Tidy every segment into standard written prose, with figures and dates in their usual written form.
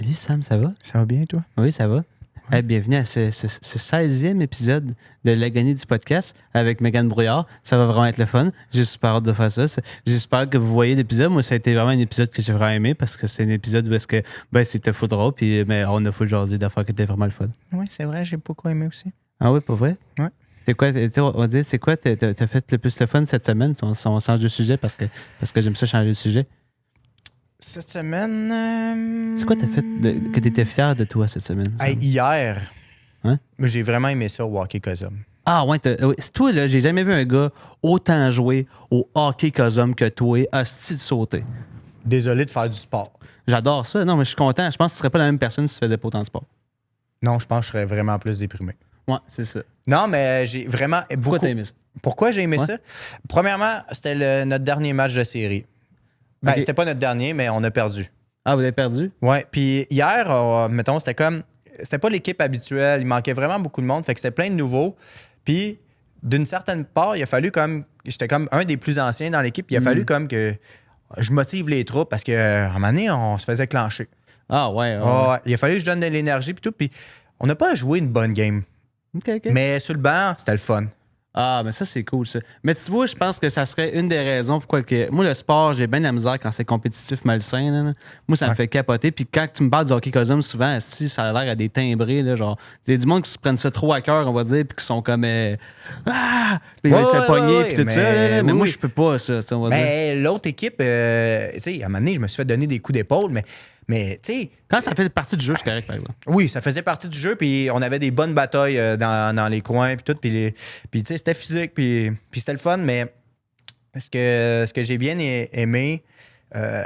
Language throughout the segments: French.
Salut Sam, ça va? Ça va bien, toi? Oui, ça va. Ouais. Hey, bienvenue à ce 16e épisode de l'agonie du podcast avec Mégane Brouillard. Ça va vraiment être le fun. J'ai super hâte de faire ça. J'espère que vous voyez l'épisode. Moi, ça a été vraiment un épisode que j'ai vraiment aimé parce que c'est un épisode où est-ce que c'était full drôle puis on a full aujourd'hui d'affaires qui étaient vraiment le fun. Oui, c'est vrai, j'ai beaucoup aimé aussi. Ah oui, pas vrai? Ouais. C'est quoi, on va dire, c'est quoi t'as fait le plus de fun cette semaine? Si on change de sujet parce que j'aime ça changer de sujet. Cette semaine... C'est quoi t'as fait que t'étais fier de toi cette semaine? Hey, hier, Hein? j'ai vraiment aimé ça au hockey Cosum. Ah ouais, oui. Toi, là, j'ai jamais vu un gars autant jouer au hockey Cosum que toi, hostie de sauter. Désolé de faire du sport. J'adore ça. Non, mais je suis content. Je pense que tu serais pas la même personne si tu faisais pas autant de sport. Non, je pense que je serais vraiment plus déprimé. Ouais, c'est ça. Non, mais j'ai vraiment beaucoup... Pourquoi t'as aimé ça? Pourquoi j'ai aimé Ouais. ça? Premièrement, c'était notre dernier match de série. Ben, Ok. c'était pas notre dernier, mais on a perdu. Ah, vous l'avez perdu? Ouais, puis hier, mettons, c'était comme... C'était pas l'équipe habituelle. Il manquait vraiment beaucoup de monde. Fait que c'était plein de nouveaux. Puis, d'une certaine part, il a fallu comme... J'étais comme un des plus anciens dans l'équipe. Il a fallu comme que je motive les troupes parce qu'à un moment donné, on se faisait clencher. Ah ouais. Ouais, il a fallu que je donne de l'énergie puis tout. Puis, on n'a pas joué une bonne game. OK. Mais sur le banc, c'était le fun. Ah, mais ça, c'est cool, ça. Mais tu vois, je pense que ça serait une des raisons pourquoi que... Moi, le sport, j'ai bien de la misère quand c'est compétitif malsain. Là. Moi, ça me fait capoter. Puis quand tu me parles du hockey Cosum, souvent, si ça a l'air à des timbrés, là, genre, il y a du monde qui se prennent ça trop à cœur, on va dire, puis qui sont comme... Ah! Puis ils vont se pogner, puis tout ça. Là. Mais moi, je peux pas, ça, on va dire. Mais l'autre équipe, tu sais, à un moment donné, je me suis fait donner des coups d'épaule, mais tu sais... Quand ça fait partie du jeu, c'est correct, par exemple. Oui, ça faisait partie du jeu, puis on avait des bonnes batailles dans les coins, puis tout, puis tu sais, c'était physique, puis c'était le fun, mais ce que j'ai bien aimé,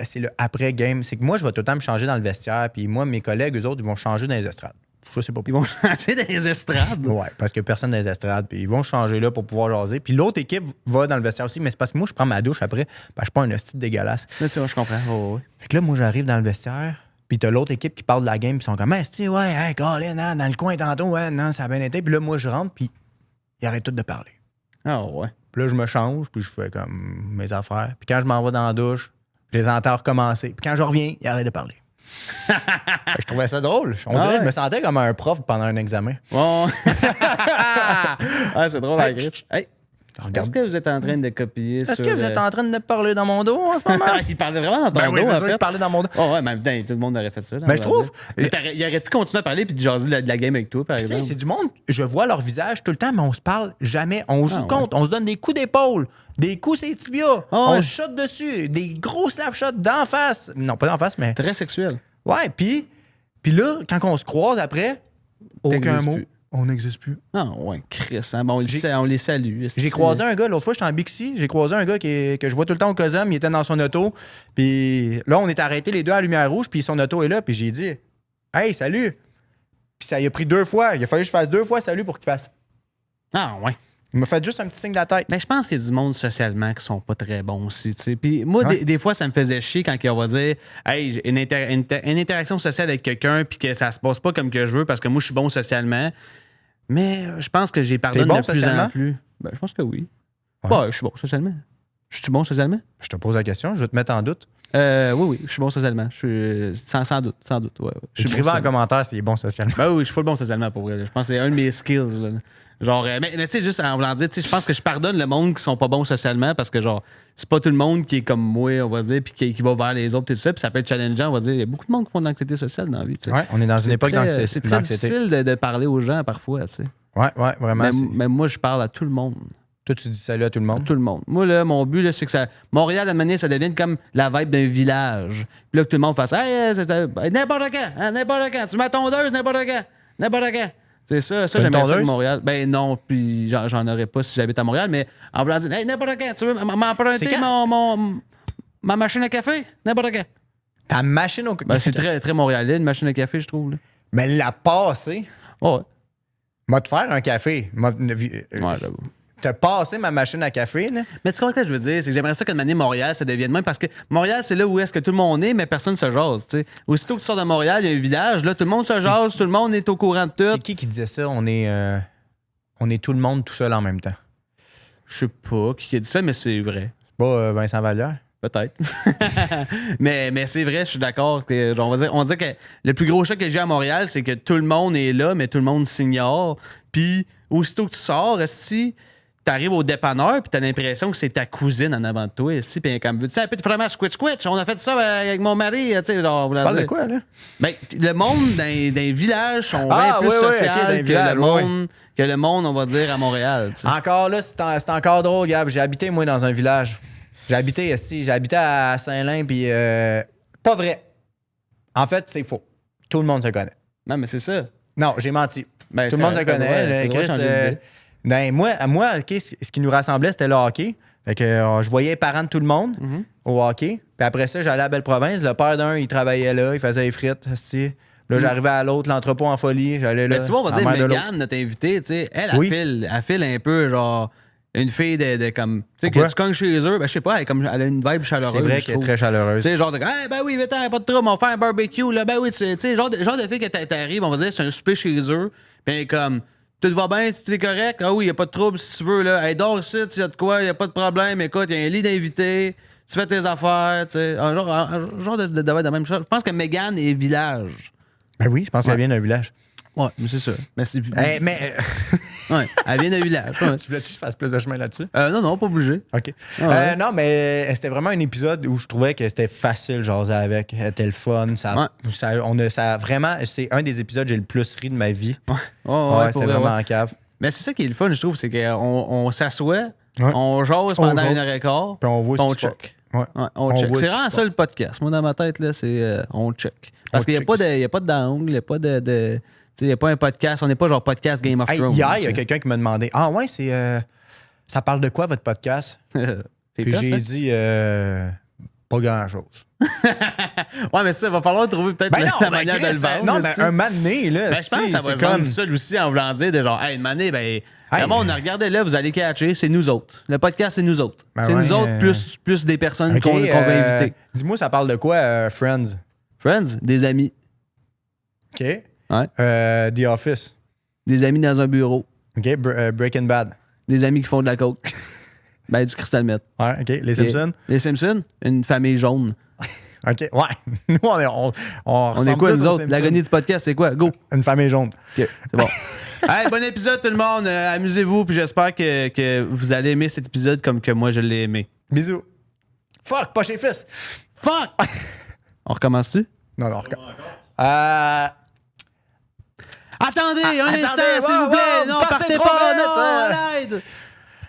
c'est le après-game. C'est que moi, je vais tout le temps me changer dans le vestiaire, puis moi, mes collègues, eux autres, ils vont changer dans les estrades. Je sais pas Ils pourquoi. vont changer dans les estrades. Ouais, parce que personne dans les estrades, puis ils vont changer là pour pouvoir jaser. Puis l'autre équipe va dans le vestiaire aussi, mais c'est parce que moi, je prends ma douche après, parce que je suis pas un hostie dégueulasse. Là, c'est vrai, je comprends. Oh, ouais. Fait que là, moi, j'arrive dans le vestiaire, puis t'as l'autre équipe qui parle de la game, puis ils sont comme, tu ouais, hey, Colin, hein, dans le coin tantôt, ouais, non, ça a bien été. Puis là, moi, je rentre, puis ils arrêtent tous de parler. Ah ouais. Puis là, je me change, puis je fais comme mes affaires. Puis quand je m'en vais dans la douche, je les entends recommencer. Puis quand je reviens, ils arrêtent de parler. Fait que je trouvais ça drôle. On dirait que je me sentais comme un prof pendant un examen. Bon. Ah, c'est drôle, la Hey, grippe. Hey, est-ce Regarde. que vous êtes en train de copier Est-ce que vous êtes en train de parler dans mon dos en ce moment? Il parlait vraiment dans ton Ben oui, dos, c'est en sûr fait. qu'il parlait dans mon dos. Oh ouais, mais putain, tout le monde aurait fait ça. Là, Mais je trouve- Mais il aurait pu continuer à parler puis de jaser de la game avec toi, par Tu sais, exemple. c'est du monde, je vois leur visage tout le temps, mais on se parle jamais. On joue Ah, ouais. contre, on se donne des coups d'épaule, des coups sur les tibias, Ah, ouais. on se shot dessus, des gros slap shots d'en face. Non, pas d'en face, mais. Très sexuel. Ouais, puis là, quand on se croise après, aucun T'existes mot. plus. On n'existe plus. Ah ouais, Chris. Hein? Bon, on les salue. J'ai croisé un gars, l'autre fois, j'étais en Bixi, j'ai croisé un gars que je vois tout le temps au Cosum, il était dans son auto, puis là, on est arrêtés les deux à la lumière rouge, puis son auto est là, puis j'ai dit « Hey, salut! » Puis ça, il a pris 2 fois, il a fallu que je fasse 2 fois salut pour qu'il fasse. Ah ouais. Il m'a fait juste un petit signe de la tête. Mais je pense qu'il y a du monde socialement qui sont pas très bons aussi, tu sais. Puis moi, Ouais. des fois, ça me faisait chier quand on va dire « Hey, j'ai une interaction sociale avec quelqu'un puis que ça se passe pas comme que je veux parce que moi, je suis bon socialement. » Mais je pense que j'ai pardonné T'es bon de plus en socialement? plus. Ben, je pense que oui. Ouais. Ouais, je suis bon socialement. Je suis bon socialement? Je te pose la question, je vais te mettre en doute. Oui, je suis bon socialement. Je suis, sans doute, ouais. Je suis Écrivez bon en socialement. commentaire s'il est bon socialement. Ben oui, je suis full bon socialement pour vrai. Je pense que c'est un de mes skills. Là. Genre, mais tu sais, juste en voulant dire, tu sais, je pense que je pardonne le monde qui sont pas bons socialement parce que, genre, c'est pas tout le monde qui est comme moi, on va dire, puis qui va vers les autres, tout ça, puis ça peut être challengeant, on va dire. Il y a beaucoup de monde qui font de l'anxiété sociale dans la vie, tu sais. Ouais, on est dans une époque d'anxiété. C'est très difficile de parler aux gens parfois, tu sais. Ouais, vraiment. Mais moi, je parle à tout le monde. Toi, tu dis salut à tout le À monde. tout le monde. Moi, là, mon but, là, c'est que ça. Montréal, à un moment donné, ça devienne comme la vibe d'un village. Puis là, que tout le monde fasse Hey, n'importe quand, hein, n'importe quand. Tu mets la tondeuse, n'importe quand. N'importe quand. C'est ça, T'as une j'aimerais ça de tondeuse? Montréal. Ben non, puis j'en aurais pas si j'habite à Montréal, mais en voulant dire Hey, n'importe quand, tu veux C'est m'emprunter quand? ma machine à café? N'importe quand. Ta machine au. Ben, c'est très, très montréalais, une machine à café, je trouve. Là. Mais la passer, Oh, ouais. m'a te faire un café. Ouais, j'avoue. T'as passé ma machine à café, là. Mais tu comprends ce que je veux dire? C'est que j'aimerais ça qu'une année Montréal, ça devienne même parce que Montréal, c'est là où est-ce que tout le monde est, mais personne se jase. T'sais. Aussitôt que tu sors de Montréal, il y a un village, là, tout le monde se jase, tout le monde est au courant de tout. C'est qui disait ça? On est tout le monde tout seul en même temps. Je sais pas qui a dit ça, mais c'est vrai. C'est pas Vincent Vallière? Peut-être. mais c'est vrai, je suis d'accord. Que, genre, on va dire que le plus gros choc que j'ai à Montréal, c'est que tout le monde est là, mais tout le monde s'ignore. Puis, aussitôt que tu sors, si t'arrives au dépanneur, puis t'as l'impression que c'est ta cousine en avant de toi, puis comme, tu sais, un peu de fromage squitch, on a fait ça avec mon mari, tu sais, genre, tu parles de quoi, là? Ben, le monde dans les villages sont bien plus social que le monde, on va dire, à Montréal. T'sais. Encore là, c'est encore drôle, Gab. J'ai habité, moi, dans un village. J'ai habité à Saint-Lin, puis pas vrai. En fait, c'est faux. Tout le monde se connaît. Non, mais c'est ça. Non, j'ai menti. Ben, tout le monde se connaît. Chris, moi, okay, ce qui nous rassemblait, c'était le hockey. Fait que je voyais les parents de tout le monde au hockey. Puis après ça, j'allais à Belle-Province. Le père d'un, il travaillait là, il faisait les frites. Là, j'arrivais à l'autre, l'entrepôt en folie. J'allais là. Mais tu vois, on va dire, Mégane, notre invitée, tu sais, elle file un peu, genre, une fille de comme. Tu sais, que tu cognes chez eux, ben, je sais pas, elle a une vibe chaleureuse. C'est vrai qu'elle est très chaleureuse. Tu sais, genre de. Hey, ben oui, vite, pas de trouble, on va faire un barbecue, là. Ben oui, tu sais, genre de fille que t'arrives, on va dire, c'est un souper chez eux. Ben, comme. Tout va bien, tout est correct. Ah oui, il a pas de trouble si tu veux, là. Hey, dors ici, tu sais de quoi, il a pas de problème. Écoute, il y a un lit d'invités. Tu fais tes affaires, tu sais. Un genre de même chose. Je pense que Mégane est village. Ben oui, je pense qu'elle vient d'un village. Ouais, mais c'est ça. Mais ouais, elle vient d'un village. Ouais. Tu voulais-tu que je fasse plus de chemin là-dessus? Non, pas obligé. OK. Non, mais c'était vraiment un épisode où je trouvais que c'était facile, jaser avec. C'était le fun. Vraiment, c'est un des épisodes que j'ai le plus ri de ma vie. Ouais, c'était vraiment en cave. Mais c'est ça qui est le fun, je trouve, c'est qu'on s'assoit, on jase pendant 1h15, puis on voit on check. Ouais. On check. C'est vraiment ça le podcast. Moi, dans ma tête, là, c'est on check. Parce qu'il n'y a pas d'angle, il n'y a pas de il n'y a pas un podcast, on n'est pas genre podcast Game of Thrones. Hier, il y a quelqu'un qui m'a demandé ah ouais, ça parle de quoi votre podcast? Puis j'ai dit pas grand-chose. Ouais, mais ça, il va falloir trouver peut-être la manière de le vendre. Non, mais un moment donné, là, je pense que ça va se vendre seul aussi en voulant dire de genre, hey, une année, ben. On a regardé là, vous allez catcher, c'est nous autres. Le podcast, c'est nous autres. C'est nous autres plus des personnes qu'on va inviter. Dis-moi, ça parle de quoi, Friends? Friends, des amis. OK. Ouais. The Office. Des amis dans un bureau. OK. Breaking Bad. Des amis qui font de la coke. Ben, du Crystal Meth. Ouais, OK. Les Simpsons. Les Simpsons, une famille jaune. OK. Ouais. Nous, on est quoi, nous autres? L'agonie du podcast, c'est quoi? Go. Une famille jaune. OK. C'est bon. Hey, bon épisode, tout le monde. Amusez-vous, puis j'espère que vous allez aimer cet épisode comme que moi, je l'ai aimé. Bisous. Fuck, pas chez Fils. Fuck! On recommence-tu? Non, on recommence. Attendez, un instant, s'il vous plaît. Non, partez pas. Non, à l'aide.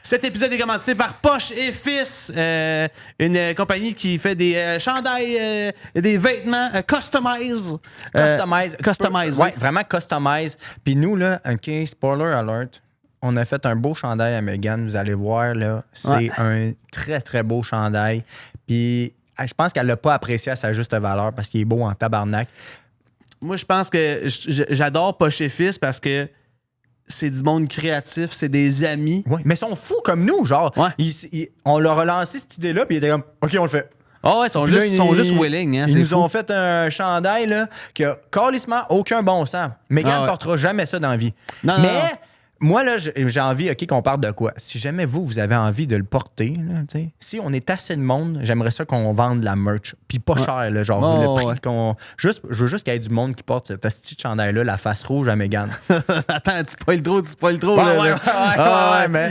Cet épisode est commencé par Poche et Fils, une compagnie qui fait des chandails, des vêtements customisés. Ouais, vraiment customise. Puis nous, là, OK, spoiler alert, on a fait un beau chandail à Mégane. Vous allez voir, là, c'est un très, très beau chandail. Puis je pense qu'elle l'a pas apprécié à sa juste valeur parce qu'il est beau en tabarnak. Moi, je pense que j'adore Poche et Fils parce que c'est du monde créatif, c'est des amis. Oui, mais ils sont fous comme nous, genre. Ouais. On leur a lancé cette idée-là, puis ils étaient comme, OK, on le fait. Ah ouais, ils sont juste willing. Hein, ils nous ont fait un chandail là, qui a carrément aucun bon sens. Mégane ne portera jamais ça dans la vie. Non. Moi, là, j'ai envie, OK, qu'on parle de quoi? Si jamais vous avez envie de le porter, là, si on est assez de monde, j'aimerais ça qu'on vende la merch. Puis pas cher, là, genre le prix qu'on... je veux juste qu'il y ait du monde qui porte cette petite chandail-là, la face rouge à Mégane. Attends, tu spoil trop.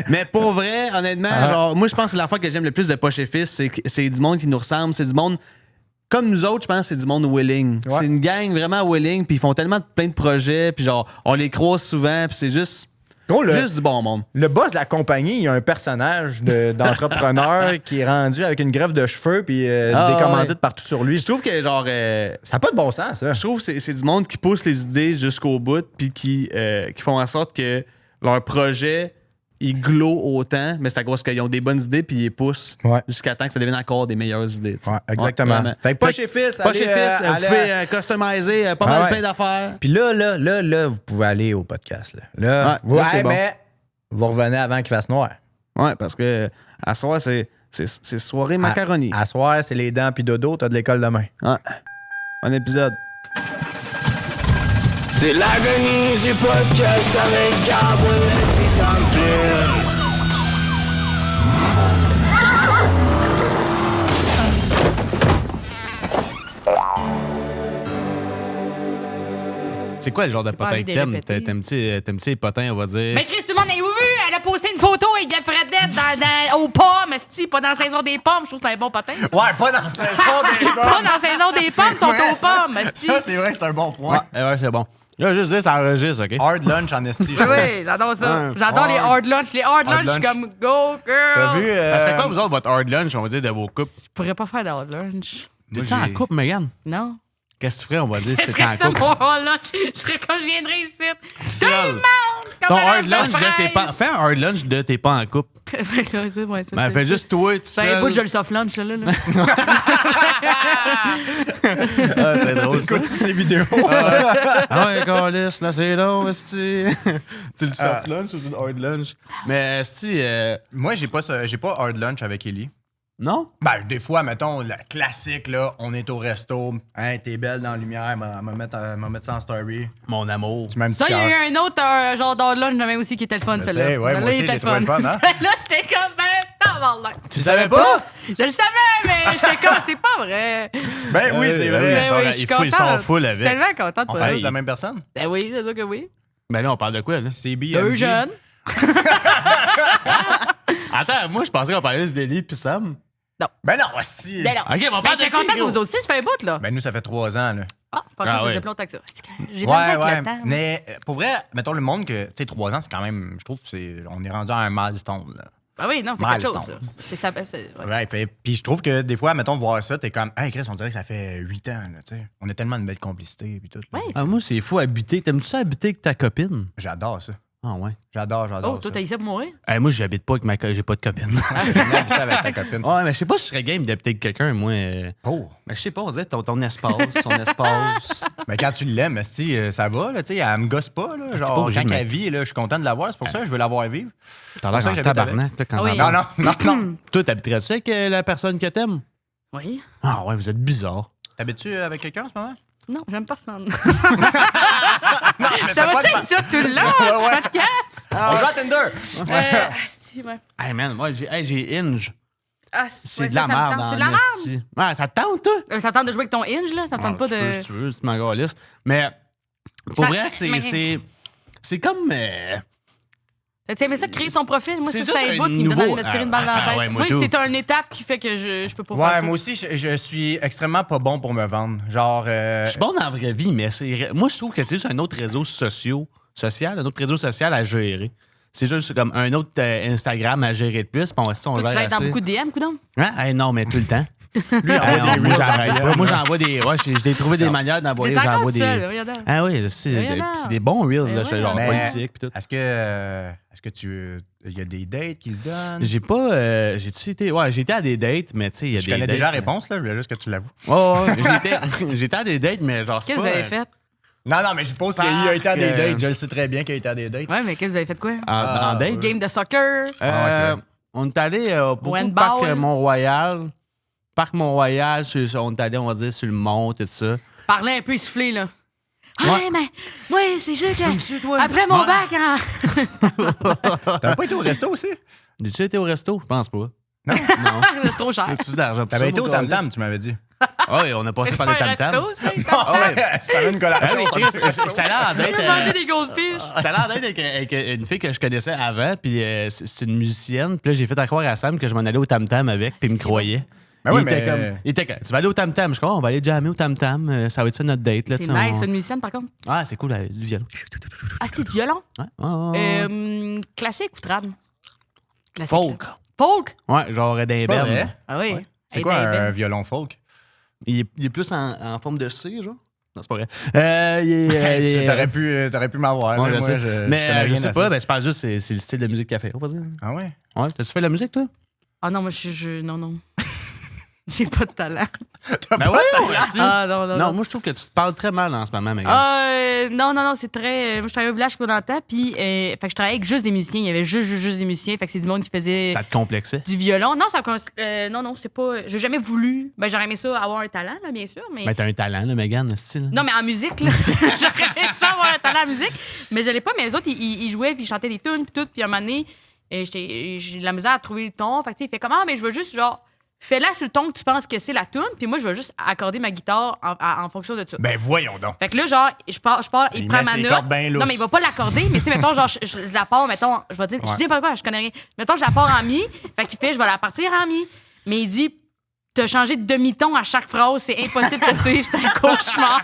Mais pour vrai, honnêtement, genre, moi, je pense que l'affaire que j'aime le plus de Poche et Fils, c'est que c'est du monde qui nous ressemble, c'est du monde... Comme nous autres, je pense que c'est du monde willing. Ouais. C'est une gang vraiment willing, puis ils font tellement plein de projets, puis genre, on les croise souvent, puis c'est juste... juste du bon monde. Le boss de la compagnie, il y a un personnage d'entrepreneur qui est rendu avec une greffe de cheveux puis des commandites partout sur lui. Je trouve que genre... ça n'a pas de bon sens, ça. Je trouve que c'est du monde qui pousse les idées jusqu'au bout puis qui font en sorte que leur projet, il glow autant, mais c'est à cause qu'ils ont des bonnes idées puis ils les poussent jusqu'à temps que ça devienne encore des meilleures idées. Ouais, exactement. Fait que pas chez Fils. Pas chez Fils, vous pouvez customiser pas mal plein d'affaires. Puis là, vous pouvez aller au podcast. Là mais vous revenez avant qu'il fasse noir. Ouais, parce que à soir, c'est soirée macaroni. À soir, c'est les dents puis dodo, t'as de l'école demain. Ouais. Bon épisode. C'est l'agonie du podcast avec Gab et Sam Flynn. C'est quoi le genre de pas potin envie que de t'aimes? répéter. T'aimes-tu les potins, on va dire? Mais Chris, tout le monde a vu, elle a posté une photo avec de la Fredette aux pommes, pas dans la saison des pommes, je trouve que c'est un bon potin. Ça. Ouais, pas dans la saison des pommes. Pas dans la saison des pommes, ils sont vrai, aux ça. pommes, esti. Ça, c'est vrai, c'est un bon point. Ouais, c'est bon. Là, juste dire, ça enregistre, OK? Hard lunch en esti. je Oui, trouve. oui, j'adore ça. Ouais. J'adore les hard lunch. Les hard lunch, je suis lunch. comme go, girl. T'as vu? Ça serait quoi, vous autres, votre hard lunch, on va dire, de vos couples? Je pourrais pas faire de hard lunch. T'es-tu en couple, Megan? Non. Qu'est-ce que tu ferais, on va dire, si Ce t'étais en serait ça couple? mon hard lunch. Je serais quand je viendrais ici. Seul. Comme Ton un hard lance lunch de de t'es pas... fraise. Fais un hard lunch de t'es pas en couple. Fait que là, c'est- ouais, ça, Ben, c'est- fais juste toi, tout C'est un seul. bout de le soft lunch, là. là. Ah, c'est drôle, ça. Écoute ces vidéos. Ah ouais, Carlis, là, c'est long, esti. Tu le soft lunch ou du hard lunch? Mais, esti, Moi, j'ai pas hard lunch avec Ellie. non? Ben, des fois, mettons, la classique, là, on est au resto. Hein, t'es belle dans la lumière, m'a mettre ça en story. Mon amour. Tu m'as un petit Ça, il y a cœur. eu un autre genre d'hard lunch de même aussi qui était le fun, Je celle-là. sais, ouais, Celle-là, moi aussi, il était j'ai trouvé le fun, hein? Celle-là, j'étais comme, tabarnak. Tu savais pas? Je le savais, mais j'étais comme, c'est pas vrai. Ben oui, c'est vrai. Ben sont- oui, ils je suis font- ils sont contente. full Je suis avec. tellement contente On pour parle eux. de la même personne? Ben oui, c'est sûr que oui. Ben là, on parle de quoi, là? C'est BMG. Deux jeunes. Attends, moi, je pensais qu'on parlait juste d'Eli puis Sam. Ben non, hostie. Ben non. OK, on Ben, parle de j'étais contente qui, que vous gros? autres aussi, ça fait un bout, là. Ben nous, ça fait 3 ans, là. Ah, je pensais Ah que ça ouais. faisait plus longtemps que ça. J'ai de la misère avec le temps. Mais pour vrai, mettons le monde que, tu sais, 3 ans, c'est quand même, je trouve, on est rendu à un milestone, là. Ah oui, non, c'est quelque chose, Milestone. ça. C'est ça. Ouais. Ouais, puis je trouve que des fois, mettons, voir ça, t'es comme, hey, Chris, on dirait que ça fait 8 ans, là, tu sais. On a tellement une belle complicité, puis tout. là. Ouais. Ah, moi, c'est fou, habiter. T'aimes-tu ça habiter avec ta copine? J'adore ça. Ah, ouais. J'adore Oh, ça. toi, t'as ici pour mourir? Moi, j'habite pas avec ma copine. J'ai pas de copine. J'aime habiter avec ta copine. Ouais, mais je sais pas si je serais game d'habiter avec quelqu'un, moi. Oh! Mais je sais pas, on dirait ton espace, son espace. Mais quand tu l'aimes, esti, ça va, là, tu sais, elle me gosse pas, là. pas Genre, obligé quand de elle vit, là, je suis content de la voir, c'est pour ça que je veux la voir vivre. T'as C'est l'air pour ça en que j'habite tabarnak, là, quand Ah oui. t'en Non, parles. non. Toi, t'habiterais-tu avec la personne que t'aimes? Oui. Ah, ouais, vous êtes bizarre. T'habites-tu avec quelqu'un en ce moment? Non, j'aime personne. Mais Ça t'as pas va-tu de être ça tout le long, Ouais, ouais. du podcast? On joue à Tinder! Si, ouais. Hey, man, moi, j'ai Hinge. Ah, C'est ouais, de ça, la ça me merde, tente. en C'est de la merde. esti. Ouais, ça te tente, toi? Ça tente de jouer avec ton hinge, là? Ça me tente pas de. Si tu veux, c'est ma galisse. Mais, pour Ça- vrai, mais- c'est comme... T'as aimé ça, créer son profil? Moi, C'est ça, juste c'est un un bout qui me donne nouveau- envie de tirer une balle dans la Attends, tête. ouais, moi Oui, tout. c'est une étape qui fait que je peux pas faire Ouais, ça. moi aussi, je suis extrêmement pas bon pour me vendre. Genre, Je suis bon dans la vraie vie, mais moi, je trouve que c'est juste un autre réseau social, un autre réseau social à gérer. C'est juste comme un autre Instagram à gérer de plus. Puis on Toi, tu gère vas être dans assez. beaucoup de DM, coudonc? Hein? Hey, non, mais tout le temps. lui, il envoie Hey, des non, moi, reels j'arrête en pas. Moi, DM. j'envoie des. Ouais, j'ai trouvé des manières d'envoyer. T'es encore J'envoie tout seul, des. regarde. Ah oui, je sais. Regarde. C'est des bons reels, Mais là, genre ouais. Mais- politique. Puis tout. Est-ce que il y a des dates qui se donnent? J'ai pas. J'ai-tu été. Ouais, j'ai été à des dates, mais tu sais, il y a Je des. connais dates, déjà la réponse, là. Je voulais juste que tu l'avoues. Ouais, j'étais à des dates, mais genre, c'est Qu'est-ce pas. que vous avez fait? Non, mais je suppose qu'il a été à des Parc, dates. Je le sais très bien qu'il a été à des dates. Ouais, mais qu'est-ce que vous avez fait quoi? En date. Game de soccer? Ah ouais, c'est vrai. On est allé beaucoup au handball. parc Mont-Royal. Parc Mont-Royal, on est allé, on va dire, sur le mont, tout ça. Parler un peu essoufflé, là. Ouais. Ouais, mais moi, c'est juste Fumes-tu, que toi? après mon Ouais. bac, hein. T'as pas été au resto aussi? As-tu été au resto? Je pense pas. Non? Non. C'est trop cher. As-tu de l'argent pour T'avais ça, été au mon Tam Tam, câlisse? tu m'avais dit. Ah oui, on a passé C'est par pas le un Tam Tam. resto, c'est Ah ouais, ça avait une Ah collation. oui, Chris, j'étais allé en date. manger des goldfish. J'étais allé en date avec une fille que je connaissais avant, puis c'est une musicienne. Puis là, j'ai fait à croire à Sam que je m'en allais au Tam Tam avec, puis il me croyait. Ben oui, il était mais- comme, il était comme, tu vas aller au Tam Tam. Je suis comme, on va aller jammer au Tam Tam. Ça va être ça notre date. Là, C'est tu sais, nice, on- une musicienne, par contre. Ah, c'est cool, du violon. Ah, c'était du violon? Ouais. Ah, Classique ou trad? Classique, folk. là. Folk? Ouais, genre d'un pas berne. vrai. Ah oui. C'est Hey, quoi ben, un violon folk? Il est plus en forme de C, genre. Non, c'est pas vrai. T'aurais pu m'avoir. Ouais, là. je Moi, sais. Mais connais je rien sais à pas, ça. ben, je pense juste que c'est le style de musique qu'elle fait. On va dire. Ah ouais? Ouais, t'as-tu fait de la musique, toi? Ah non, moi, non. J'ai pas de talent. Ben oui, merci. Ah non, Non, moi, je trouve que tu te parles très mal en ce moment, Megan. Non, c'est très. Moi, je travaillais au village pendant le temps, puis fait que je travaillais avec juste des musiciens. Il y avait juste des musiciens. Fait que c'est du monde qui faisait Ça te complexait? du violon. Non, non, c'est pas. J'ai jamais voulu. Ben, j'aurais aimé ça avoir un talent, là, bien sûr, mais. Ben, t'as un talent, là, Megan, style. Non, mais en musique, là. J'aurais aimé ça avoir un talent en musique. Mais je l'ai pas, mais les autres, ils jouaient, puis ils chantaient des tunes, puis tout. Puis à un moment donné, j'ai de la misère à trouver le ton. Fait que, tu sais, il fait comment? Mais je veux juste, genre, fais-la sur le ton que tu penses que c'est la toune, puis moi, je vais juste accorder ma guitare en fonction de ça. Ben voyons donc. Fait que là, genre, je pars, il prend met ma ses note. cordes bien lousses. Non, mais il va pas l'accorder, mais tu sais, mettons, genre, je la pars, mettons, je vais dire, je dis pas quoi, je connais rien. Mettons, je la pars en mi, fait qu'il fait, je vais la partir en mi. Mais il dit, t'as changé de demi-ton à chaque phrase, c'est impossible de te suivre, c'est un cauchemar.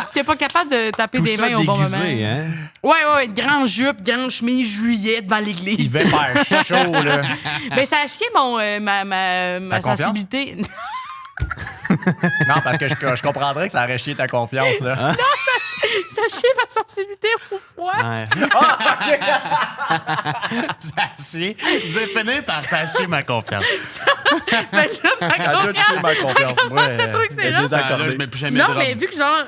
J'étais pas capable de taper Tout des ça mains au bon moment. déguisé, hein? Ouais, grande jupe, grande chemise, juillet devant l'église. Il devait faire chaud, là. Ben, ça a chié ma confiance? sensibilité. Non, parce que je comprendrais que ça aurait chié ta confiance, là. Ça a chié ma sensibilité au froid. Ouais. Ça a chié. Vous avez fini par ça a chié ma confiance. Ben, là, ma Elle a tout confiance. chié ma confiance. Ouais, c'est trop que c'est elle est rough. désaccordée. Je mets plus jamais Non, de mais robe. vu que genre,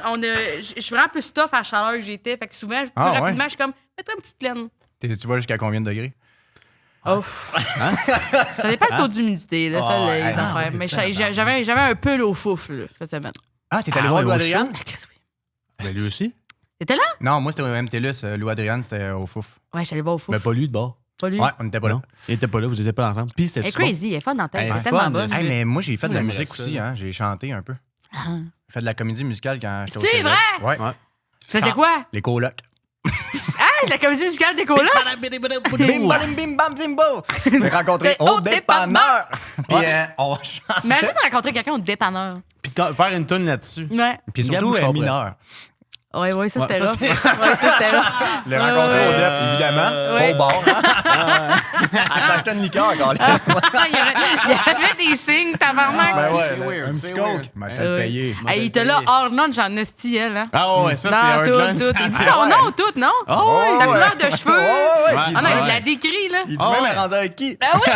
je suis vraiment plus tough à la chaleur que j'étais, fait que souvent, plus Ah, ouais? rapidement, je suis comme, mets-toi une petite laine. Tu vas jusqu'à combien de degrés? Ouf. Ça dépend du taux d'humidité, là, ça, ouais, les affaires. Mais j'avais un peu au fouf, là, cette semaine. Ah, t'es allé voir ouais, Lou au Adrian? Ah, Chris, oui. Ben, lui aussi. T'étais là? Non, moi, c'était au MTLUS. Lou Adrian, c'était au Fouf. Ouais, j'allais voir au fouf. Ben, pas lui de bord. Pas lui. Ouais, on n'était pas là. Non. Il était pas là, vous étiez pas ensemble. Puis Elle c'était est super. crazy, elle est fun dans ta tête. Elle Elle est est tellement fun, bonne. aussi. Hey, mais moi, j'ai fait de la J'aimerais musique ça. aussi. Hein. J'ai chanté un peu. Ah. J'ai fait de la comédie musicale quand j'étais au C'est cégep. vrai? Ouais. Ouais. Tu faisais quoi? Les colocs. Ah, la comédie musicale des colas? Bim, bam, bim, bam, zimbo. J'ai rencontré Au au dépanneur. Puis on chante. Imagine rencontrer quelqu'un au dépanneur. Puis faire une tune là-dessus. Ouais. Puis Une surtout, gamme bouche mineur. Ouais, ça, c'était ça, rough. c'est- Ouais, ça, c'était rough. Le rencontrer au dép, évidemment. Ouais. Au bar. Hein. Elle s'achetait une liqueur encore là. il y avait des signes, tabarnak. Ben ouais, c'est weird, un c'est petit weird. coke. Mais t'as le Ouais. payé. Hey, il était là hors lunch en hostie, elle. Hein? Ah ouais, ça, c'est Dans hard tout, lunch. tout. Il dit son nom, tout, non? Oh, ouais. Sa couleur de cheveux. Ouais, Ouais. puis Ah non, dit- il l'a décrit, là. Il dit Ah même, ouais. elle est rendue avec qui? Ah oui!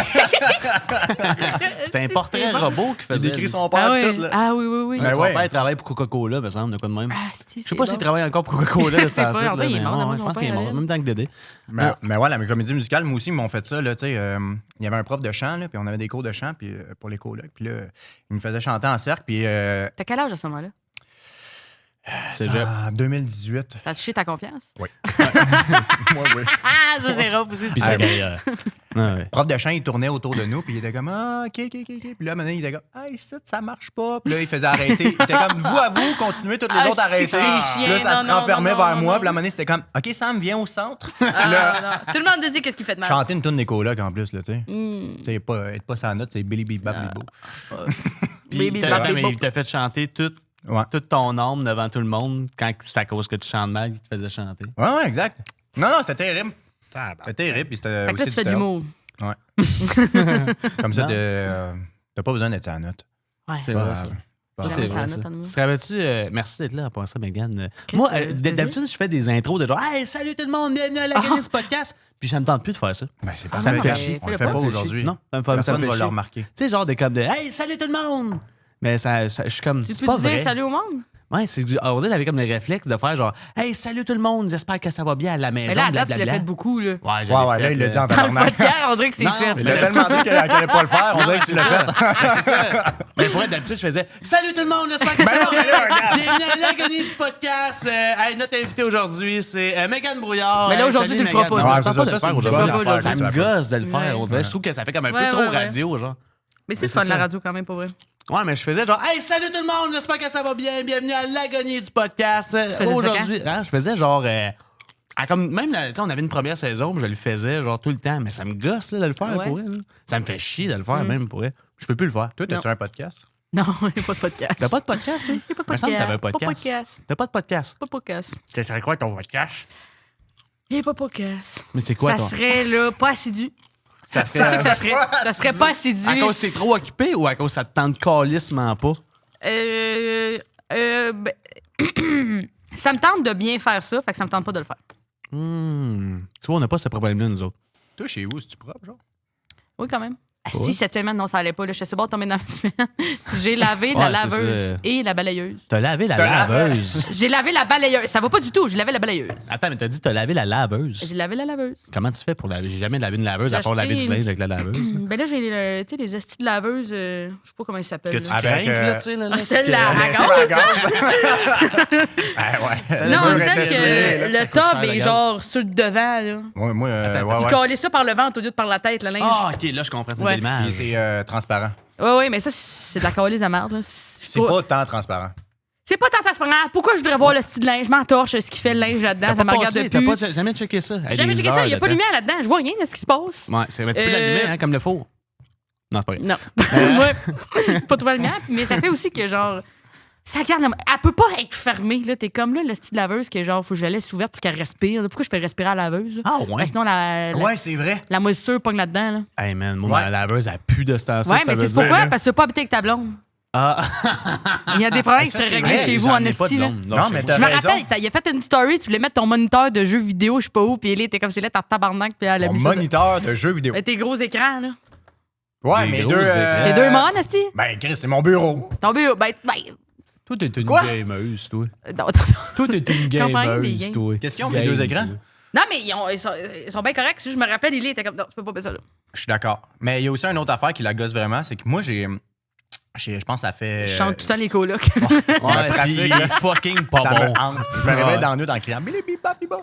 C'était un portrait robot qui Il faisait. décrit son Ah père oui. tout, là. Ah oui. Ben Son ouais. père travaille pour Coca-Cola, me semble, de quoi de même. Ah, Je sais pas s'il travaille encore pour Coca-Cola, Je sais c'est pas, en en site, fait, là, il est mais mort, ouais, je pense qu'il est mort, en même temps que Dédé. Mais ouais, la comédie musicale, moi aussi, ils m'ont fait ça. Là, tu sais, il y avait un prof de chant, là, puis on avait des cours de chant puis, pour les colocs. Puis là, il me faisait chanter en cercle. Puis T'as quel âge à ce moment-là? C'est en 2018. T'as touché ta confiance? Oui. Moi, oui. Ah, ça, c'est rough aussi. Puis sa carrière. Ah ouais. Prof de chant, il tournait autour de nous, puis il était comme ah, OK. Puis là, maintenant, il était comme ah, ici, ça marche pas. Puis là, il faisait arrêter. Il était comme vous à vous, continuez, toutes les Ah, autres arrêtez. c'est chiant. Là, ça Non, se renfermait non, vers non, moi. non. Puis là, maintenant, c'était comme OK, Sam, viens au centre. Ah, Là, non. Tout le monde te dit qu'est-ce qu'il fait de mal. chanter une tourne des colocs en plus, là, tu sais. Hmm. Tu sais, être pas sa note, c'est Billy Beat Bap Bibo. Puis Baby attends, Baby mais Bo. il t'a fait chanter Ouais. toute ton âme devant tout le monde quand c'est à cause que tu chantes mal qu'il te faisait chanter. Ouais, exact. Non, c'était terrible. C'était terrible. Puis c'était Fait que là, aussi tu fais de l'humour. Comme ça, Non. t'as pas besoin d'être sa note. Ouais. C'est Pas vrai, grave. ça. Pas Ça, Jamais c'est ça vrai, note ça. en nous. Tu te rappelles-tu, merci d'être là à passer, Mégane. Chris, Moi, plaisir. d'habitude, je fais des intros de genre, hey, salut tout le monde, bienvenue à la Ah. ce podcast. Puis ça me tente plus de faire ça. Ben, c'est pas Ah ça. non, me fait mais chier. On le fais-le fait pas. pas aujourd'hui. Non, ça me fait Personne va chier. le remarquer. Tu sais, genre de comme de hey, salut tout le monde! Mais ça je suis comme. Tu C'est peux pas dire vrai. salut au monde? Ouais, c'est que on dirait, j'avais comme le réflexe de faire genre hey, salut tout le monde, j'espère que ça va bien à la maison. Mais là, à date, tu l'as blablabla. fait beaucoup, là. Ouais, je Ouais, l'ai ouais, fait, là, il l'a dit en Dans le tabarnak. podcast, on dirait que c'est Non, fait. Il a tellement dit qu'elle allait pas le faire, on dirait que tu l'as fait. Ouais, c'est ça. Mais pour être d'habitude, je faisais salut tout le monde, j'espère que ça va bien. Bienvenue à l'agonie du podcast. Hey, notre invité aujourd'hui, c'est Mégane Brouillard. Mais là, aujourd'hui, Salut, tu le feras Mégane. pas, Non, Ouais, je c'est peux ça, pas ça, le c'est faire une bonne aujourd'hui. affaire. Ça que tu me vas faire. gosse de le faire. Ouais. On dirait, je trouve que ça fait comme un peu Ouais, trop ouais, ouais. radio, genre. Mais c'est Mais le fun, c'est la ça. radio, quand même, pour vrai. Ouais, mais je faisais genre, hey, salut tout le monde, j'espère que ça va bien. Bienvenue à l'agonie du podcast. faisais ça Aujourd'hui, hein, je faisais genre. Comme même, tu sais, on avait une première saison, puis je le faisais genre tout le temps, mais ça me gosse là, de le faire Ouais. pour elle. là. Ça me fait chier de le faire, même pour elle. Je peux plus le faire. Toi, t'as-tu un podcast? Non, il n'y a pas de podcast. T'as pas de podcast, toi? Il n'y a pas Il me de semble que t'avais un podcast. Pas de podcast. podcast. T'as pas de podcast. Pas de podcast. Ça serait quoi ton podcast? Il n'y a pas de podcast. Mais c'est quoi, Ça toi? serait, là, pas assidu. Ça C'est ça que ça serait. Ça serait pas assidu. À cause que t'es trop occupé ou à cause que ça te tente calissement pas? Ben, ça me tente de bien faire ça, fait que ça me tente pas de le faire. Tu vois, on n'a pas ce problème-là, nous autres. Toi, chez vous, c'est-tu propre, genre? Oui, quand même. Ah, Ouais. si, cette semaine, non, ça allait pas. Là, je sais pas de tomber dans la semaine. J'ai lavé la Ouais, c'est laveuse ça. et la balayeuse. T'as lavé la T'as laveuse. J'ai lavé la balayeuse. Ça va pas du tout. J'ai lavé la balayeuse. Attends, mais t'as dit t'as lavé la laveuse. J'ai lavé la laveuse. Comment tu fais pour laver? J'ai jamais lavé une laveuse à J'ai part laver acheté du linge avec la laveuse. Ben là, j'ai tu sais, les estis de laveuse. Je sais pas comment ils s'appellent. Que tu là. Avec, crains, là, tu sais, là. Ah, celle-là, que- à gaz. Ah ouais. Non, Le celle mur était serré, que ça le coûte cher, top la est gaz. genre sur le devant. Là. Ouais, moi, Attends, ouais, Tu ouais. collais ça par le ventre au lieu de par la tête, le linge. Ah, ok, là, je comprends. C'est Ouais. l'image. C'est transparent. Oui, mais ça, c'est de la calice de merde. Là. C'est pas tant transparent. C'est pas tant transparent. Pourquoi je voudrais voir le style de linge? Je m'entorche ce qui fait le linge là-dedans. Ça me regarde T'as plus. pas jamais checké ça? J'ai jamais checké ça. Il n'y a pas de lumière là-dedans. Je vois rien de ce qui se passe. Ouais, c'est un petit peu l'allumer, hein, comme le four. Non, c'est pas vrai. Non. Moi, pas trop la lumière. Mais ça fait aussi que, genre, ça garde elle peut pas être fermée. Là. T'es comme là, le style laveuse, que genre, faut que je la laisse ouverte pour qu'elle respire. Pourquoi je fais respirer à la laveuse? Là? Ah, ouais. Sinon, Ouais, c'est vrai. la moisissure pogne là-dedans. Là. Hey, man, moi, ma laveuse, elle pue de ce temps-ci. Ouais, ça mais veut c'est dire, pourquoi? là. Parce que tu peux pas habiter avec ta blonde. Ah, Il y a des problèmes qui ça, seraient c'est réglés vrai, chez vous j'en en ai pas de esti. là. blonde. Non, mais chez t'as Je me raison. rappelle, il a fait une story, tu voulais mettre ton moniteur de jeux vidéo, je sais pas où, puis elle était comme c'est là, t'as tabarnak, puis elle a Mon mis ça. moniteur de jeux vidéo. Mais tes gros écrans, là. Ouais, Des mais gros deux. écrans. Les deux morts, esti? Ben, Chris, c'est mon bureau. Ton bureau, ben, Toi, t'es une Quoi? gameuse, toi. non, Toi, t'es une comprends rien des gameuse, games. toi. Qu'est-ce qu'ils ont, Tu les deux games, écrans? toi. non, mais ils sont bien corrects. Si je me rappelle, il était comme, non, tu peux pas mettre ça là. Je suis d'accord. Mais il y a aussi une autre affaire qui la gosse vraiment, c'est que moi, je pense que ça fait. Je chante tout ça, les colocs. Ouais, pratique, puis il hein. est fucking pas Ça bon. me hante. Je me réveille Ouais. dans le nuit en criant Billy Biba Biba.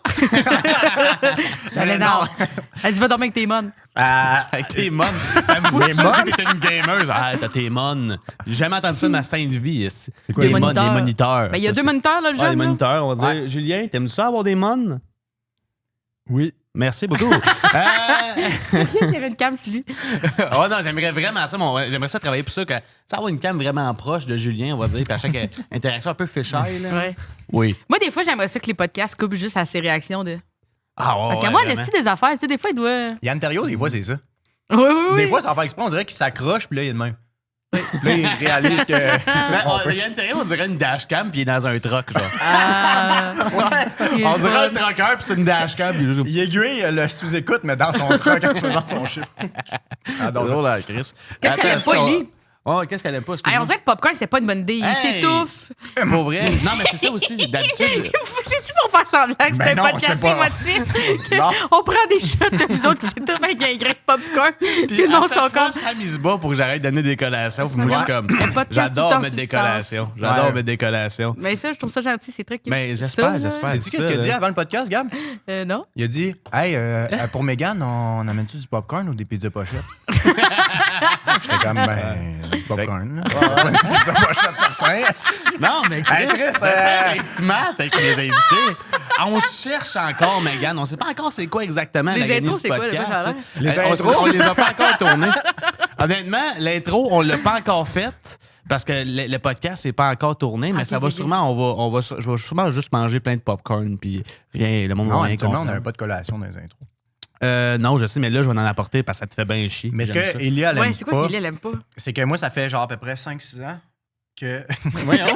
Ça l'énerve. Elle dit, va dormir avec tes mônes. Avec tes mônes. Ça me fout Mes ça mônes? que t'étais une gameuse. Ah, t'as tes mônes. J'ai jamais entendu ça de ma sainte vie. C'est quoi, les des mônes, moniteurs? les moniteurs. Ben, il y a Ça, deux c'est- moniteurs, là, le Ah, jeune. les là. moniteurs, on va dire. Ouais. Julien, t'aimes ça avoir des mônes? Oui. Merci beaucoup. Il y avait une cam sur lui. Oh non, j'aimerais vraiment ça. J'aimerais ça travailler pour ça. Que, ça avoir une cam vraiment proche de Julien, on va dire. Puis à chaque interaction un peu fisheye. Là. Ouais. Oui. Moi, des fois, j'aimerais ça que les podcasts coupent juste à ses réactions. De... Ah, ouais, Parce que ouais, moi, vraiment. le style des affaires, tu sais, des fois, il doit. Yann Terriot, des fois, c'est ça. Oui, oui, oui. Des fois, ça va faire exprès, on dirait qu'il s'accroche, puis là, il est de même. Puis là, il réalise que. Il y a une télé, on dirait une dashcam, puis il est dans un truck, genre. Ah, il est On dirait un fun. trucker, puis c'est une dashcam, puis il est juste. Il aiguille le sous-écoute, mais dans son truck en faisant son chiffre. Ah, donc, Drôle, là, Chris. Qu'est-ce qu'elle aime pas, Ellie? Oh, qu'est-ce qu'elle aime pas? Hey, on dirait que Popcorn, c'est pas une bonne idée. Il Hey! s'étouffe. Pour vrai. Non, mais c'est ça aussi. D'habitude, C'est-tu pour faire semblant que c'est Ben un non, podcast c'est pas- émotif? Non. On prend des shots de vous autres qui s'étouffent avec un grain de popcorn. Puis Puis non, à son chaque fois, corps. Sam, il se bat pour que j'arrête de donner des collations. Puis moi, je suis comme, podcast, tout le j'adore temps mettre des substance. collations. J'adore Ouais. mettre des collations. Mais ça, je trouve ça gentil. C'est très cute. Mais Ça, j'espère, là, j'espère. sais-tu qu'est-ce qu'il a dit avant le podcast, Gab? Non. Il a dit Hey, pour Mégane, on amène-tu du popcorn ou des pizzas pochettes? J'étais comme, du popcorn. Là. Des pizzas pochettes, certains. Non, mais Chris, Hey, Chris, j'essaie d'être smart avec les invités. On cherche encore, Mégane. On sait pas encore c'est quoi exactement Les la gagnée intros, du c'est quoi, podcast. là, moi, Les on, intros? on les a pas encore tournées. Honnêtement, l'intro, on l'a pas encore faite. Parce que le podcast n'est pas encore tourné, mais Ok, ça va ok. sûrement, je vais sûrement juste manger plein de popcorn, puis rien, le monde va Non, rien actuellement, on comprendre. n'avait pas de collation dans les intros. Non, je sais, mais là, je vais en apporter parce que ça te fait bien chier. Mais ce J'aime ça. que Elia, elle Ouais, aime c'est quoi pas, qu'il aime pas? c'est que moi, ça fait genre à peu près 5-6 ans que. voyons.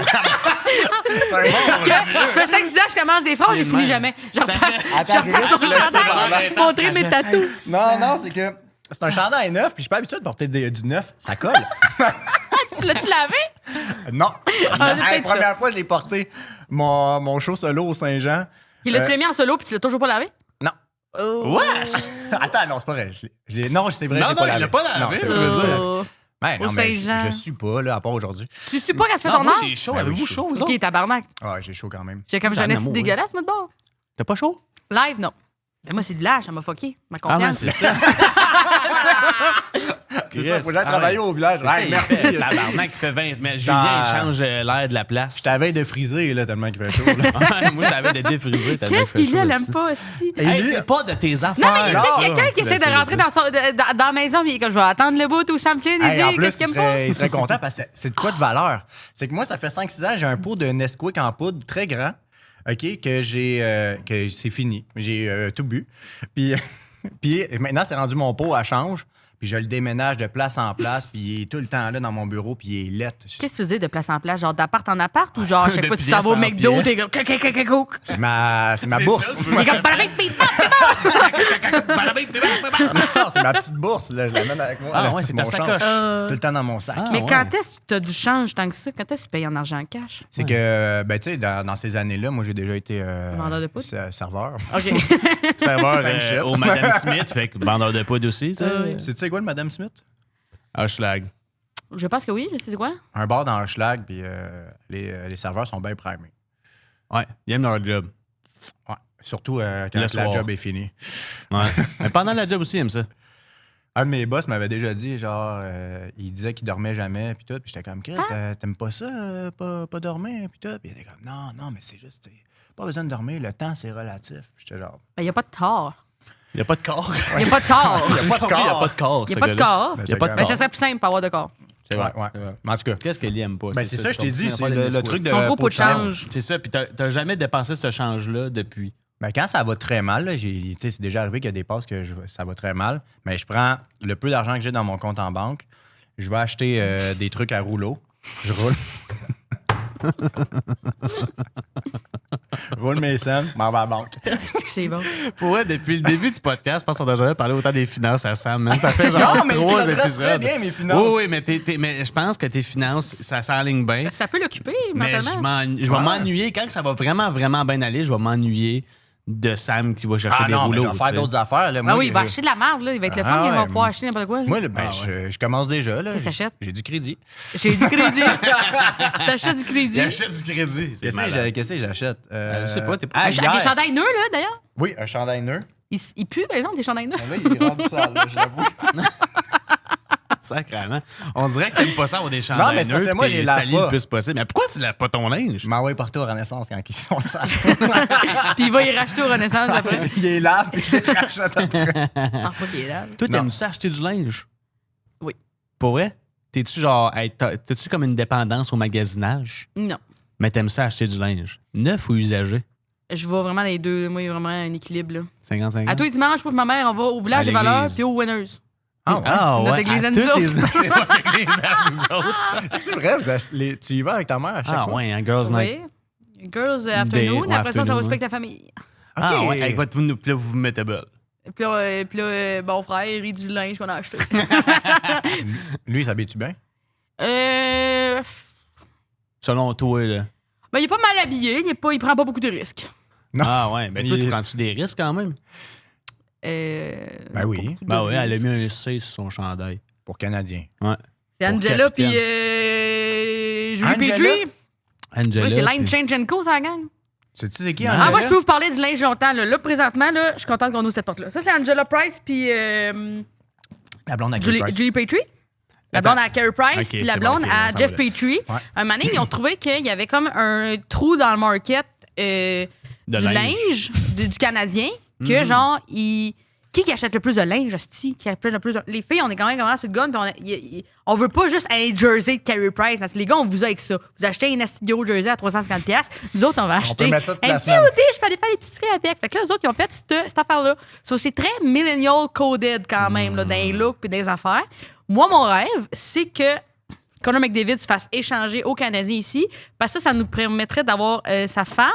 C'est un bon. Ça fait 5 ans que je commence des phrases, je finis jamais. Je Ça repasse fait- Attends, je repasse je vais mon juste le chandail, laisser montrer mes tatous. Non, c'est que. C'est un chandail neuf, puis je suis pas habitué de porter du neuf. Ça colle. L'as-tu lavé? Non. Ah, c'est La peut-être première fois, je l'ai porté mon show solo au Saint-Jean. Puis l'as-tu mis en solo puis tu l'as toujours pas lavé? Non. Oh. Wesh! Attends, non, c'est pas vrai. Non, c'est vrai. Non, je l'ai non, pas il lavé. l'a pas lavé, Non, c'est ça vrai. veut dire. Oh. Ben, Au non, mais Saint-Jean. je suis pas, là, à part aujourd'hui. Tu sais pas quand tu fais Non, ton moi, art? j'ai chaud. Ben Avez-vous oui, chaud, vous autres? Ok, tabarnak. Ouais, j'ai chaud quand même. J'ai comme J'ai un jeunesse amour, dégueulasse, moi, de bord. T'as pas chaud? Live, non. Mais moi, c'est de l'âge, ça m'a fucké. Ma Ah, ouais, confiance. c'est ça. C'est ça, faut que j'aille travailler au village. Ouais, Ouais, merci. Tabarnak, qui fait 20. Mais Julien, il change l'air de la place. Je t'avais de friser, là, tellement qu'il fait chaud. Là. Ouais, moi, j'avais de défriser. Qu'est-ce qu'il a, elle aime pas, aussi? Hey, c'est pas de tes affaires. Non, mais il y a ça. peut-être quelqu'un qui essaie de rentrer dans la maison, puis il est comme, je vais attendre le bout où ça me plaît, Hey, en dit, plus, qu'est-ce qu'il aime pas? il serait content parce que c'est de quoi de valeur. C'est que moi, ça fait 5-6 ans, j'ai un pot de Nesquik en poudre très grand, OK, que c'est fini. J'ai tout bu. Puis, puis maintenant, c'est rendu mon pot à change. Puis je le déménage de place en place, puis il est tout le temps là dans mon bureau, puis il est lettre. Qu'est-ce que tu dis de place en place? Genre d'appart en appart ou genre à chaque De fois que tu t'en vas au pièce en McDo, pièce. t'es comme cac. C'est ma C'est bourse. ça, tu Il est comme balabic, pip, pop. Non, c'est ma petite bourse, là, je l'amène avec moi. Ah là, ouais, c'est mon ta change. sacoche. Tout le temps dans mon sac. Ah, Mais ouais. quand est-ce que tu as du change tant que ça? Quand est-ce que tu payes en argent cash? C'est que, ben, tu sais, dans ces années-là, moi, j'ai déjà été Vendeur de poudre? serveur. OK. Serveur Saint-Michel. au Madame Smith, fait que vendeur de poudre aussi, tu sais. Tu sais quoi, le Madame Smith? Hochelag. Je pense que oui, je sais quoi. Un bar dans Hochelag, puis les serveurs sont bien primés. Ouais, ils aiment leur job. Ouais. Surtout quand Le la soir. job est finie. Ouais. Mais pendant la job aussi, ils aiment ça. Un de mes boss m'avait déjà dit, genre, il disait qu'il dormait jamais, puis tout. Puis j'étais comme, Chris, t'aimes pas ça, pas dormir, puis tout. Puis il était comme, non, mais c'est juste, pas besoin de dormir, le temps, c'est relatif. Puis j'étais genre, Ben, il n'y a pas de tort. Il n'y a pas de corps. Il n'y a pas de tort. Il n'y a pas de corps. Il n'y a pas de corps. Il n'y a pas de Ben, corps. ça serait plus simple pour avoir de corps. C'est vrai. Ouais. C'est vrai. Mais en tout cas, Qu'est-ce qu'elle aime pas? ben, c'est ça, je t'ai dit, comprends c'est pas le les truc de. Son gros pot de change. change. C'est ça, puis t'as jamais dépensé ce change-là depuis. Ben, quand ça va très mal, là, c'est déjà arrivé qu'il y a des passes que ça va très mal, mais je prends le peu d'argent que j'ai dans mon compte en banque, je vais acheter des trucs à rouleau, je roule. Roule mes scènes, m'en vais à la banque. C'est bon. Pour vrai, depuis le début du podcast, je pense qu'on n'a jamais parlé autant des finances à Sam. Même. Ça fait genre Non, mais 3 ça dresse épisodes. très bien, mes finances. Oui, mais je pense que tes finances, ça s'enligne bien. Ça peut l'occuper, Mais mentalement. je vais m'ennuyer. Quand ça va vraiment, vraiment bien aller, je vais m'ennuyer de Sam qui va chercher des non, mais rouleaux. je vais faire tu sais. d'autres affaires. Là. Ah Moi, oui, il va acheter de la merde, là. Il va être le fun, Ah il va ouais, pouvoir acheter n'importe quoi. là. Moi, là, ben, je commence déjà. Là. Qu'est-ce que t'achètes? J'ai du crédit. J'ai du crédit. T'achètes du crédit. Il achète du crédit. C'est malade. Qu'est-ce que j'achète? Je sais pas, t'es pas. Ah, Des hier. chandails neufs, là, d'ailleurs. Oui, un chandail neuf. Il pue, par exemple, des chandails neufs. Là, il est rendu sale, là, je l'avoue. Sacrément. On dirait que t'aimes pas ça avoir des chandails Non, mais c'est parce que neufs, moi, t'es j'ai lave sali pas. le plus possible. Mais pourquoi tu laves pas ton linge? Je m'envoie partout au Renaissance quand ils sont sales. Puis il va y racheter au Renaissance après. Il les lave puis il les rachète après. Je pense pas qu'il est là. Toi, Non. t'aimes-tu ça acheter du linge? Oui. Pour vrai? T'es-tu genre, t'as-tu comme une dépendance au magasinage? Non. Mais t'aimes ça acheter du linge? Neuf ou usagé? Je vais vraiment les deux. Moi, il y a vraiment un équilibre, là. 55 À tous les dimanches, moi et ma mère, on va au village des À l'église. valeurs puis aux Winners. Ah, C'est notre ouais. église à à nous toutes les- autres. C'est notre église à nous autres. C'est vrai, tu y vas avec ta mère à chaque Ah, fois? ouais, un girls' night. Oui. Girls Afternoon. ouais, Après ça, ça va afternoon, respecter la famille. Ah, Ok. ouais, avec votre puis là, vous vous mettez belle. Puis là, bon frère, il rit du linge qu'on a acheté. Lui, il s'habille-tu bien? Selon toi, là. Ben, il est pas mal habillé, il prend pas beaucoup de risques. Non. Ah, ouais. Ben, toi, Il- tu prends-tu des risques quand même? Ben oui, Ben, ouais, elle a mis un C sur son chandail. pour Canadien. Ouais. C'est Pour Angela puis capitaine. Julie Angela? Petrie. Angela. Oui, c'est Line puis- Change Co, ça la gang. Sais-tu c'est qui, Ah, Ah, Angela? moi, je peux vous parler du linge longtemps. Là, présentement, là, je suis contente qu'on ouvre cette porte-là. Ça, c'est Angela Price puis La blonde à Julie, Price. Julie Petrie. La blonde à Carey Price, Ok, puis la c'est blonde bon, ok, à ça Jeff va. Petrie. Ouais. Un moment donné, ils ont trouvé qu'il y avait comme un trou dans le market De du linge du Canadien, que genre, Qui achète le plus de linge, hostie? Qui achète le plus de... Les filles, on est quand même sur le gun, puis on veut pas juste un jersey de Carey Price. Parce que les gars, on vous a avec ça. Vous achetez un asti gros jersey à 350$. Nous autres, on va acheter peut mettre ça toute un la petit semaine. hoodie, je peux aller faire l'épicerie avec. Fait que là, eux autres, ils ont fait cette affaire-là. So, c'est très millennial coded quand même, là, dans les looks puis dans les affaires. Moi, mon rêve, c'est que Connor McDavid se fasse échanger aux Canadiens ici, parce que ça nous permettrait d'avoir sa femme.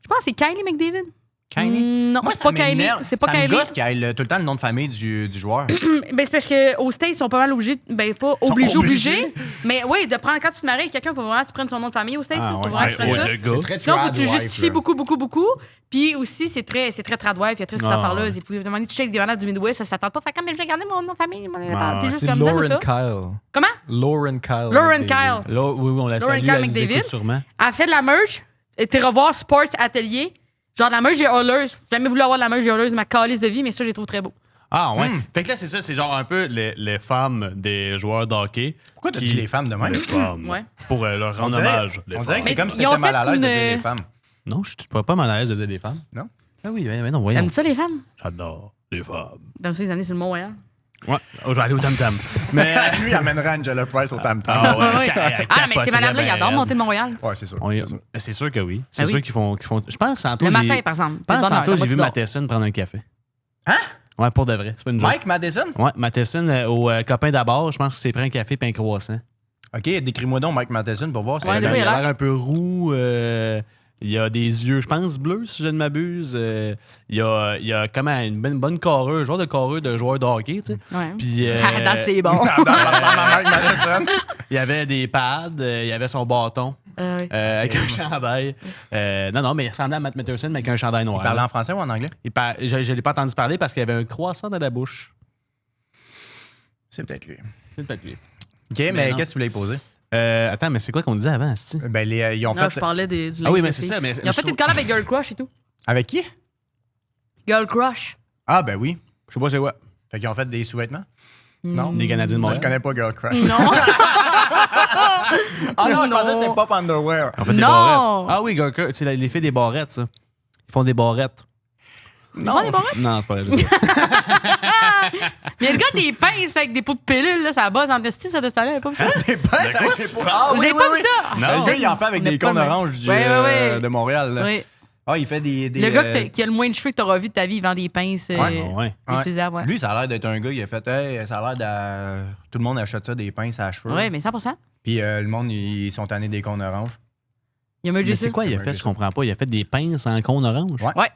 Je pense que c'est Kylie McDavid. Kylie? Non, Moi, c'est ça pas Kylie. m'énerve. C'est pas ça me Kylie. gosse qu'il ait tout le temps le nom de famille du joueur. Ben, c'est parce qu'aux States, ils sont pas mal obligés. Ben, pas sont obligés. obligés? Mais oui, de prendre. Quand tu te maries avec quelqu'un, il faut vraiment que tu prennes son nom de famille aux States. Ah, Il faut ouais. vraiment que tu prennes ça. le gars. C'est très Sinon, faut que tu tradwife, justifies là. beaucoup. Puis aussi, c'est très tradwife. Il y a très ces Ah, affaires-là. ouais. C'est pour demander tu check des malades du Midwest, ça s'attend pas. Fait comme, mais je vais garder mon nom de famille. Ah, T'es juste C'est comme donne Lauren ça. Kyle. Comment? Lauren Kyle. Lauren McDavid. Kyle. Là, oui, on la Lauren salue, Kyle elle nous McDavid. écoute sûrement. Elle fait de la merch. Et t'es revoir Sports Atelier. Genre de la merch des Oilers. J'ai jamais voulu avoir de la merch des Oilers, ma calice de vie, mais ça, je les trouve très beau. Ah, ouais. Fait que là, c'est ça, c'est genre un peu les femmes des joueurs de hockey. Pourquoi t'as qui- dit les femmes de même? Les femmes. Ouais. Pour leur rendre hommage. Les On dirait que femmes. c'est comme si ils ont t'étais mal à fait l'aise de une- dire les femmes. Non, je suis pas mal à l'aise de dire des femmes. Non? Ah oui, mais non, voyons. T'aimes ça, les femmes? J'adore les femmes. Dans ces années sur le Mont-Royal. Ouais, je vais aller au tam-tam. Mais. Lui, il amènera Angela Price au tam-tam. Ah ouais, Ouais. Ah, mais ces madame-là, ils adorent monter de Mont-Royal. Ouais, c'est sûr. On y- c'est sûr. C'est sûr que oui. C'est Ah sûr oui. qu'ils font. Je pense tantôt. Le j'ai- matin, par exemple. Je pense Bonne heure, tantôt, dans j'ai vu votre Matheson prendre un café. Hein? Ouais, pour de vrai. C'est pas une joke. Mike Madison? Ouais, Matheson au copain d'abord, je pense qu'il s'est pris un café et un croissant. OK, décris-moi donc Mike Madison pour voir si Ouais, c'est de vrai. lui, Il il a a l'air un peu roux. Il a des yeux, je pense, bleus, si je ne m'abuse. Il a comme une bonne carrure, genre de carrure de joueur de hockey, tu sais. Ouais. Puis, Ah, dans c'est bon. Ça ressemble à Mike Madison. il avait des pads, il avait son bâton Ouais. avec un chandail. Non, mais il ressemblait à Matt Matherson, mais avec un chandail noir. Il parle en français ou en anglais? Je ne l'ai pas entendu parler parce qu'il avait un croissant dans la bouche. C'est peut-être lui. C'est peut-être lui. OK, mais non. qu'est-ce que tu voulais poser? Attends, mais c'est quoi qu'on disait avant, asti? Ben, ils ont Non, je fait... parlais du Ah oui, linge mais de c'est filles. ça. Mais Ils ont fait une collab avec Girl Crush et tout. Avec qui? Girl Crush. Ah, ben oui. Je sais pas c'est quoi. Fait qu'ils ont fait des sous-vêtements? Non? Des Canadiens de Moi, Montréal. je connais pas Girl Crush. Non. Ah non, je pensais que c'était Pop Underwear. Ils ont fait des Non. barrettes. Ah oui, Girl Crush, c'est l'effet des barrettes, ça. Ils font des barrettes. Non, des barrettes? Non, c'est pas vrai. Je sais. Mais le gars des pinces avec des pots de pilules, là, ça base en esti, ça, de ce temps-là. Pas vu ça? Des pinces avec des pots. Ah Vous oui, avez oui, pas oui. vu ça? Non. Le gars, il en fait avec On est des pas cônes mal. oranges Ouais. de Montréal. Là. Oui. Ah, il fait des Le gars qui a le moins de cheveux que t'auras vu de ta vie, il vend des pinces Ouais. Ouais. utilisables. Ouais. Lui, ça a l'air d'être un gars, il a fait, hey, ça a l'air de. Tout le monde achète ça, des pinces à cheveux. Ouais, mais 100%. Puis le monde, ils sont tannés des cônes oranges. Il a mergé Mais ça. c'est quoi, il a fait? Je comprends pas. Il a fait des pinces en cône orange. Ouais. Ouais.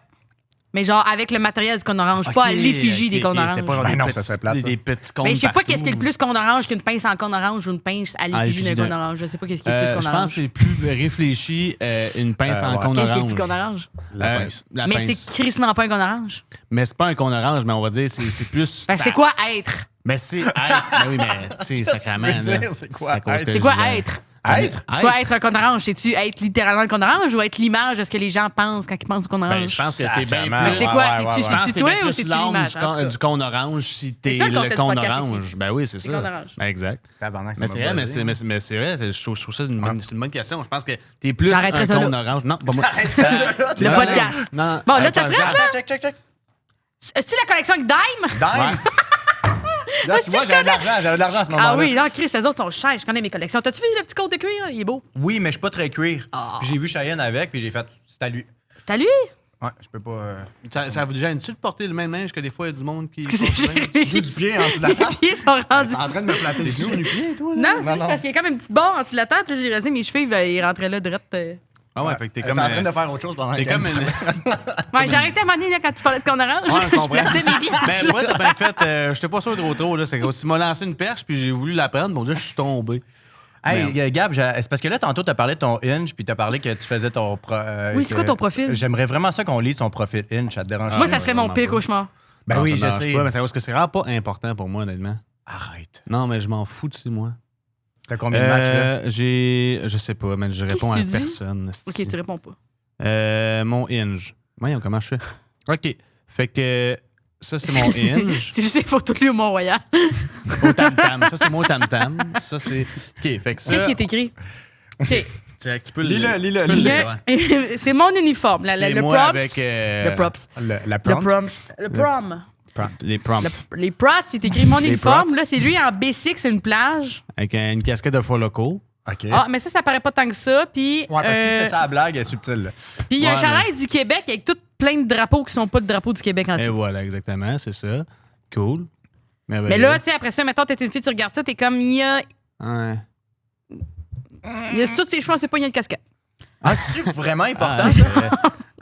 Mais genre avec le matériel du cône orange, pas à l'effigie des cônes C'était pas oranges. genre Ben des non, petits- ça serait plate, ça. Des petits cônes Mais je sais pas partout. qu'est-ce qui est le plus cône orange qu'une pince en cône orange ou une pince à l'effigie d'un cône orange. Je sais pas qu'est-ce qui est le plus Je cône pense orange. que c'est plus réfléchi une pince en ouais. cône Qu'est-ce qui est orange. le plus cône orange? La pince. La Mais pince. c'est crissement pas un cône orange. Mais c'est pas un cône orange, mais on va dire c'est plus. Ben, ça- c'est quoi être? Mais c'est être. Ben oui, mais tu sais, sacrément. tu veux là, dire, c'est quoi à cause être? que C'est quoi je disais. être? Être? C'est quoi être un cône orange? C'est-tu être littéralement un cône orange ou être l'image de ce que les gens pensent quand ils pensent au cône orange? Ben, je pense que c'était bien Sacrément. Mais plus. c'est Ouais, quoi? ouais, T'es-tu ouais. Je pense que c'est-tu toi bien ou plus c'est-tu l'âme l'image? En tout cas. du cône orange si t'es ça le le concept du cône podcast orange. ici. Ben oui, c'est ça. cône orange. Ben exact. Tabarnak, ça Mais m'a c'est vrai, buzzé. mais c'est vrai, je trouve ça c'est une bonne question. Je pense que t'es plus J'arrêterai un ça cône là. orange. Non, pas moi. Le podcast. Non, Bon, là, arrête, t'as arrête, prête, arrête. là? Check. Est-ce la collection avec Dime? Dime! Là, tu vois, j'avais de l'argent à ce moment-là. Ah oui, non, Chris, les autres sont chers. Je connais mes collections. T'as-tu vu le petit côte de cuir? Là? Il est beau. Oui, mais je suis pas très cuir. Ah. Puis j'ai vu Cheyenne avec, puis j'ai fait, c'est à lui. T'as lui? Ouais, je peux pas. Ça vous gêne-tu de porter le même linge que des fois il y a du monde qui. Excusez, porte le même? j'ai- Joue du pied en dessous de la Les table. pieds sont rendus. En train de me flatter les genoux. pied, toi, Non, c'est juste parce qu'il y a comme une petite barre en dessous de la table. Puis là, j'ai rasé mes cheveux. Ils rentraient là, direct. Ah ouais, fait que t'es T'es comme. en train de faire autre chose pendant T'es le comme une. Ouais, j'ai arrêté à un moment donné, là, quand tu parlais de cône orange. Ouais, je je comprends. plaçais mes pieds. Mais moi, t'as bien fait. J'étais pas sûr trop. Là. C'est que tu m'as lancé une perche, puis j'ai voulu la prendre. Bon, Dieu, je suis tombé. Hey, Gab, c'est parce que là, tantôt, t'as parlé de ton Hinge, puis t'as parlé que tu faisais ton. Oui, c'est quoi ton profil? J'aimerais vraiment ça qu'on lise ton profil Hinge, ça te dérange Moi, pas? ça serait mon vraiment pire pas. cauchemar. Ben Non, oui, ça je me dérange sais. pas, mais c'est parce que c'est vraiment pas important pour moi, honnêtement. Arrête. Non, mais je m'en fous de ça, moi. T'as combien de matchs, là? Je sais pas, mais je réponds à Qu'est-ce que tu dis? personne. Ok, tu réponds pas. Mon Hinge. Voyons comment je fais. OK. Fait que ça, c'est mon Hinge. C'est juste des photos de lui au Mont-Royal. Au tam-tam. Ça, c'est mon tam-tam. Ça, c'est. OK. Fait que ça. Qu'est-ce qui est écrit? OK. Tu peux Lis-le. tu peux le lire, ouais. C'est mon uniforme. C'est Le moi props. avec. Le props. La Le prompt. prom. Le prom. Les prompts. Les props, c'est écrit mon uniforme. props. Là, c'est lui en B6 sur une plage. Avec une casquette de foie locaux. OK. Ah, mais ça paraît pas tant que ça. Puis, Ouais, parce que si c'était ça la blague, elle est subtile. là. puis il y a un Ouais, chandail du Québec avec tout plein de drapeaux qui sont pas le drapeau du Québec en Et dessous. voilà, exactement. C'est ça. Cool. Mais là, tu sais, après ça, mettons, t'es une fille, tu regardes ça, t'es comme, il y a Ouais. tous ses cheveux, on sait pas, il y a une casquette. Ah, c'est vraiment important,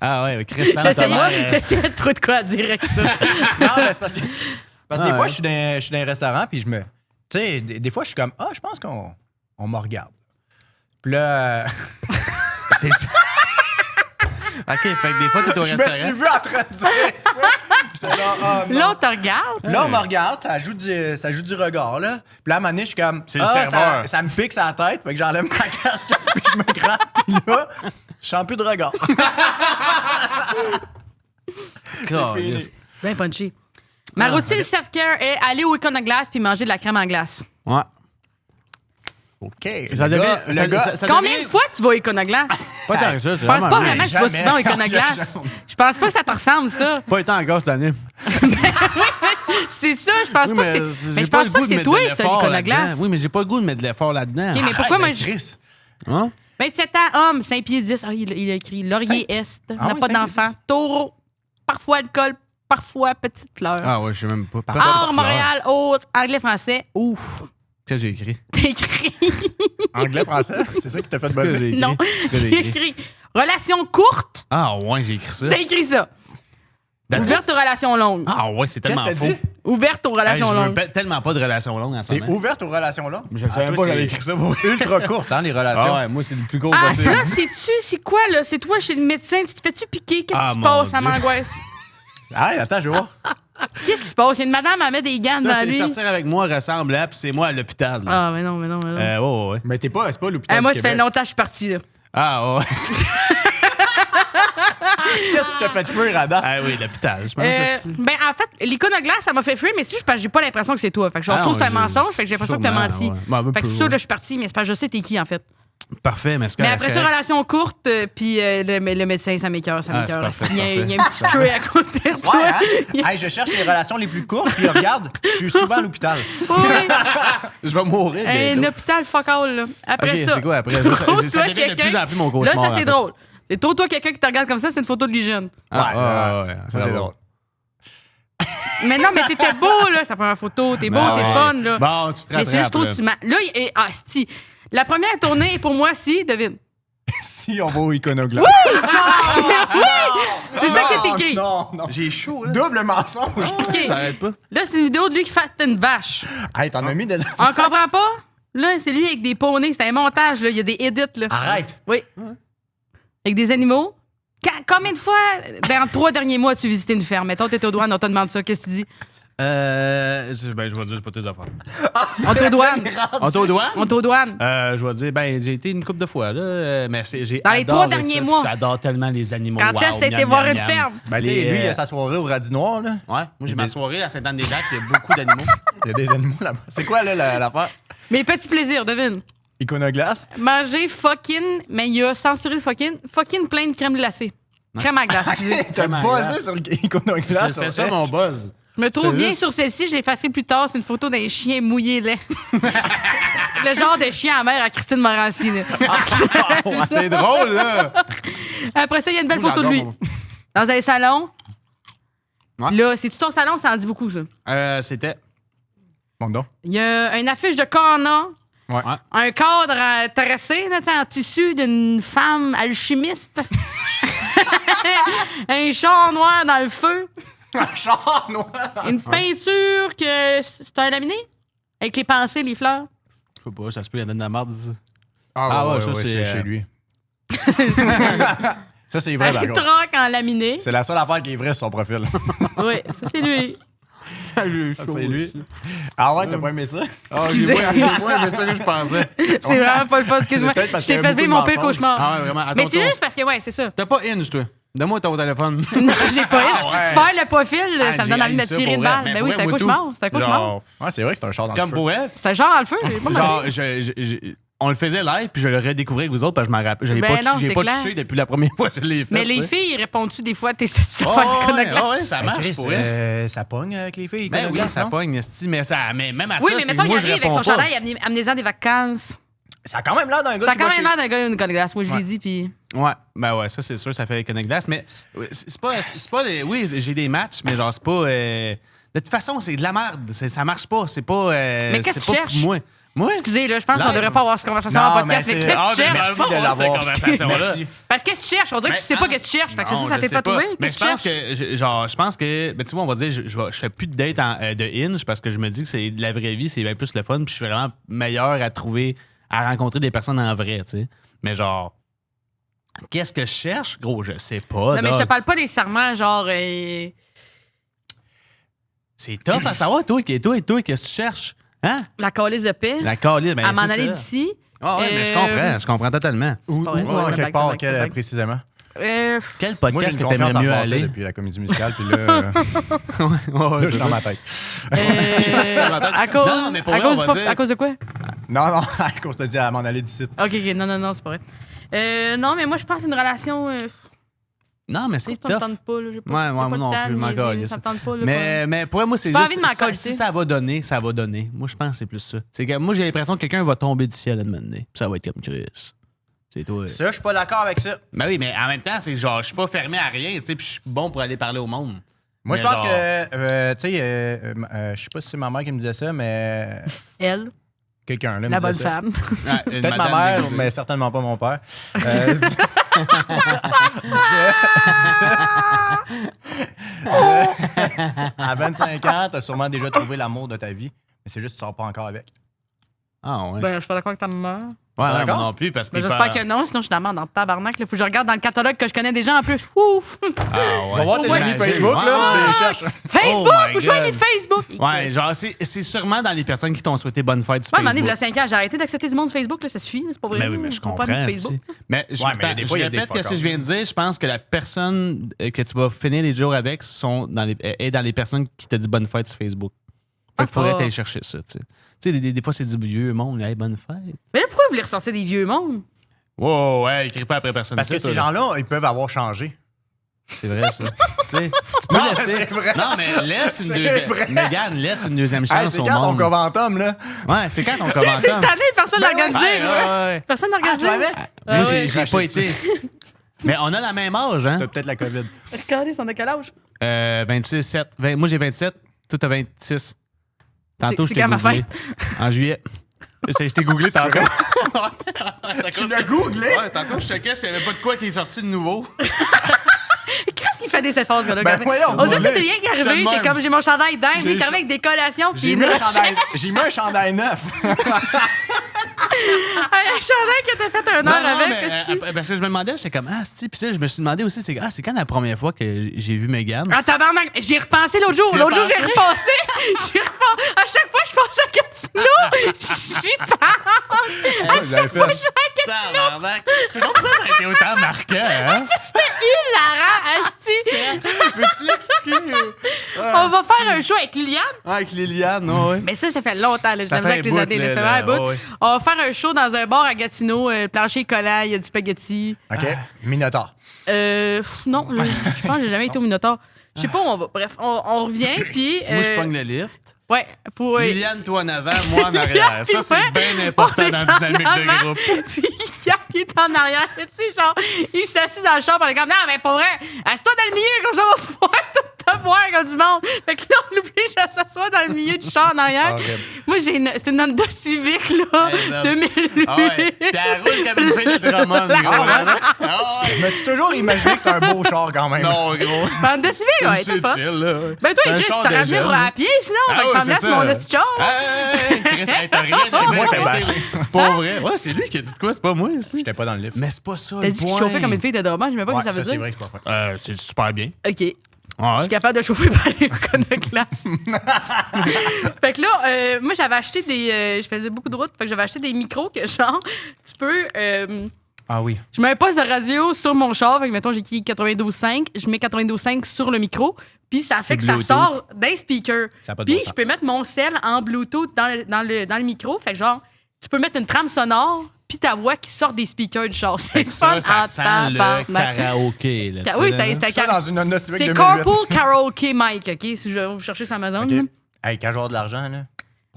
Ah, ça? ouais, Chris Saint, J'essayais de trouver de quoi dire avec ça. Non, mais c'est parce que. Parce que Ah, des fois, ouais. je suis dans un restaurant, puis je me. Tu sais, des fois, je suis comme, ah, je pense qu'on me regarde. Puis là, OK, fait que des fois, t'es au je me suis restaurant. vu en train de dire ça. J'étais là, ah, non. Là, on te regarde. Puis là, on me regarde, ça joue du regard, là. Puis là, à un moment donné, je suis comme, C'est le serveur. ça me pique sa tête, fait que j'enlève ma casquette, puis je me gratte, puis là, je sens plus de regard. Calisse. Bien punchy. Ma routine self-care est aller au Iconoglace puis manger de la crème en glace. Ouais. OK. Ça le devient. gars, le gars, ça Combien devient- de fois tu vas au Iconoglace? Pas tant que ça, c'est Je pense pas vraiment vraiment que tu vas jamais. souvent au Iconoglace. Je pense pas que ça te ressemble, ça. Pas été encore cette année. C'est ça, je pense Oui, pas que c'est. Mais je pense pas que c'est toi, ça, l'Iconoglace. Oui, mais j'ai pas le goût de mettre de l'effort là-dedans. OK, mais pourquoi moi, Chris? Hein? 27 ans, homme, 5 pieds 10. Ah, il a écrit Laurier Est. Ah N'a oui, pas 5 pieds d'enfant. Taureau. Parfois alcool, parfois petite fleur. Ah ouais, je sais même pas. Or, Montréal, autre, anglais, français. Ouf. Qu'est-ce que j'ai écrit? T'as écrit. Anglais, français? C'est ça qui t'a fait Qu'est-ce que buzzer? j'ai écrit? Non. Qu'est-ce que J'ai j'ai écrit? écrit relation courte. Ah ouais, j'ai écrit ça. T'as écrit ça. That's Ouverte aux relations longues. Ah ouais, c'est Qu'est-ce tellement que t'as faux. dit? Ouverte aux Hey, relations je veux longues. tellement pas de relation longue en ce T'es moment. ouverte aux relations là? Je savais toi, pas que j'avais c'est écrit ça pour ultra courte, hein, les relations. Ah ouais, moi, c'est le plus court Ah, possible. là, c'est quoi, là? C'est toi chez le médecin. Tu te fais-tu piquer? Qu'est-ce Ah, qui se mon passe? Ça Dieu. m'angoisse. Ah, attends, je vais voir. Qu'est-ce qui se passe? Il y a une madame, elle met des gants Ça, dans c'est lui. sortir avec moi ressemble à, puis c'est moi à l'hôpital. Ah, mais non, mais non, mais non. Ouais. Mais c'est pas l'hôpital Moi, du ça fait Québec. longtemps que je suis partie, là. Ah ouais. Qu'est-ce qui t'a fait fuir, Adam? Ah oui, l'hôpital, je pense. aussi. Ben, en fait, l'iconoglace, ça m'a fait fuir, mais si j'ai pas l'impression que c'est toi. Fait que genre, je trouve que c'est un mensonge, fait que j'ai l'impression que t'as menti. Fait que tout ça, là, je suis partie, mais c'est pas je sais t'es qui, en fait. Parfait, mais c'est Mais correct, après c'est ça, correct. relation courte, puis le médecin, ça m'écoeure. c'est parfait, Il y a un petit creux à côté de toi. Ouais, hein? Hey, je cherche les relations les plus courtes, puis regarde, je suis souvent à l'hôpital. Oui. Je vais mourir. Un bientôt. hôpital fuck all, là. Après Ok, ça. c'est quoi après? Ça Trouve-toi devient de quelqu'un- plus en plus mon Là, cauchemar. ça, en c'est fait. drôle. C'est toi, quelqu'un qui te regarde comme ça, c'est une photo de lui jeune. Ouais. Ça, c'est drôle. Mais non, mais t'étais beau, là, sa première photo. T'es beau, Ben t'es ouais. fun, là. Bon, tu te Mais c'est juste rattrapes. trop là. tu m'as. Là, si. La première tournée, pour moi, si, devine. Si on va au iconoglace. C'est ça qui est écrit. Non. J'ai chaud, là. Double mensonge. OK. Ça arrête pas. Là, c'est une vidéo de lui qui fait une vache. Hey, t'en as mis des... On comprend pas? Là, c'est lui avec des poneys. C'est un montage, là. Il y a des edits, là. Arrête. Oui. Avec des animaux. Combien de fois, dans les 3 derniers mois, as-tu visité une ferme? Mettons, t'es aux douanes, on te demande ça. Qu'est-ce que tu dis? Je vais dire, c'est pas tes affaires. On t'aux douane. On est aux douanes? On t'aux douane. Je vais dire, j'ai été une couple de fois, là, mais j'ai Dans les adoré 3 derniers ça, mois. J'adore tellement les animaux. Quand est-ce que t'as été voir une ferme? Ben, tu sais, lui, il a sa soirée au Radis Noir, là. Ouais, moi, j'ai ma soirée à Sainte-Anne-des-Lacs, il y a beaucoup d'animaux. Il y a des animaux là-bas. C'est quoi, là, l'affaire? Mes petits plaisirs, devine. Iconoglace? Manger fucking, mais il a censuré le fucking plein de crème glacée. Crème à glace, excusez. T'as Vraiment buzzé sur l'iconoglace. C'est ça mon buzz. Je me trouve C'est bien juste- sur celle-ci, je l'effacerai plus tard. C'est une photo d'un chien mouillé lait. Le genre de chien à mère à Christine Morancy. Là. C'est drôle, là. Après ça, il y a une belle Moi, photo de j'adore lui. Dans un salon. Ouais. Là, c'est-tu ton salon? Ça en dit beaucoup, ça. C'était. Bon, donc. Il y a une affiche de cornet. Ouais. Un cadre tressé là, en tissu d'une femme alchimiste. Un char noir dans le feu. Un char noir. Une peinture que c'est un laminé? Avec les pensées, les fleurs. Je sais pas, ça se peut, il y en a de la marde. Ah ouais, ça, c'est chez lui. Ça, c'est vrai, Un par contre. troc en laminé. C'est la seule affaire qui est vraie sur son profil. Oui, ça c'est lui. C'est lui. Ah ouais, t'as pas aimé ça? Ah, j'ai moins aimé ça que je pensais. C'est vraiment pas le fun, excuse-moi. C'est peut-être parce Je t'ai qu'il y a fait vivre beaucoup mon de pire mensonges. cauchemar. Ah ouais, vraiment, à Mais ton c'est tour. juste parce que, ouais, c'est ça. T'as pas Inge, toi. Donne-moi ton téléphone. Non, j'ai pas eu. ouais. Faire le profil, ça me j'ai donne envie de me haï ça tirer pour une vrai. balle. Mais Ben oui, pour c'est un vrai, moi, cauchemar. tout. C'est un cauchemar. Genre, Ouais, c'est vrai que c'est un char dans le comme feu. pour elle. C'est un genre dans le feu. j'ai pas Genre, menti. on le faisait live, puis je le redécouvrais avec vous autres, parce que je m'en rappelle. Je l'ai Ben pas, non, j'ai c'est pas clair. touché depuis la première fois que je l'ai fait. Mais les tu sais. filles, répondent-tu des fois tes affaires Oh, d'iconoclaste? ouais, ça Ben, marche Chris, pour elle. ça pogne avec les filles. Ben oui, iconoglaces, ça non? pogne, esti, mais même à Oui, ça, mais c'est mettons, il moi, je arrive avec réponds son pas. chandail, amenez-en des vacances. Ça a quand même l'air d'un gars Ça a qui quand va même l'air d'un gars une iconoclaste. Moi, je l'ai dit, puis. Ouais, ben ouais, ça c'est sûr, ça fait Connect Glass. Mais c'est pas des, oui, j'ai des matchs, mais genre, c'est pas. De toute façon, c'est de la merde. Ça marche pas. C'est pas. Mais qu'est-ce c'est que tu pas cherches? Moi. Excusez, là, je pense qu'on Live. devrait pas avoir cette conversation Non, en podcast. mais Mais c'est- qu'est-ce que tu cherches? merci de l'avoir. cette conversation-là. Merci. Parce que qu'est-ce que tu cherches? On dirait que tu sais pas qu'est-ce que tu cherches. Fait que c'est Non, ça, ça je t'est sais pas trouvé. Mais Qu'est-ce je que pense tu cherches? que, je pense que, ben, tu vois, on va dire, je fais plus de dates de Hinge parce que je me dis que c'est de la vraie vie, c'est bien plus le fun, puis je suis vraiment meilleur à rencontrer des personnes en vrai, tu sais. Mais genre, qu'est-ce que je cherche? Gros, je sais pas. Non, mais je te dog. parle pas nécessairement, genre. C'est tough à savoir, toi, qu'est-ce que tu cherches? Hein? La calice de paix. La calice, ben, À m'en c'est aller ça. d'ici. Ah ouais, mais je comprends totalement. Où, Ouais, ouais, en ouais, quelque blague, part, blague, quel blague. précisément? Euh, Quel Moi, j'ai podcast une que confiance t'aimerais à mieux partir aller? depuis la comédie musicale, puis là, Ouais, là, je suis dans ma tête. à cause, Non, mais pour à, vrai, cause on va dire- à cause de quoi? Non, qu'on se te dit à m'en aller d'ici. Ok, non, c'est pas vrai. Non, mais moi, je pense que c'est une relation. Non, mais c'est Ça me tough. tente pas, là. J'ai pas, Ouais, j'ai moi pas de non temps plus, de je m'en niaiser, calisse. Ça me tente pas, là. Mais pour moi, c'est Pas juste. envie de m'en Si coller. ça va donner, ça va donner. Moi, je pense que c'est plus ça. C'est que moi, j'ai l'impression que quelqu'un va tomber du ciel à un moment donné. Puis ça va être comme Chris. C'est toi. Ça, je suis pas d'accord avec ça. Ben oui, mais en même temps, c'est genre, je suis pas fermé à rien, tu sais, puis je suis bon pour aller parler au monde. Moi, Mais je pense genre- que, tu sais, je sais pas si c'est ma mère qui me disait ça, mais Elle, quelqu'un, là, me la disait bonne ça. femme. Peut-être ma mère, mais certainement pas mon père. À 25 ans, t'as sûrement déjà trouvé l'amour de ta vie, mais c'est juste que tu sors pas encore avec. Ah ouais. Ben, je suis pas d'accord avec ta maman. Ouais, moi d'accord? non plus, parce que. Mais j'espère que non, sinon je suis dans le tabarnak. Faut que je regarde dans le catalogue que je connais des gens en plus. Ouf! Ah On va ouais. voir tes amis J'imagine. Facebook, Ouais. là, les cherche. Facebook! Oh my Faut que je sois God. ami de Facebook! Ouais, genre, c'est sûrement dans les personnes qui t'ont souhaité bonne fête sur Ouais, à un moment donné, Facebook. il y a 5 ans, j'ai arrêté d'accepter du monde sur Facebook, là, ça suffit, c'est pas vrai. Ben oui, mais je Faut comprends. pas ami de Facebook. si. Mais je, Ouais, mais des fois, il y a des répète fuck ce que off. je viens de dire. Je pense que la personne que tu vas finir les jours avec est dans les personnes qui te disent bonne fête sur Facebook. Fait que Ah, faudrait pas. aller chercher ça, tu sais. Tu sais, des fois, c'est du vieux monde. Hey, bonne fête. Mais là, pourquoi vous voulez ressortir des vieux mondes? Wow, ouais, écris pas après personne. Parce que ici, ces toi, là. gens-là, ils peuvent avoir changé. C'est vrai, ça. Tu sais, tu peux Non, laisser. c'est vrai. Non, mais laisse une C'est deuxième. vrai. Mégane, laisse une deuxième chance Hey, c'est au quand ton monde. Coventum, là? Ouais, c'est quand ton C'est commentaire? cette année, personne n'a organisé. Ouais, ouais. Personne n'a organisé. tu l'avais? Moi, Ah j'ai ouais. j'ai pas été. Mais on a la même âge, hein? T'as peut-être la COVID. Regardez, c'est en quel âge? 26, 7. Moi, j'ai 27. Toi, t'as 26. Tantôt, C'est je t'ai quand ma googlé. fête? En juillet. Je t'ai googlé tantôt. Tu l'as googlé? Ouais, tantôt, je checkais s'il n'y avait pas de quoi qui est sorti de nouveau. Qu'est-ce qu'il fait des efforts, ce gars-là? Ben, Regardez. voyons, On dirait que googlez. t'es rien qui est Je te arrivé. le T'es même. comme, j'ai mon chandail dingue, J'ai mais t'es arrivé avec des collations, puis J'ai une mis un chandail neuf. un chandail que t'as fait un heure avec. mais, qu'est-ce que tu- parce que je me demandais, j'étais comme, si. Puis ça, je me suis demandé aussi, c'est quand la première fois que j'ai vu Mégane? Ah, tabarnak! J'y ai repensé l'autre jour. Tu y L'autre jour, as j'ai repensé. À chaque fois que je pense à Gatineau, j'y pense. À chaque fois que je vais à Gatineau, Tabarnak. C'est long pourquoi ça a été autant marquant, hein? hilarant, asti. Peux-tu l'expliquer? On va faire un show avec Liliane. Avec Liliane, ouais. Mais ça fait longtemps. Là, Ça je fait avec un les bout, années. là, Ça fait là, un bout. ouais. On va faire un show dans un bar à Gatineau. Plancher collant, il y a du spaghetti. OK. Minotaur. Non, je pense que j'ai jamais été au Minotaur. Je sais pas où on va. Bref, on revient, puis... Moi, je pogne le lift. Ouais, pour... Liliane, toi en avant, moi en arrière. Ça, c'est bien important dans la dynamique de groupe. Puis Yann, il est en arrière. Tu sais, genre, il s'assit dans le char, puis on est comme, non, mais pas vrai. Assieds-toi dans le milieu, comme ça, on va pouvoir te voir comme du monde. Fait que là, on l'oblige à s'asseoir dans le milieu du char en arrière. Horrible. Moi, c'est une Honda Civic, là, Hey, man. 2008. Ah ouais, t'es à roule comme une fille de Drummond, gros. là. Ah ouais. Je me suis toujours imaginé que c'était un beau char quand même. Non, gros. Honda Civic, ouais, C'est c'est pas. chill, là. Ben, toi, C'est un Chris, char t'as de ramené jeune. à pied, sinon. Ah Fait que ouais, t'en c'est laisses ça. mon petit char. Hey, Chris, hey, t'as rien, C'est moi, Sébastien. Pas vrai. Ouais, c'est lui qui a dit de quoi, c'est pas moi ici. J'étais pas dans le lift. Mais c'est pas ça T'as le dit qu'il point. chauffait comme une fille de Drummond, je sais même pas Ouais, ce que ça veut c'est dire. vrai que je peux pas. C'est super bien. OK. Je Ouais. suis capable de chauffer par les iconoclastes. Fait que là, moi, j'avais acheté des... je faisais beaucoup de routes, fait que j'avais acheté des micros que, genre, tu peux... Ah oui. je mets un poste de radio sur mon char, fait que, mettons, j'écris 92.5, je mets 92.5 sur le micro, puis ça fait que ça Bluetooth. sort d'un speaker. Ça a pas de Puis bon je sens. peux mettre mon cell en Bluetooth dans le micro, fait que, genre, tu peux mettre une trame sonore, puis ta voix qui sort des speakers du char. C'est Fait le que fun ça en sent le tabarnak. karaoké. Là, Oui, tu sais, là. c'était Ça dans une Honda Civic c'est 2008. Carpool Karaoke Mike, OK? Si vous cherchez sur Amazon. OK. là. Hey, quand je vais avoir de l'argent, là.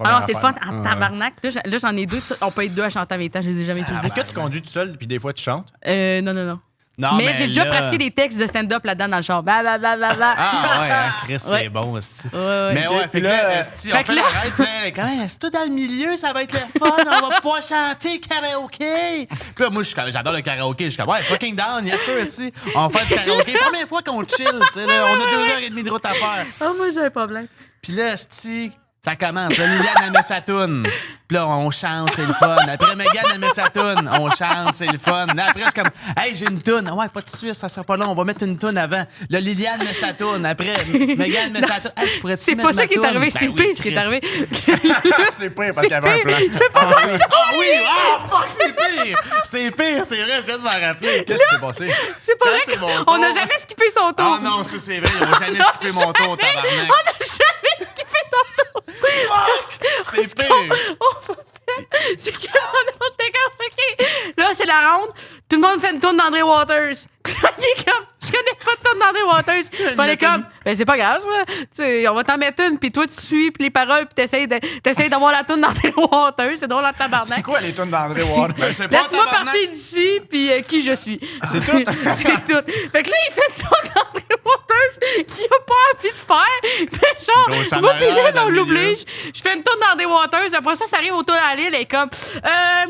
Ah non, c'est le fun première affaire. en tabarnak. Là, j'en ai deux. On peut être deux à chanter en même temps. Je les ai jamais utilisés. Est-ce que tu conduis tout seul puis des fois tu chantes? Non. Non, mais j'ai déjà là- pratiqué des textes de stand-up là-dedans dans le char. Blablabla. Ah ouais, hein, Chris, c'est Ouais. bon, esti. Ouais. Mais ouais, fait Puis que là, là, esti, fait on que fait là- la règle, là, quand même, c'est tout dans le milieu, ça va être le fun, on va pouvoir chanter karaoké. Puis là, moi, j'adore le karaoké, je suis comme, ouais, fucking down, yes sir, ici. On fait le karaoké, première fois qu'on chill, tu sais, là, on a 2h30 de route à faire. Oh, moi, j'ai un problème. Puis là, esti, ça commence. Là, Liliane, elle met sa toune. Puis là, on chante, c'est le fun. Après, Mégane, elle met sa toune. On chante, c'est le fun. Là, après, je suis comme, hey, j'ai une toune. Ouais, pas de Suisse, ça sera pas long. On va mettre une toune avant. Là, Liliane met sa toune. Après, Mégane met sa toune. Hey, je pourrais-tu C'est mettre pas ça ma qui est toune? arrivé. Ben C'est oui, pire ce qui est Chris. arrivé. C'est pire parce qu'il y avait un plan. Ah oui! Ah, fuck, c'est pire! C'est pire, c'est vrai, je viens de m'en rappeler. Qu'est-ce qui s'est passé? C'est pas Quand vrai c'est mon qu'on n'a tour. jamais skippé son tour. Ah non, ça c'est vrai, ils n'ont jamais skippé mon tour, tabarnak. On n'a jamais skippé ton tour. C'est pire. On va faire. C'est qu'on était comme, OK. Là, c'est la ronde. Tout le monde fait une tourne d'André Waters. Il est comme, je connais pas de tourne d'André Waters. Puis on est comme, ben c'est pas grave, ça. Tu sais, on va t'en mettre une, puis toi, tu suis puis les paroles, puis t'essayes d'avoir la tourne d'André Waters. C'est drôle en C'est tabarnak. quoi les tunes d'André Ward? Ben, c'est pas Laisse-moi tabarnak. partir d'ici, puis qui je suis. C'est tout? C'est tout. Fait que là, il fait une tourne d'André Waters qu'il a pas envie de faire. Puis Gros, je genre, t'en moi, puis arrière là, dans on le l'oblige. Je fais une tourne d'André Waters. Après ça arrive au tour à l'île. Elle est comme,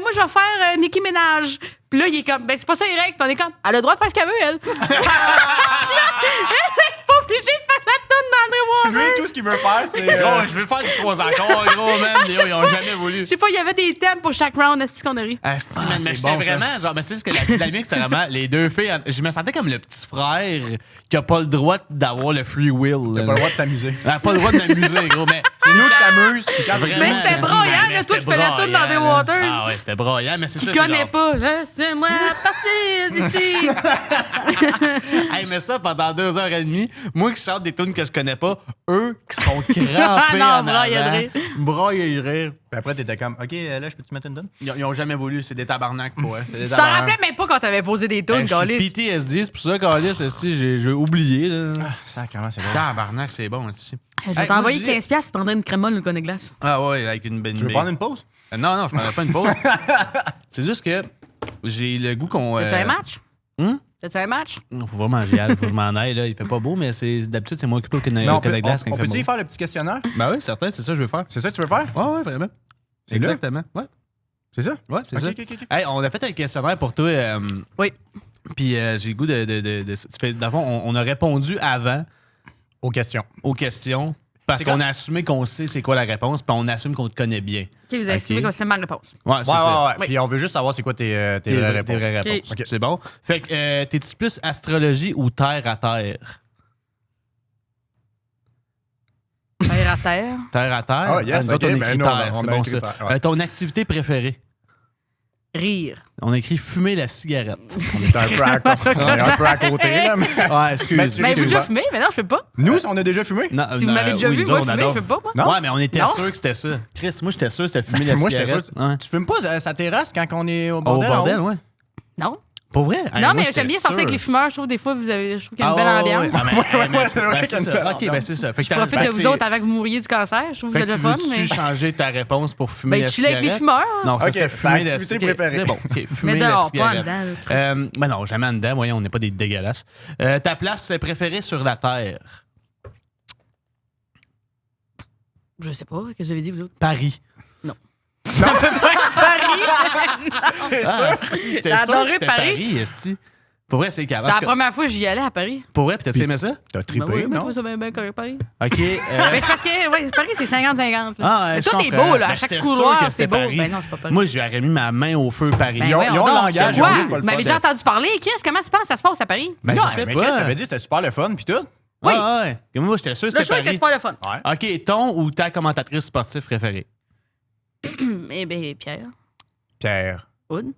moi, je vais faire Nicki Minaj. Puis là, il est comme, ben, c'est pas ça, les règles. Puis on est comme, elle a le droit de faire ce qu'elle veut, elle. Puis là, elle est pas obligée de faire la tourne d'André Lui, Waters. tout ce qu'il veut faire, c'est. Gros, je veux faire du 3 accords, gros, man. Ils ont jamais voulu. Je sais pas, il y avait des thèmes pour chaque round. Est-ce qu'on a ri? Asti, man, mais c'est j'étais bon, ça. vraiment, genre, mais c'est juste que la dynamique, c'était vraiment les deux filles. Je me sentais comme le petit frère qui a pas le droit d'avoir le free will. T'as pas le droit de t'amuser. Pas le droit de m'amuser, gros, mais. C'est nous qui s'amusent. Puis quand Vraiment, Mais c'était broyant, mais là, toi c'était qui fais la toune dans broyant, des là. Waters. Ah ouais, c'était broyant, mais c'est ça. Tu c'est connais genre- pas. Laisse-moi partir d'ici. Hey, mais ça, pendant 2h30, moi qui chante des tunes que je connais pas, eux qui sont crampés Non, en braille de avant, rire. braille de rire. Puis après, t'étais comme, OK, là, je peux te mettre une donne? Ils ont jamais voulu, c'est des tabarnak pour eux. Tu t'en rappelais même pas quand t'avais posé des tunes, Je suis Gaulis. PTSD, c'est pour ça, Calis, j'ai oublié. Là. Sacrément, c'est bon. Tabarnak, c'est bon, ici. Je vais Hey, t'envoyer moi, je 15$ pour prendre une crémole ou une glace. Ah ouais, avec une bonne Tu veux prendre une pause? Non, je prendrais pas une pause. C'est juste que j'ai le goût qu'on. T'as-tu un match? T'as-tu un match? Faut vraiment j'y aille, faut que je m'en aille. Là. Il fait pas beau, mais d'habitude, c'est moi occupé que Non, la glace. on peut-tu y faire le petit questionnaire? Ben oui, certain, c'est ça que je veux faire. C'est ça que tu veux faire? Ouais, vraiment. C'est là? Exactement. Ouais, C'est ça? ouais, c'est Ok, ça. ok. Hey, on a fait un questionnaire pour toi. Oui. Puis j'ai le goût dans le fond, on a répondu avant Aux questions. aux questions parce C'est qu'on quand- a assumé qu'on sait c'est quoi la réponse, puis on assume qu'on te connaît bien. OK, vous avez assumé que c'est ma réponse. Ouais, c'est Ouais, ça. ouais. Oui. Puis on veut juste savoir c'est quoi tes Tes vraies vraies réponses. réponses. Ok. C'est bon. Fait que t'es-tu plus astrologie ou terre à terre? Terre à terre. Terre à terre? Ah, yes, nous autres, ok, on ben écrit nous, terre, on c'est a bon écrit ça. terre, ouais. Ton activité préférée? Rire. On a écrit fumer la cigarette. On est un peu à côté, là. Mais... Ouais, excuse. Mais tu- Ben, vous excuse-moi. déjà fumé? Mais non, je fais pas. Nous, on a déjà fumé? Non, Si vous m'avez déjà oui, vu, nous moi, autres, on fumer, je adore. fais pas, moi. Non? Ouais, mais on était Non? sûr que c'était ça. Chris, moi, j'étais sûr que c'était fumer la Moi, j'étais sûr. cigarette. Ouais. Tu fumes pas sa terrasse quand on est au Au bordel? en bordel, haut? ouais. Non. Pour vrai? Hey, Non, moi, mais j'étais j'aime bien sortir avec sûr. les fumeurs. Je trouve des fois, je trouve qu'il y a une Ah, belle ouais, ambiance. ouais. Ah, mais, Ouais, c'est vrai ben, qu'il y c'est a une ça. belle OK, ben ambiance. c'est ça. Fait que Je profite de vous autres avant que vous mouriez du cancer. Je trouve que Fait vous que êtes tu le fun. veux-tu Mais changer ta réponse pour fumer ben, la je suis là avec les cigarette? fumeurs. Non, ça Ok, serait ta fumer la activité cigarette. préférée. C'est bon, OK, fumer Mais la dehors, pas en cigarette. dedans. là. Ben non, jamais en dedans. Voyons, on n'est pas des dégueulasses. Ta place préférée sur la Terre? Je sais pas. Qu'est-ce que vous avez dit, vous autres? Paris. C'est Ah, ça? esti, j'étais J'ai sûr que adoré c'était Paris. Paris, esti. Pour vrai, c'est calme. C'était la première fois que j'y allais à Paris. Pour vrai, puis t'as aimé ça? T'as Ben trippé, oui, mais non? toi, ça bien correct, Paris. OK. Mais c'est parce que ouais, Paris, c'est 50-50. Ah, ouais, Mais je tout est comprends. beau, là. Ben, À chaque j'étais sûr couloir, que c'est c'était beau. Paris. Ben non, c'est pas Paris. Moi, j'aurais mis ma main au feu Paris. Ben Ils ont voyons le donc, langage, c'est quoi? ils ont juste pas le Vous m'avez fun. déjà entendu parler, Chris? Comment tu penses que ça se passe à Paris? Ben, Non, je sais mais pas. Chris, t'avais dit que c'était super le fun, puis tout. Oui. Ah, ouais. Et moi, j'étais sûr que Le c'était choix était Paris. super le fun. Ouais. OK, ton ou ta commentatrice sportive préférée? Eh bien, Pierre. Pierre. Oud.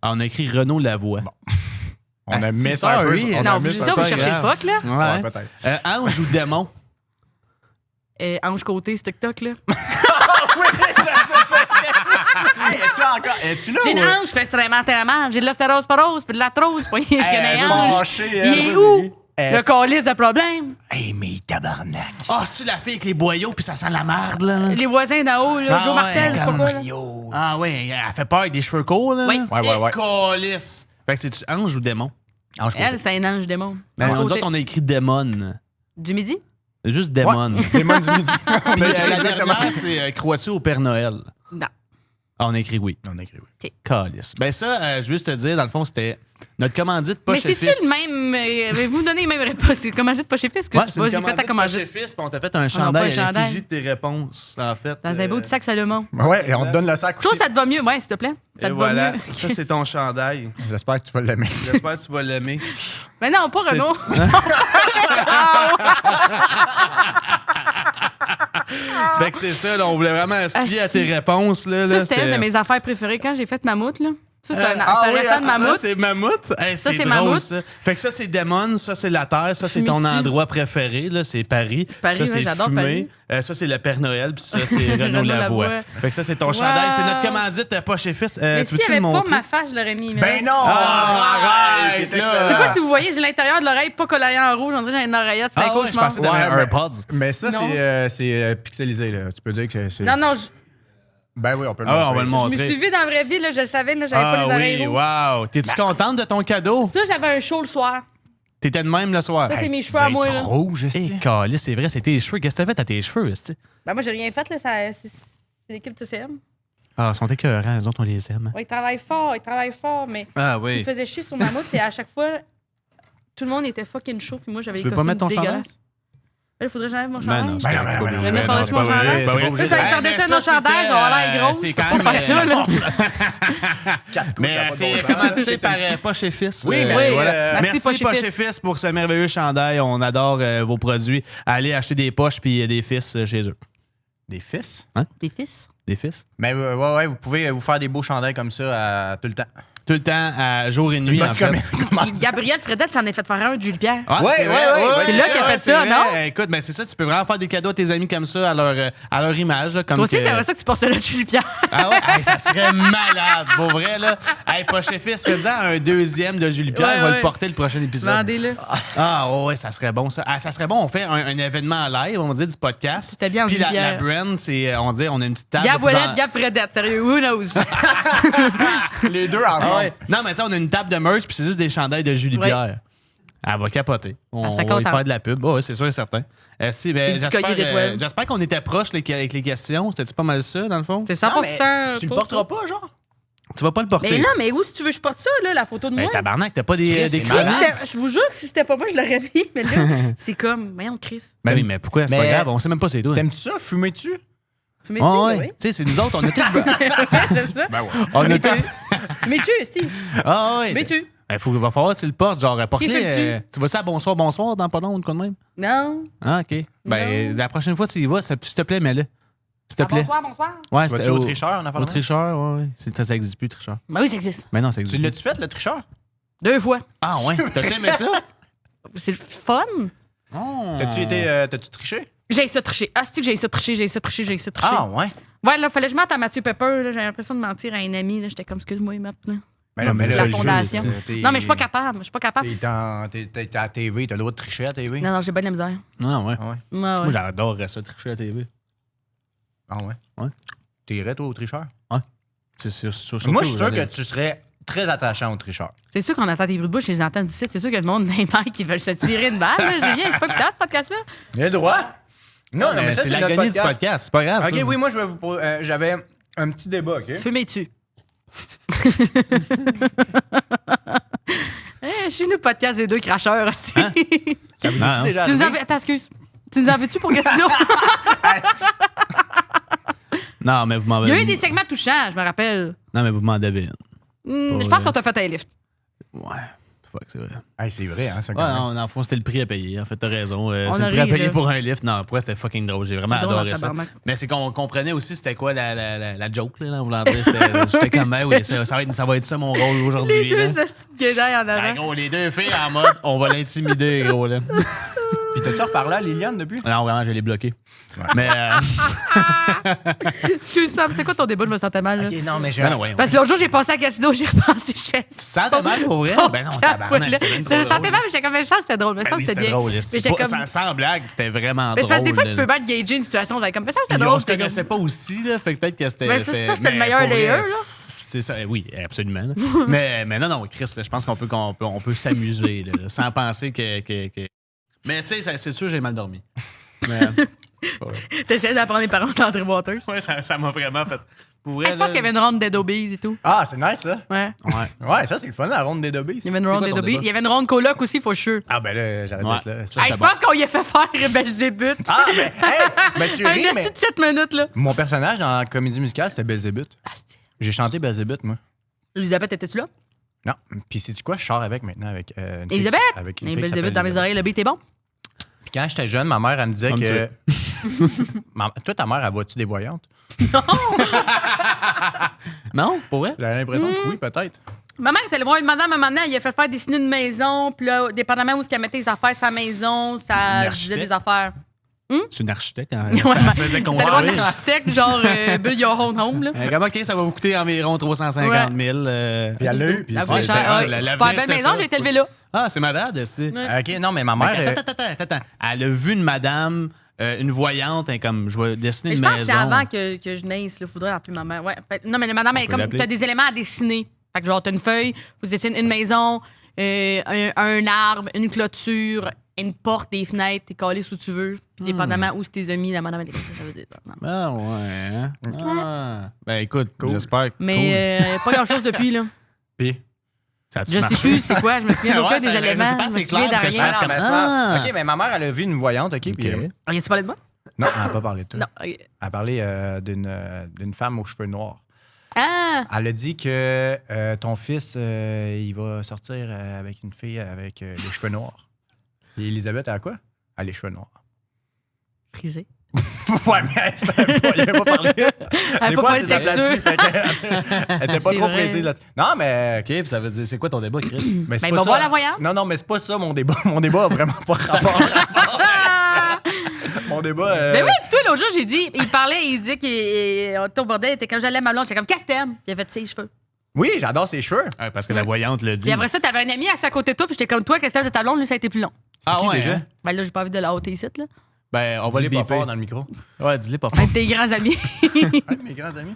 Ah, on a écrit Renaud Lavoie. On a Asti, mis ça un peu. sorry. on a Non, mis vous dites un ça, peu- vous cherchez le fuck, là. Ouais. Ouais, peut-être. Ange ou démon? Ange Côté, ce TikTok, là. Hey, es-tu encore? Es-tu là? J'ai une ou- hanche, je fais extrêmement tellement. J'ai de l'ostérose-porose, puis de l'arthrose. Je connais un hanche. fâchée, Il elle. est où? Elle- Le calice de problème. Hey, mais tabarnak. Ah, c'est-tu la fille avec les boyaux puis ça sent la marde, là? Les voisins d'en haut, là. Ah Joe ouais, Martel, je sais pas quoi, là. Yo. Ah, ouais, elle fait peur avec des cheveux courts, là. Oui. Ouais. Calice. Fait que c'est-tu ange ou démon? Ange Elle, c'est un ange démon. Ben, Ange nous Côté. autres, on a écrit démon. Du midi? Juste démon. Démon du midi. On Puis, a écrit la exactement. dernière, c'est crois-tu au Père Noël? Non. Ah, on a écrit oui. On a écrit oui. Calice. Ben ça, je veux juste te dire, dans le fond, c'était notre commandite Mais poche et c'est-tu fils. le même. Avez-vous donné les mêmes réponses? C'est commandite pas chez Fils? Que Ouais, tu c'est vas, une j'ai fait ta commandite poche et commandite. fils, puis on t'a fait un pas chandail un à chandail. l'effigie de tes réponses, en fait. Dans un beau de sac Salomon. Ouais, et on te donne le sac Toi, aussi. ça te va mieux? Ouais, s'il te plaît. Ça Et te voilà, va mieux. ça c'est ton chandail. J'espère que tu vas l'aimer. J'espère que tu vas l'aimer. Mais non, pas C'est- Renaud. Fait que c'est ça, là, on voulait vraiment se fier à tes réponses. Là, Ça, là, c'était une de mes affaires préférées quand j'ai fait Mammouth, là. Ça, c'est un oui, restant de Ça, Mammouth. c'est Mammouth. Hey, Ça, c'est c'est drôle, Mammouth. ça. Fait que ça, c'est Démon, ça, c'est la Terre, ça, c'est ton Fumitu. endroit préféré, là, c'est Paris. Paris, ça, ouais, c'est j'adore fumé. Ça, c'est le Père Noël, puis ça, c'est Renaud Renaud Lavoie. Lavoie. Fait que ça, c'est ton Wow. chandail. C'est notre commandite poche et fils. Mais tu s'il veux-tu n'y le avait pas montrer? ma face, je l'aurais mis. mais Ben là. non! arrête, T'es là. Je sais excellent. pas si vous voyez, j'ai l'intérieur de l'oreille pas colorié en rouge. On dirait que j'ai une oreillette. C'est Ah un ouais, je pensais que t'avais Ouais, un mais- AirPods. Mais ça, Non. c'est pixelisé, là. Tu peux dire que c'est. Non, non, Ben oui, on peut le Ah ouais, montrer. on va le je me montrer. suis vue dans la vraie vie, là, je le savais, là, j'avais pas les oreilles oui, rouges. wow. T'es-tu contente de ton cadeau? Ça, j'avais un show le soir. T'étais de même le soir. Ça, c'est mes Tu cheveux à vas moi, être là. rouge, Hé, esti. calice, c'est vrai, c'est tes cheveux. Qu'est-ce que t'as fait à tes cheveux, esti? Ben, moi, j'ai rien fait, là. C'est l'équipe de TCM. Ah, ils sont écœurants, les autres, on les aime. Ouais, ils travaillent fort, mais Ah ce qui oui. me faisait chier sur Mammouth, c'est à chaque fois, tout le monde était fucking chaud, puis moi, j'avais Tu les veux pas costumes mettre ton chandail? dégueulasses. Il faudrait que j'enlève mon Ben chandail. non, Ben non, ben non, ben non, J'aime ben pas non, le c'est pas chandail. obligé, t'es pas Ouais, obligé. Ça, il sort mais dessus ça, un chandail, c'était, genre l'air gros. c'est Je peux quand pas même, faire ça, là. Quatre couches, Mais ça a pas de c'est bon sens. commandité par Poche et Fils. Oui, merci. Oui, Voilà. merci, Merci Poche et Poche et Fils pour ce merveilleux chandail. On adore vos produits. Allez acheter des poches puis des fils chez eux. Des fils? Tes fils? Des fils? Mais ouais, vous pouvez vous faire des beaux chandails comme ça tout le temps. Tout le temps, à jour et nuit, en fait. Gabriel Fredette s'en est fait faire un de Jules Pierre. Ah, Ouais, c'est vrai. ouais, c'est là qu'il a fait c'est ça, vrai. non? Écoute, ben c'est ça, tu peux vraiment faire des cadeaux à tes amis comme ça, à leur image. là, comme Toi aussi, que- t'aimerais ça que tu portes ça là de Jules Pierre. Ah ouais, hey, ça serait malade, pour vrai, là. Hey, Poche et Fils, fais-en un deuxième de Julie Pierre, Ouais, on va ouais. le porter le prochain épisode. Vendez-le. Ah ouais, ça serait bon, ça. Ah, ça serait bon, on fait un événement en live, on va dire, du podcast. C'était bien en Puis la Julie-Pierre. brand, c'est, on dit, on a une petite table. Gab genre- Ouellet, Gab Fredette. Sérieux, who knows? Les deux Ah ensemble. ouais. Non, mais tu sais, on a une table de merch, puis c'est juste des chandails de Julie Ouais. Pierre. Elle va capoter. On serait va lui contente. faire de la pub. Oui, c'est sûr et certain. Si, ben, Des petits colliers d'étoiles. j'espère qu'on était proches avec les questions. C'était pas mal ça, dans le fond? C'est 100%. Non, mais tu le porteras pas, genre? Tu vas pas le porter. Mais non, mais où si tu veux que je porte ça, là, la photo de moi? Ben, tabarnak, t'as pas des c'est crânes? malade. Je vous jure que si c'était pas moi, je l'aurais mis. Mais là, c'est comme, voyons, Chris. Ben oui, mais pourquoi? C'est pas Mais- grave, on sait même pas c'est tout. T'aimes-tu ça? Fumais-tu? Fumais-tu, Ah oui? ouais. Tu sais, c'est nous autres, on était. C'est ça? on était. Fumais-tu, si. Ah ouais. Fumais-tu? Il va falloir que tu le portes, genre, porte-le. fume-tu? Tu vas-tu à bonsoir dans pas long ou de quoi de même? Non. Ah, OK. Ben, Non. la prochaine fois, tu y vas, s'il te plaît, mets-le. S'il te plaît. Bonsoir, bonsoir. Ouais, Vas-tu au tricheur, en affaire Au de même? tricheur, ouais. Ça existe plus, tricheur. Ben oui, ça existe. Mais non, ça Tu existe. l'as-tu fait, le tricheur? 2 fois. Ah ouais, t'as aimé ça? C'est fun. Oh. T'as-tu triché? J'ai ça triché. Ah, c'est que j'ai ça triché, j'ai ça triché, j'ai ça triché. Ah, ouais. Ouais, là, fallait que je mente à Mathieu Pepper. là. J'ai l'impression de mentir à un ami. là. J'étais comme, excuse-moi, maintenant. Ben non, mais là, La le jeu, fondation. t'es- Non, mais je suis pas capable. Je suis pas capable. T'es à la TV, t'as le droit de tricher à la TV. Non, non, j'ai bien de la misère. Ah ouais. Ah ouais. Ouais, Moi, ouais. j'adorerais ça, tricher à la TV. Ah ouais. Ouais. T'irais, toi, au tricheur? C'est sûr. Moi, je suis sûr que tu serais très attachant au tricheur. C'est sûr qu'on entend tes bruits de bouche, je les entends d'ici. C'est sûr que le monde dans les mecs qui veulent se tirer une balle. là. Julien, c'est pas que t'as ce podcast-là? Il a le droit? Non, Mais ça, c'est notre l'agonie du podcast, c'est pas grave. OK, ça. oui, moi, je vais vous j'avais un petit débat, OK? Fumez-tu? Je suis nous podcast des deux cracheurs aussi. Ça vous Ah, est déjà Tu nous en arrivé? veux... Attends, excuse. Tu nous en veux-tu pour Gatineau? Non, mais vous m'en Il y a eu des segments touchants, je me rappelle. Non, mais vous m'en devez une. Je pense qu'on t'a fait un lift. Ouais. Fuck, c'est vrai. Hey, c'est vrai, hein, ça, Ouais, quand même. non, dans le fond, c'était le prix à payer. En fait, t'as raison. C'est On le a prix à ri, payer là. pour un lift. Non, pourquoi c'était fucking drôle. J'ai vraiment C'est drôle, adoré en ça. tabarnak. Mais c'est qu'on comprenait aussi c'était quoi la joke, là, en voulant dire. J'étais comme, ben oui, ça va être ça mon rôle aujourd'hui. Les deux là. astuces de guédailles en Ben, avant. gros, les deux filles en mode, on va l'intimider, gros, là. Puis t'as-tu reparlé à Liliane depuis? Non, vraiment, je l'ai bloqué. Mais, Excuse-moi, c'était quoi ton débat? Je me sentais mal. là. OK, non, mais j'ai... ben non, ouais, Parce que l'autre jour, j'ai passé à Gatineau, j'ai repensé. Tu te sentais mal pour vrai? Ben non, tabarnak, c'est même trop Je me sentais drôle. mal, mais j'étais comme, je sens que c'était drôle. Mais Ben ça, oui, c'était bien. drôle. Mais C'est j'étais pas- comme- sans blague, c'était vraiment Mais c'est parce drôle. que des fois, tu là. peux mal gager une situation. Comme ça, c'était Puis drôle. on se c'était connaissait comme- pas aussi, là. Fait que peut-être que c'était. Mais c'est ça, c'était le mais meilleur pour vrai, layer, là. C'est ça, oui, absolument. là. mais non, Chris, là, je pense qu'on peut s'amuser, là, sans penser que. Mais tu sais, c'est sûr, j'ai mal dormi. Mais, T'essayais d'apprendre les parents d'André Waters. ouais, ça m'a vraiment fait. Pour vrai, Je pense qu'il y avait une ronde d'Adobe's et tout. Ah, c'est nice, ça. Ouais. Ouais. Ouais, ça, c'est le fun, la ronde des Dobbies. Il y avait une C'est ronde quoi ton d'Adobe. débat? Il y avait une ronde coloc aussi, faut sûr. Ah, ben là, j'arrête Ouais. d'être là. Ça, Hey, je pense qu'on y a fait faire Belzébuth. Ah, mais, hey, ben tu ris, Un mais... petit de 7 minutes, là. Mon personnage dans la comédie musicale, c'était Belzébuth. Ah, c'est- J'ai chanté Belzébuth, moi. Elisabeth, étais-tu là? Non. Puis sais-tu quoi? Je sors avec maintenant, avec une fille Elisabeth? qui- avec une Mais fille qui Belzébuth s'appelle dans mes Elisabeth. oreilles, le beat est bon? Puis quand j'étais jeune, ma mère, elle me disait Comme que... Toi, ta mère, elle voit-tu des voyantes? Non, pour vrai? J'avais l'impression que oui, peut-être. Ma mère était allée voir une madame un moment donné, elle a fait faire dessiner une maison, puis là, dépendamment où elle mettait les affaires, sa maison, ça disait architecte? des affaires. C'est une architecte. Hein? Ouais, Elle se faisait T'allais voir construire. l'architecte, genre Build Your Own Home, là. Comment, OK, ça va vous coûter environ 350 000. Puis elle l'a eu. Puis La c'est- vraie c'est- chère, ouais. la- Super l'avenir, belle c'était maison, ça. j'ai été élevée là. Ah, c'est malade, c'est. Ouais. OK, non, mais ma mère... Attends. Elle a vu une madame, une voyante, hein, comme je vais dessiner Mais je une pense que maison. c'est avant que je naisse, il faudrait appeler ma mère. Ouais. Non, mais la madame, elle est peut comme. l'appeler. T'as des éléments à dessiner. Fait que genre, t'as une feuille, vous dessinez une maison, un arbre, une clôture, une porte, des fenêtres, t'es calé où tu veux. Puis dépendamment où tu t'es mis, la madame, elle est comme ça veut dire ça. Ah, ouais. Hein? Ah. Ben, écoute, j'espère. Mais pas grand-chose depuis, là. Puis Ça a-tu Je sais marché? plus c'est quoi, je me souviens d'aucun Ouais, des ça- je éléments. sais pas, Je me c'est souviens clair de que je rien. fasse comme- mais Ah! OK, mais ma mère, elle a vu une voyante, OK? Puis, As-tu parlé de moi? non, elle n'a pas parlé de toi. Non. Elle a parlé d'une femme aux cheveux noirs. Ah! Elle a dit que ton fils, il va sortir avec une fille avec les cheveux noirs. Et Elisabeth, elle a quoi? Elle a les cheveux noirs. Frisé. Ouais, mais il n'avait pas parlé. Elle a Des pas fois, parlé c'est de ça là-dessus. texture. Elle était pas C'est trop vrai. précise là-dessus. Non, mais... OK, puis ça veut dire, c'est quoi ton débat, Chris? Mais c'est Ben, pas il va ça. voir la voyante. Non, mais c'est pas ça mon débat. Mon débat a vraiment pas rapport. Mon débat... Ben oui, puis toi, l'autre jour, j'ai dit, il disait qu'il était au bordel, il était comme j'allais à ma blonde, j'étais comme, qu'est-ce que t'aimes? Puis il avait fait ses cheveux. Oui, j'adore ses cheveux. Ouais, parce que la voyante le dit. Puis après ça, t'avais un ami assis à côté de toi, puis j'étais comme, toi, qu'est-ce que t'aimes de ta blonde? Lui, ça a été plus long. C'est Ah qui ouais, déjà? hein? Ben là, j'ai pas envie de la ôter ici, là. Ben, on va les Dis-le pas biper. fort dans le micro. Ouais, dis-les pas fort. Un de tes grands amis. Un de mes grands amis.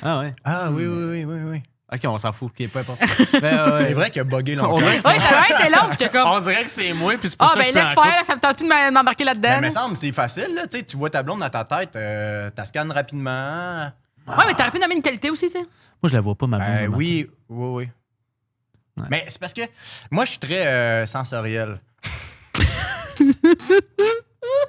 Ah ouais. Ah oui. OK, on s'en fout. OK, peu importe. Ben, ouais. C'est vrai qu'il a bugué longtemps. On dirait que Ouais, ça va être long, j'étais comme, On dirait que c'est moi, puis c'est pour ah, ça que ben je peux laisse en faire, là, ça me tente plus de m'embarquer Mais là-dedans. il me là. semble c'est facile, là. Tu vois ta blonde dans ta tête, t'as scannes rapidement. Ouais, mais t'aurais pu nommer une qualité aussi, tu sais. Moi, je la vois pas, ma blonde. Oui. Ouais. Mais c'est parce que moi, je suis très sensoriel.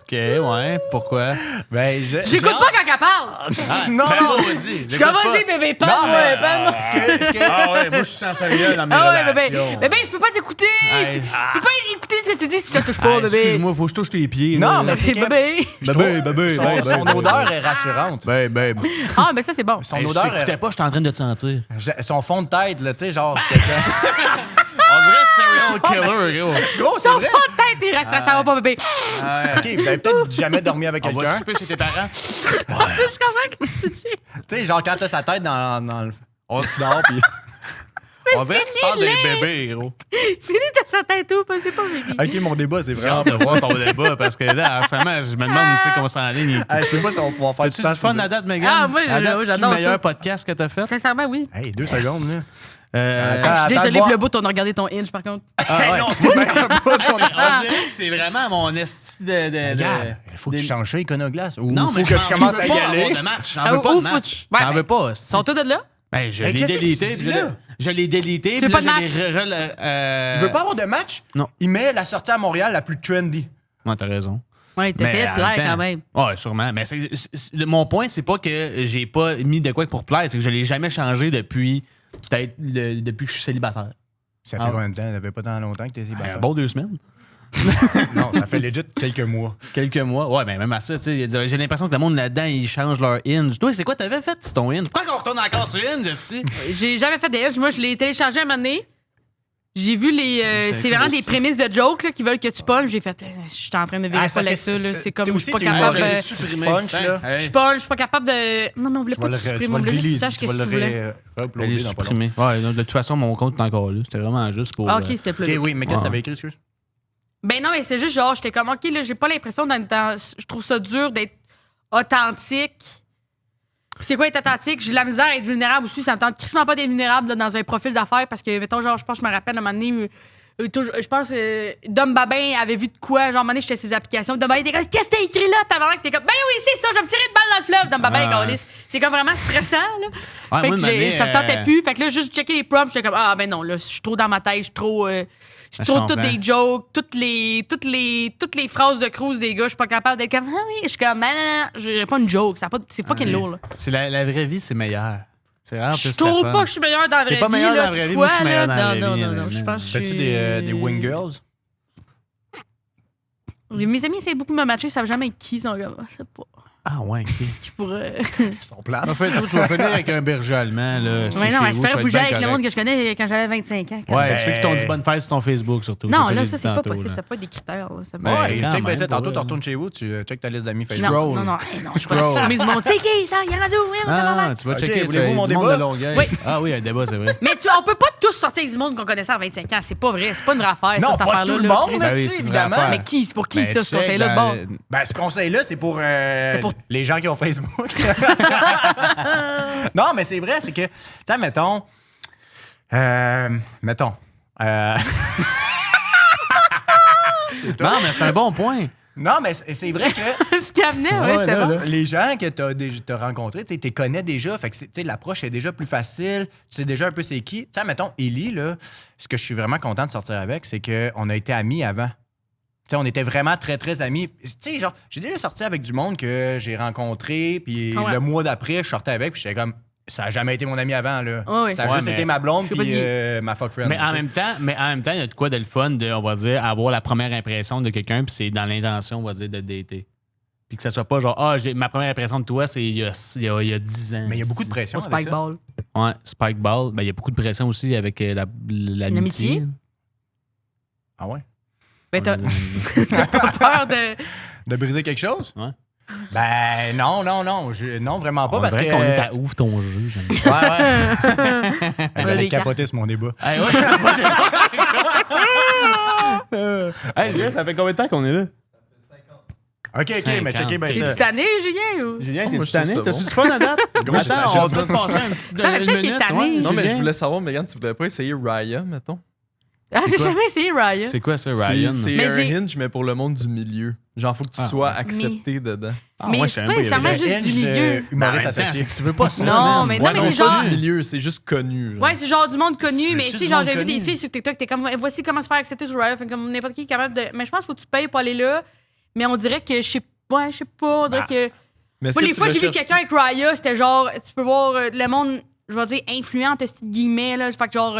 OK, ouais. Pourquoi? Ben, J'écoute pas quand elle parle. Non! Ben, vas-y. Je comme, vas-y, bébé, parle-moi, parle-moi. Ah ouais, moi, je suis sensoriel dans mes Ah ouais, relations. bébé, je peux pas t'écouter. Hey. Je peux pas écouter ce que tu dis si je te touche pas, Hey, bébé. excuse-moi, faut que je touche tes pieds. Non, là. mais C'est bébé. Son odeur est rassurante. Ben. Ah, mais ça, c'est bon. Son Hey, je odeur t'écoutais pas, j'étais en train de te sentir. Son fond de tête, là, tu sais, genre. quelqu'un- On dirait serial killer, gros. Gros, c'est Son vrai. fond de tête, il reste, ça va pas, bébé. OK, vous avez peut-être jamais dormi avec On va quelqu'un. souper chez tes parents. Je comprends ce que tu dis. Tu sais, genre quand t'as sa tête dans le. Tu dors, puis. On dirait que tu parles des bébés, gros. Finis de sa tête où, pas, c'est pas bébé. OK, mon débat, c'est J'ai vraiment. hâte de voir ton débat parce que là, en ce moment, je me demande où c'est qu'on s'enligne. Je sais pas si on va pouvoir faire As-tu du fun à date, Megan? Ah, moi, à date, c'est le j'adore meilleur ça. podcast que t'as fait? Sincèrement, oui. Hey, 2 secondes, là. Je suis Attends, désolée voir. pour le bout, on a regardé ton Inch, par contre. Ah, ouais. Non, c'est pas ça. On dirait que c'est vraiment mon esti de... Regarde, il faut que tu changes ça, Iconoglace. Ou Non, faut mais que tu commences je à veux y pas aller. avoir de match. J'en Ah, veux pas ou de faut- match. Ouais, J'en mais- veux pas. esti. Sont tous de là? Ben, je Mais l'ai qu'est-ce que délité. tu dis puis là? là, je l'ai délité. Tu Puis veux là, pas de je l'ai Il veut pas avoir de match? Non. Il met la sortie à Montréal la plus trendy. Ouais, t'as raison. Ouais, t'essayais de en plaire même temps- quand même. Ouais, sûrement. Mais mon point, c'est pas que j'ai pas mis de quoi pour plaire, c'est que je l'ai jamais changé depuis depuis que je suis célibataire. Ça fait combien de temps? Ça fait pas tant longtemps que t'es Un célibataire. bon 2 semaines. Non, ça fait legit quelques mois. Quelques mois. Ouais, mais même à ça, tu sais, j'ai l'impression que le monde là-dedans, ils changent leur hinge. Toi, c'est quoi t'avais fait sur ton hinge? Pourquoi qu'on retourne encore sur hinge, esti? J'ai jamais fait des Inch. Moi, je l'ai téléchargé un moment donné. J'ai vu les. C'est vraiment des prémices de joke là, qui veulent que tu punches. J'ai fait. Je suis en train de virer Ah, c'est folle parce avec que ça. là. C'est comme. t'es Je aussi, suis pas t'es capable humoriste. de. supprimé. punch, là. Je suis pas capable de. Non, mais on voulait Tu pas vas le le supprimer. On voulait juste que tu saches qu'est-ce que tu voulais. Elle uploader est dans pas longtemps. supprimée. Ouais, de toute façon, mon compte est encore là. C'était vraiment juste pour. Ah, ok, c'était plus. OK, oui, mais qu'est-ce que Ouais. t'avais écrit, excuse? Ben non, mais c'est juste genre, j'étais comme, OK, là, j'ai pas l'impression d'être dans. Je trouve ça dur d'être authentique. Puis c'est quoi être authentique? J'ai de la misère à être vulnérable aussi. Ça me tente crissement pas d'être vulnérable là, dans un profil d'affaires parce que, mettons, genre, je pense, je me rappelle, à un moment donné, je pense que Dom Babin avait vu de quoi. Genre, à un moment donné, j'étais sur ses applications. Dom Babin était comme, qu'est-ce que t'as écrit là? T'as l'air que t'es comme, ben oui, c'est ça, je vais me tirer de balle dans le fleuve. Dom Babin, Ah, câlisse. C'est comme vraiment stressant, là. Ouais, Fait moi, que une année, ça me tentait plus. Fait que là, juste checker les prompts, j'étais comme, ah, ben non, là, je suis trop dans ma tête, je suis trop. C'est Je trop comprends. toutes des jokes, toutes les phrases de cruise des gars, je suis pas capable d'être comme, ah oui, je suis comme, non, j'ai pas une joke, c'est fucking lourd, là. C'est la vraie vie, c'est meilleur. C'est vraiment Je plus trouve le fun. pas que je suis meilleur dans la vraie T'es vie. pas meilleur là, dans la vraie vie, moi, je suis toutefois, meilleur là. dans la vraie Non, vie, non, non, là. je pense que je Fais-tu suis... des wing girls? Mes amis essaient beaucoup de me matcher, ils savent jamais qui, ils sont comme, ah, c'est pas... Ah ouais, ok. Qui pourrait... Ils sont plates. En fait, toi, tu vas finir avec un berger allemand, là. Mais non, chez mais vous, je tu vas ferais être bouger bien avec le correct. monde que je connais quand j'avais 25 ans. Ouais, Ben- ceux qui t'ont dit bonne fête sur ton Facebook, surtout. Non, j'ai là, dit ça, c'est pas tantôt, possible. là. C'est pas des critères. Là. C'est Ben, pas... Ouais, quand check bien même, ça. Tantôt, pour tu vrai. retournes chez vous, tu check ta liste d'amis Facebook. Scroll. Non, hey, non, je suis pas Scroll. filmer du monde. C'est qui, ça? Il y en a du oui, Ah, tu vas Ok, checker voulez-vous mon du monde de débat? Longueuil. Oui. Ah oui, un débat, c'est vrai. Mais on peut pas tous sortir avec du monde qu'on connaissait à 25 ans. C'est pas vrai. C'est pas une vraie affaire, Non, ça, cette pas affaire-là. tout le là, monde, Chris. Ben oui, mais c'est une évidemment. vraie affaire. Mais qui? C'est pour qui, Ben, ça, ce check conseil-là de dans bord? le- Ben, ce conseil-là, c'est pour pour- les gens qui ont Facebook. Non, mais c'est vrai, c'est que, tu sais, mettons. Non, mais c'est un bon point. Non, mais c'est vrai que Ce qu'il amenait, ouais, c'était bon. les gens que t'as rencontrés, tu les connais déjà. Fait que l'approche est déjà plus facile. Tu sais déjà un peu c'est qui. Tu sais, mettons, Ellie, là, ce que je suis vraiment content de sortir avec, c'est qu'on a été amis avant. Tu sais, on était vraiment très, très amis. Tu sais, genre, j'ai déjà sorti avec du monde que j'ai rencontré, puis le mois d'après, je sortais avec, puis j'étais comme, ça a jamais été mon ami avant, là. Oh, oui. Ça a juste été ma blonde, puis ma fuck friend. Mais en même temps, il y a de quoi de le fun de, on va dire, avoir la première impression de quelqu'un, puis c'est dans l'intention, on va dire, de dater. Puis que ça soit pas genre, ma première impression de toi, c'est il y a 10 ans. Mais il y a beaucoup de pression. Au Spikeball. Ouais, Spikeball. Ben, il y a beaucoup de pression aussi avec l'amitié. Ah ouais? Ben, t'as pas peur de. De briser quelque chose? Ouais. Ben, non, vraiment pas. On Parce dirait que. qu'on est à ouf ton jeu, j'aime ça. Ouais. J'allais des capoter sur mon débat. Hey, ouais. Hey, les gars, ça fait combien de temps qu'on est là? OK, mais checker bien ça. T'es-tu tanné, Julien? Ou... Julien, moi, t'es je tanné? trouve ça T'as-tu bon. du fun à date? Gros, c'est Attends, ça, on va te passer un petit Non, mais peut-être qu'il est tanné. Non, mais je Julien. voulais savoir, Megan, tu voudrais pas essayer Raya, mettons? Ah, j'ai jamais essayé Ryan. C'est quoi ça, Ryan? C'est Mais un j'ai- hinge, mais pour le monde du milieu. Genre, faut que tu sois accepté dedans. Ah, Mais moi, je c'est sais pas même nécessairement il y avait- juste du milieu. Mais en Humoriste même temps, associé. c'est que tu veux pas ça. Non, man. mais Ouais, non, mais c'est pas genre- du milieu, c'est juste connu. genre. Ouais, c'est genre du monde connu, Tu mais veux-tu tu sais, du genre, monde j'ai vu des connu? filles sur TikTok, t'es comme, voici comment se faire accepter sur Raya. Fait comme n'importe qui est capable de. Mais je pense qu'il faut que tu payes pour aller là. Mais on dirait que, je sais pas, on dirait que. Mais est-ce Moi, que les tu fois, j'ai vu recherches- quelqu'un avec Raya, c'était genre, tu peux voir le monde, je vais dire, influent, entre ces guillemets, là. Fait que genre,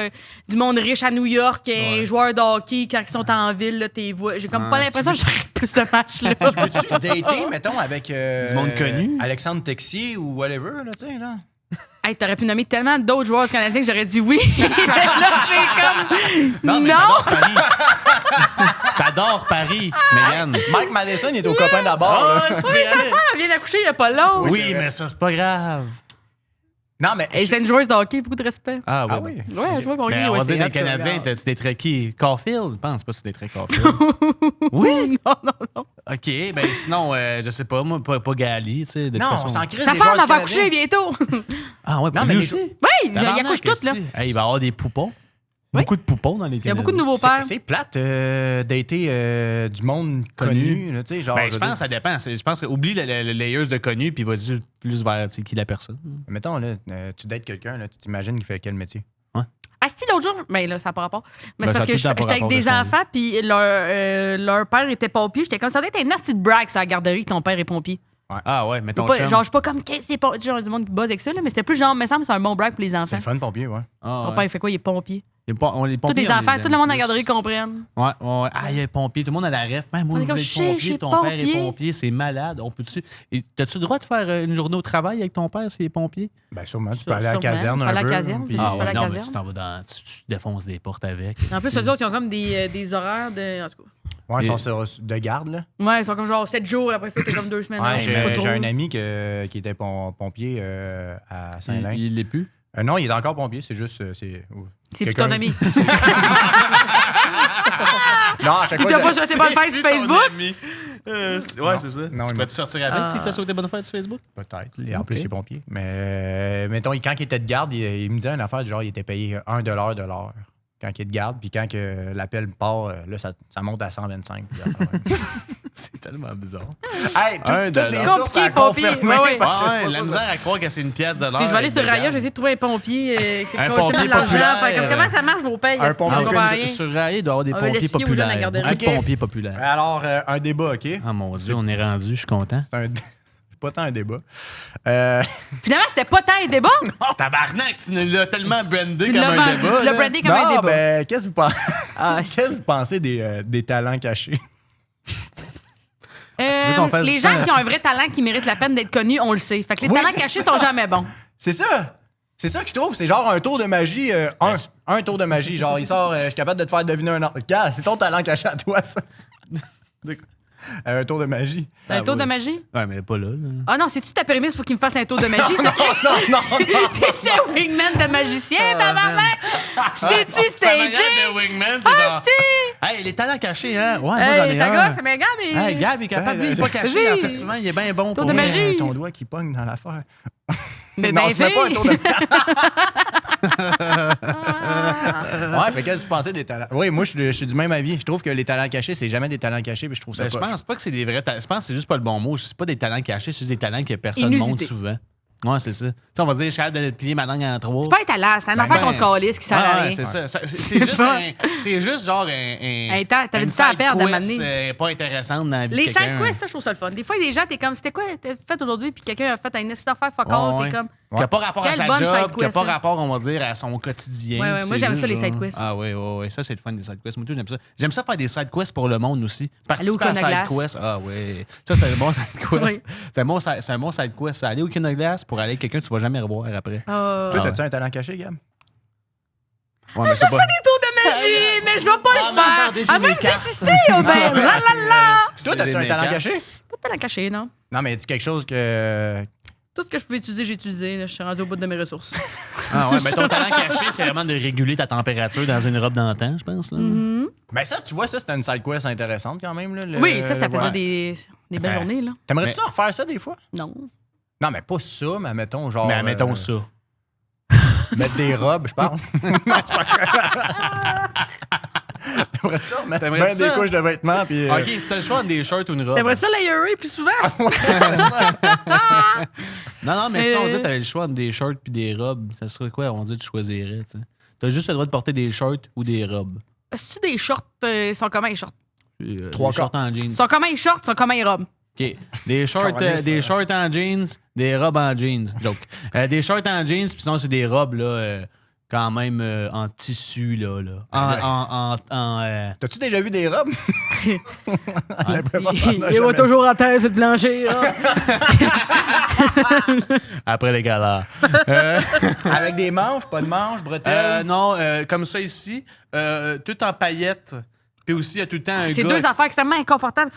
du monde riche à New York, joueurs de hockey, quand ils sont en ville, là, t'es vois. J'ai comme pas l'impression que je ferais plus de matchs, là. Veux-tu dater, mettons, avec. Du monde connu? Alexandre Texier ou whatever, là, tu sais, là. Hey, t'aurais pu nommer tellement d'autres joueurs canadiens que j'aurais dit oui. Mais là, c'est comme. Non, mais Non! t'adores Paris. T'adores Paris, Megan. Mike Madison, il est au copain d'abord, là. Ah, tu Oui, peux y sa aller. femme, elle vient d'accoucher il y a pas long. Oui, Oui, c'est vrai. mais ça, c'est pas grave. Non, mais. Et c'est une joueuse de hockey, beaucoup de respect. Ah, Ah oui. oui. Ouais, je vois qu'on Mais rit, on ouais, va dire c'est des en tout cas, Canadiens, regarde. t'as-tu des traits qui? Caulfield? Je pense pas si c'est des traits Caulfield. Oui? Non. OK, ben sinon, je sais pas, moi, pas Gali, tu sais. de Non, toute on façon. s'en crée Sa des femme, joueurs elle va canadiens. accoucher bientôt. Ah ouais, Non, pour mais lui les aussi. jou- Oui, il Tabarnak, accouche toutes, là. esti. Hey, il va y avoir des poupons. Oui. Beaucoup de poupons dans les Il y a beaucoup de nouveaux pères. C'est plate dater du monde connu, là, tu sais, genre. Ben, je veux pense dire, que ça dépend. Je pense que oublie le layers de connu, puis vas-y plus vers c'est qui la personne. Mettons, là, tu dates quelqu'un, là, tu t'imagines qu'il fait quel métier? Ah, si, l'autre jour, ben là, ça n'a pas rapport. Mais Ben, c'est ça parce a que tout le temps j'étais pas avec rapport des de ce qu'on enfants, puis leur père était pompier. J'étais comme ça, doit être un nasty de brag sur la garderie que ton père est pompier. Ah ouais, mais ton Pas- chum. genre, je suis pas comme, qu'est-ce que c'est pas. Genre, du monde qui buzz avec ça, là, mais c'était plus genre, me semble, c'est un bon brag pour les C'est enfants. le fun, pompier, ouais. Ah, Ton ouais. père, il fait quoi? Il est pompier. Les pompiers, Tous les on enfants, aime tout le monde à la plus. garderie comprennent. Ouais. Ah, il y a pompier. Tout le monde a la ref. Même moi, On est je comme, voulais chez être pompier. Ton père est pompier. pompier. C'est malade. On peut-tu. Et t'as-tu le droit de faire une journée au travail avec ton père s'il est pompier? Ben, sûrement, tu Sûrement, peux aller à la caserne tu peux un aller à la peu. caserne, puis- c'est Ah juste pas ouais, la non, mais caserne. tu t'en vas dans. Tu défonces des portes avec. En plus, esti. eux autres, ils ont comme des horaires de. En tout cas. Ouais, ils sont de garde, là. Ouais, ils sont comme genre 7 jours, après ça, t'es comme 2 semaines. Ouais, non, je sais pas j'ai trop. un ami qui était pompier à Saint-Lin. Il l'est plus. Non, il est encore pompier, c'est juste. C'est C'est plus quelqu'un- ton ami. Non, à chaque Il fois. t'a pas souhaité bonne fête sur Facebook? Ouais, c'est ça. Non, Tu il peux-tu sortir avec si t'as souhaité bonne fête sur Facebook? Peut-être. Et en plus, il est pompier. Mais mettons, quand il était de garde, il me disait une affaire du genre, il était payé $1 de l'heure. Quand il est de garde, puis quand que l'appel part, là, ça monte à 125. Puis C'est tellement bizarre. hey, $1 toutes des sources à Compliqué, pompier. confirmer. Ouais, ouais. parce que c'est Ouais, pas la ça, misère à croire que c'est une pièce de l'heure. Je vais aller sur avec des Raya, je vais essayer de trouver un pompier qui Un collectionne pompier de l'argent. populaire. Faire comme, comment ça marche vos payes? Un esti, pompier on comprend Ah, rien. sur Raya, il doit y avoir des On va pompiers l'expliquer aux jeunes à la populaires. garderie. Beaucoup de Ok. pompiers populaires. Alors, un débat, OK? Ah mon Dieu, on est rendu, je suis content. C'est pas tant un débat. Finalement, c'était pas tant un débat. Tabarnak, tu nous l'as tellement brandé Tu comme l'as un vendu, débat. tu l'as là. brandé comme un non, débat. ben, qu'est-ce que vous pensez, Ah, qu'est-ce que vous pensez des talents cachés? veux qu'on fasse les du gens temps qui ont un vrai talent qui mérite la peine d'être connus, on le sait. Fait que les Oui, talents c'est cachés ça. sont jamais bons. C'est ça! C'est ça que je trouve. C'est genre un tour de magie. Un tour de magie. Genre, il sort, je suis capable de te faire deviner un autre. Regarde, c'est ton talent caché à toi, ça. Un tour de magie. Un tour de magie? Ouais, mais pas là. là. Ah non, c'est-tu ta prémisse pour qu'il me fasse un tour de magie? ça? Non. T'es-tu un wingman de magicien, tabarnak? C'est-tu Sa manière stagé? de wingman, c'est genre... Si! Hey, les talents cachés, hein? Ouais, moi, j'en ai Ça un. gosse, mais gars, mais. Hey, Gab, il est capable, lui, il est pas caché. Il en fait souvent, il est bien bon. Tour pour de vrai. magie. Ton doigt qui pogne dans l'affaire. Mais non, ben, je fais pas un fille. tour de Ouais, fait que tu pensais des talents. Oui, moi, je suis du même avis. Je trouve que les talents cachés, c'est jamais des talents cachés, puis je trouve ça Ben, je poche. pense pas que c'est des vrais talents. Je pense que c'est juste pas le bon mot. C'est pas des talents cachés, c'est juste des talents que personne Inusité. montre souvent. Ouais, c'est ça. Tu sais, on va dire, je suis capable de plier ma langue en trois. C'est pas un talent, c'est un affaire qu'on se calisse qui sert à rien. C'est ça. C'est juste genre un T'avais une du temps à side perdre à quest, m'amener. pas intéressante dans la vie Les de side quelqu'un. quests, ça, je trouve ça le fun. Des fois, il y a des gens, t'es comme, c'était quoi t'as fait aujourd'hui, puis quelqu'un a fait un essai d'affaires fuck all, Ouais, t'es comme. Qui n'a pas rapport Quelle à sa bonne side job, qui n'a quest, pas ça. rapport, on va dire, à son quotidien. Ouais, C'est moi, j'aime juste ça, les genre- side quests. Ah oui, ça, c'est le fun des side quests. Moi, tout, j'aime ça. J'aime ça faire des side quests pour le monde aussi. Aller au Participer à Conaglace. side quests. Ah oui. Ça, c'est un bon side quest. Oui. C'est un bon side quest. Aller au Conaglace pour aller avec quelqu'un que tu vas jamais revoir après. Toi, Ah t'as-tu un talent caché, Gab? Ouais, mais c'est pas... Des tours de magie, mais je vais pas Ah, le mais faire. attendez, j'ai À même mes cartes. insister, oh ben, la la la. Toi, t'as-tu un talent caché? Pas de talent caché, non. Non, mais as-tu quelque chose que. Tout ce que je pouvais utiliser, j'ai utilisé. Là. Je suis rendu au bout de mes ressources. Ah ouais, mais ton talent caché, c'est vraiment de réguler ta température dans une robe d'antan, je pense. Là. Ben, ça, tu vois, ça, c'était une side quest intéressante quand même. Là, Oui, ça faisait ouais. des belles Enfin, journées, là. T'aimerais-tu refaire ça des fois? Non. Non, mais pas ça, mais mettons, genre. Mais mettons ça. Mettre des robes, je parle. Non, c'est pas grave. T'aimerais ça? Mettre T'aimerais ben ça? des couches de vêtements, puis. OK, si t'as le choix entre des shirts ou une robe. T'aimerais ça layerer plus souvent? Non, mais si on disait que t'avais le choix entre des shirts puis des robes, ça serait quoi? On dit que tu choisirais, tu sais. T'as juste le droit de porter des shirts ou des robes. Est-ce que des shorts sont comment les shorts? Trois des shorts en jeans. Sont comment les shorts? Sont comment les robes? OK. Des shorts en jeans, des robes en jeans. Joke. Des shorts en jeans, puis sinon, c'est des robes, là, quand même en tissu, là. T'as-tu déjà vu des robes? J'ai l'impression que t'en as Il va jamais toujours en terre sur le plancher. là. Après les galas. vu. Avec des manches, pas de manches, bretelles. Non, comme ça ici, tout en paillettes. Puis aussi, il y a tout le temps un C'est gars... deux affaires extrêmement inconfortables.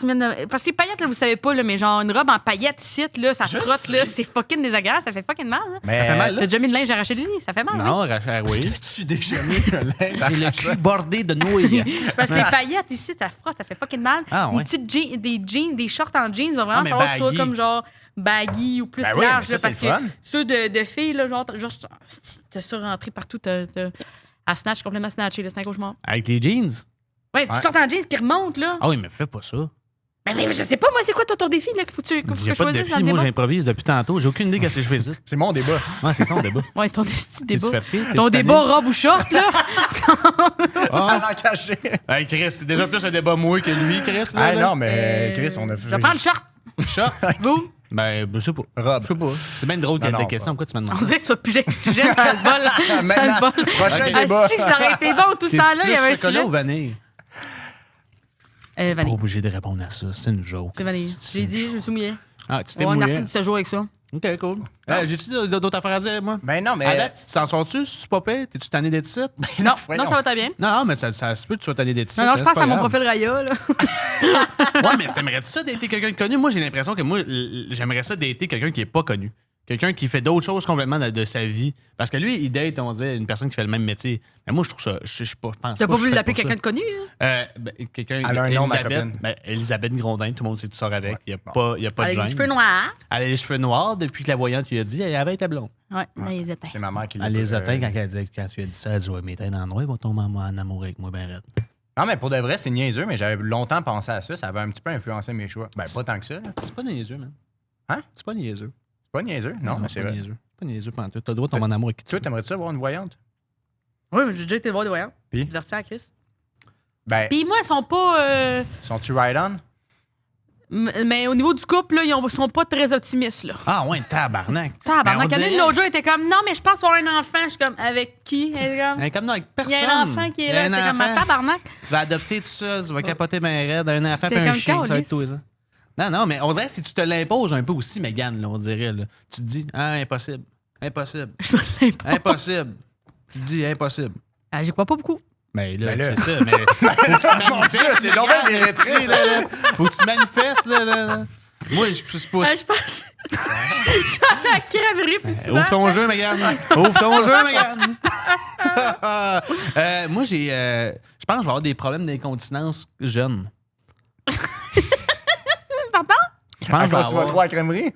Parce que les paillettes, là, vous savez pas, là, mais genre une robe en paillettes, ici, là, ça Je frotte, sais. là, c'est fucking désagréable, ça fait fucking mal. Là. Mais. Ça fait mal, T'as déjà mis de linge arraché de lit, ça fait mal. oui. Non, Rachel, oui. Tu déjà mis un linge? J'ai le cul bordé de nouilles. Parce que les paillettes ici, ça frotte, ça fait fucking mal. Ah, ouais. Une petite des jeans, des shorts en jeans, va vraiment mais falloir que ce soit baggy. comme genre baggy ou plus Ben oui, large. mais ça, là, parce c'est le fun. que ceux de filles, là, genre t'as ça rentré partout, à snatch, complètement snatché, là, c'est un cauchemar. Avec les jeans? Ouais, tu shorts en jeans qui remontent, là. Ah oui, mais fais pas ça. Ben, mais je sais pas, moi, c'est quoi ton défi, là, qu'il faut que J'ai je pas de choisisse défi. dans le Moi, débat? j'improvise depuis tantôt. J'ai aucune idée qu'est-ce que je fais ça. C'est mon débat. Ouais, c'est ça, mon débat. Ouais, ton petit T'es-tu débat. fatigué? T'es-tu Ton tanné? débat robe ou short, là. Ah, Talent caché. hey, Chris, c'est déjà plus un débat mouillé que lui, Chris. Là, Ah là. non, mais Chris, on a fait. Je vais prendre le short. Chat? Vous? Ben, je sais pas. Robe. Je sais pas. C'est bien drôle qu'il y ait Non, des non, questions. Pourquoi tu me On demandes? dirait que tu vas piger le sujet dans le bol. Dans le Maintenant, bol. prochain Ok. débat. Ah, si, ça aurait été bon tout ce T'es-tu temps-là, il y plus avait un chocolat sujet. ou vanille? Pas Vanille. obligé de répondre à ça. C'est une joke. C'est vanille. C'est J'ai une dit, je joke. me suis mouillé. Ah, tu t'es On va un mouillé? article de ce jour avec ça. OK, cool. J'ai-tu d'autres affaires à dire, moi? Ben non, mais. À date, tu t'en sors-tu? Si tu pas payé? T'es-tu tanné d'être ici? Non, voyons. non, ça va très bien. Non, mais ça se peut que tu sois tanné d'être ici. Non, non, je hein, pense c'est à pas mon grave. profil Raya, là. Ouais, mais t'aimerais-tu ça d'être quelqu'un de connu? Moi, j'ai l'impression que moi, j'aimerais ça d'être quelqu'un qui est pas connu. Quelqu'un qui fait d'autres choses complètement de sa vie. Parce que lui, il date, on dit, une personne qui fait le même métier. Mais moi, je trouve ça. Je pense T'as pas voulu je fais l'appeler ça. quelqu'un de connu, hein? Quelqu'un. Elle a un nom, ma Elisabeth. copine. Ben, Elisabeth Grondin, tout le monde sait que tu sors avec. Ouais, Il n'y a pas de Avec les gêne. cheveux noirs. Elle a les cheveux noirs depuis que la voyante lui a dit. Elle avait été blonde. Ouais, mais ils étaient. C'est ma mère qui l'a Elle les pas- atteint quand tu as dit ça. Elle dit ouais, mes teintes en noir, ils vont tomber en amour avec moi, ben raide. Non, mais pour de vrai, c'est niaiseux, mais j'avais longtemps pensé à ça. Ça avait un petit peu influencé mes choix. Ben, pas tant que ça. là. C'est pas niaiseux, man. Hein? C'est pas niaiseux. C'est pas niaiseux. Non, mais c'est pas vrai. niaiseux. C'est pas niaiseux, pantoute. T'as le droit de tomber en amour avec qui tu Tu veux. t'aimerais-tu avoir une voyante? Oui, j'ai déjà été voir des voyants. Puis? Diverti à Chris. Ben, Puis moi, ils sont pas. sont-tu ride-on? Mais au niveau du couple, là, ils sont pas très optimistes, là. Ah ouais, tabarnak. Tabarnak. Ben, on Il y en a une dirait- l'autre jour, elle était comme, non, mais je pense avoir un enfant. Je suis comme, avec qui? Elle est comme, Hein, comme non, avec il personne. y a un enfant qui est là. Il y a C'est un comme, enfant. tabarnak. Tu vas adopter tout ça, tu vas capoter ben raide, un enfant J'étais et un comme chien, ça va calisse. être tout ça. Non, non, mais on dirait que si tu te l'imposes un peu aussi, Mégane, là, on dirait. Là. Tu te dis, ah, impossible. Impossible. Je me l'impose. Impossible. Tu te dis, impossible. Ah, j'y crois pas beaucoup. Mais là, Ben là. c'est ça, mais faut que tu manifestes. c'est donc bien Mégane, véritriste, esti, là. Faut que tu manifestes, là. Moi, je suis pas. Je pense. J'en ai la crèverie plus souvent. Ouvre ton jeu, Mégane. Ouvre ton jeu, Mégane. Moi, je pense que je vais avoir des problèmes d'incontinence jeune. Pardon? Je pense À que je vais cause tu vas avoir- trop à la crèmerie? Ouais.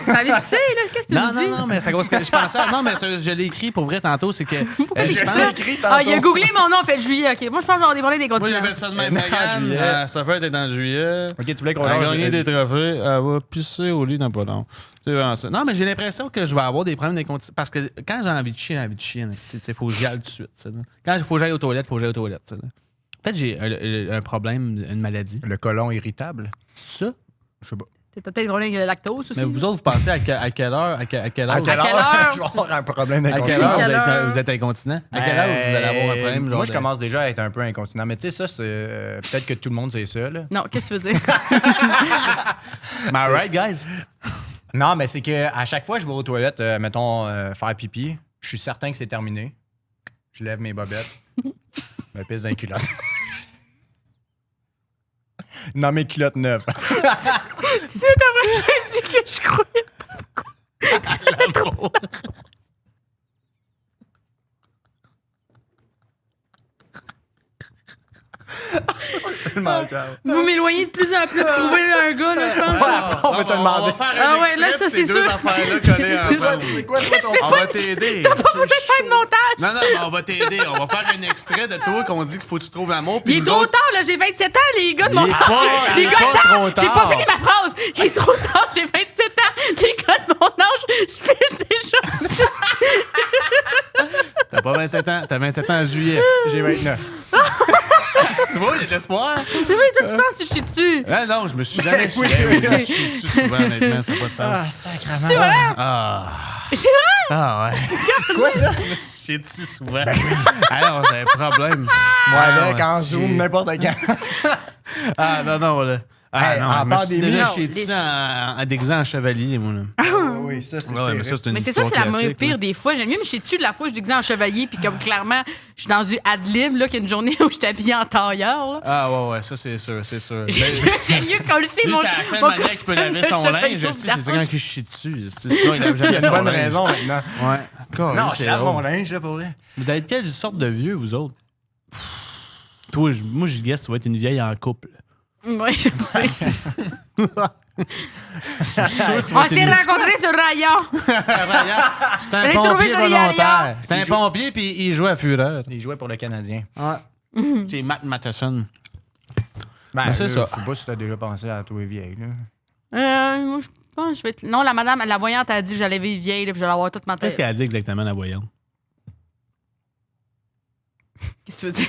T'as envie de sais, là? Qu'est-ce que tu Non, nous dis? non, mais c'est à cause que je pensais. Non, mais je l'ai écrit pour vrai tantôt, c'est que. Pourquoi je t'écris pense. ça? écrit Ah, il a tantôt. googlé mon nom en fait juillet. OK. Moi, je pense que je vais avoir des problèmes des Moi, continents. j'avais ça de même. Non, Megan, juillet. sa fête est en juillet. Ok, tu voulais qu'on Elle a lance gagné des trophées. Elle va pisser au lit dans pas long. C'est vraiment ça. Non, mais j'ai l'impression que je vais avoir des problèmes d'incontinence. Parce que quand j'ai envie de chier, il faut que j'y aille tout de suite. Ça, là. Quand il faut que j'aille aux toilettes, il faut que j'aille aux toilettes. Ça, là. Peut-être que j'ai un problème, une maladie. Le côlon irritable. C'est ça? Je sais pas. T'as peut-être des problèmes avec le lactose aussi. Mais vous autres, vous pensez à quelle heure? À quelle À heure? quelle heure? heure je vais avoir un problème À quelle d'incontinence? heure Quelle heure? vous êtes incontinent? À quelle heure vous allez avoir un problème? Genre Moi, je commence déjà à être un peu incontinent. Mais tu sais, ça, c'est peut-être que tout le monde sait ça. Là. Non, qu'est-ce que tu veux dire? Am I right, guys? Non, mais c'est que à chaque fois que je vais aux toilettes, mettons, faire pipi, je suis certain que c'est terminé. Je lève mes bobettes, me pisse dans les culottes. Non, mes culottes neuves. Tu sais, t'as vraiment dit que je croyais. Vous m'éloignez de plus en plus de trouver un gars, là, je pense. On va te demander. Ah ouais, là, ça, c'est ces deux sûr. affaires-là collées ensemble. C'est quoi ton... On va t'aider. T'as pas besoin de faire de montage. Non, non, mais on va t'aider. On va faire un extrait de toi qu'on dit qu'il faut que tu trouves l'amour. Il est nous trop autres- tard, là, j'ai 27 ans, les gars de mon Il est âge. pas- Les il est gars pas de trop J'ai pas tard. fini ma phrase. Il est trop tard, j'ai 27 ans. Les gars de mon âge se pissent déjà. T'as pas 27 ans. T'as 27 ans en juillet. J'ai 29. Tu vois, il y a de l'espoir. Oui, toi, tu penses que je suis dessus. Ah non, je me suis jamais chié. Oui. Je me suis chié dessus souvent, honnêtement. Ça n'a pas de sens. sacrément. C'est vrai? Ah, C'est vrai? ah ouais. Quoi ça? Je me suis chié dessus souvent. Ah non, c'est un problème. Moi, Ah, avec, non, en c'est- zoom, n'importe quand. Ah non, non, là. Ah Hey, non, en je me suis pandémie, déjà non, chié dessus en déguisé en chevalier, moi. Là. Oui, ça, c'est Ouais, mais ça, c'est une Mais c'est ça, histoire c'est la classique, pire là. des fois. J'aime mieux me chier dessus de la fois où je déguisais en chevalier, puis comme clairement, je suis dans du ad-lib, là, qu'une journée où je suis habillée en tailleur, là. Ah ouais, ouais, ça c'est sûr, c'est sûr. J'aime mieux coller Lui, mon c'est la seule mon manière qu'il peut costume laver de son chevalier linge, je au sais, c'est blanc. quand il chie dessus. Sinon, il lave Il jamais y a son une bonne linge. raison maintenant. Ouais. Non, je c'est lave drôle. mon linge, là, pour vrai. Vous êtes quelle sorte de vieux, vous autres? Toi, moi, je guess que tu vas être une vieille en couple. Oui, je sais. Je suis sûr que tu On vas être s'est une- rencontrés sur Raya. C'est un l'ai trouvé pompier sur volontaire. Yaya. C'est un pompier, puis il joue à Fureur. Il jouait pour le Canadien. Ouais. C'est Matt Matheson. Ben, c'est là, ça. Je sais pas si t'as déjà pensé à toi vieille, là. Moi, je pense que je vais être... Non, la madame, la voyante a dit que j'allais vivre vieille, là, puis j'allais avoir toute ma Qu'est-ce tête. qu'elle a dit exactement, la voyante? Qu'est-ce que tu veux dire?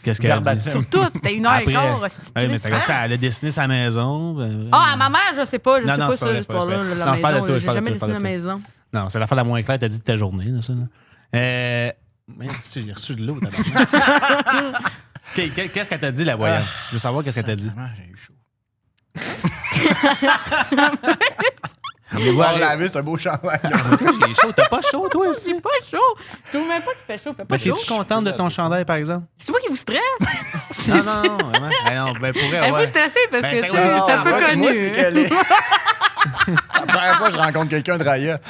Qu'est-ce qu'elle a dit? Verbatim. Sur tout, c'était 1h15, Après, hostie de Oui, mais Christ. fait que ça, elle a dessiné sa maison. ben, Ah, à ma mère, je sais pas. Je Non, sais non, pas c'est pas ça, vrai, cette c'est pas vrai, histoire-là, c'est la pas vrai. Non, je parle de maison. toi, là. je J'ai parle de jamais toi, je dessiné la parle de maison. Non, c'est l'affaire la moins claire. T'as dit de ta journée, là, ça. Là. Mais si, j'ai reçu de l'eau, tabarnak. Qu'est-ce qu'elle t'a dit, la voyante? Je veux savoir qu'est-ce qu'elle t'a dit. Sacrément, j'ai eu chaud. Mais Voir laver ce beau chandail. Toi, j'ai chaud. T'as pas chaud, toi, aussi? C'est pas chaud. Je trouve même pas qu'il fait chaud. Fait pas Mais chaud. t'es-tu contente de ton chandail, par exemple? C'est moi qui vous stresse. Non, non, non, vraiment. Eh non, ben, pour vrai, Vous ouais. stressez parce Ben, que c'est tu vrai, sais, c'est c'est un peu moi, connu. Moi, c'est que les... La première fois que je rencontre quelqu'un de Raya.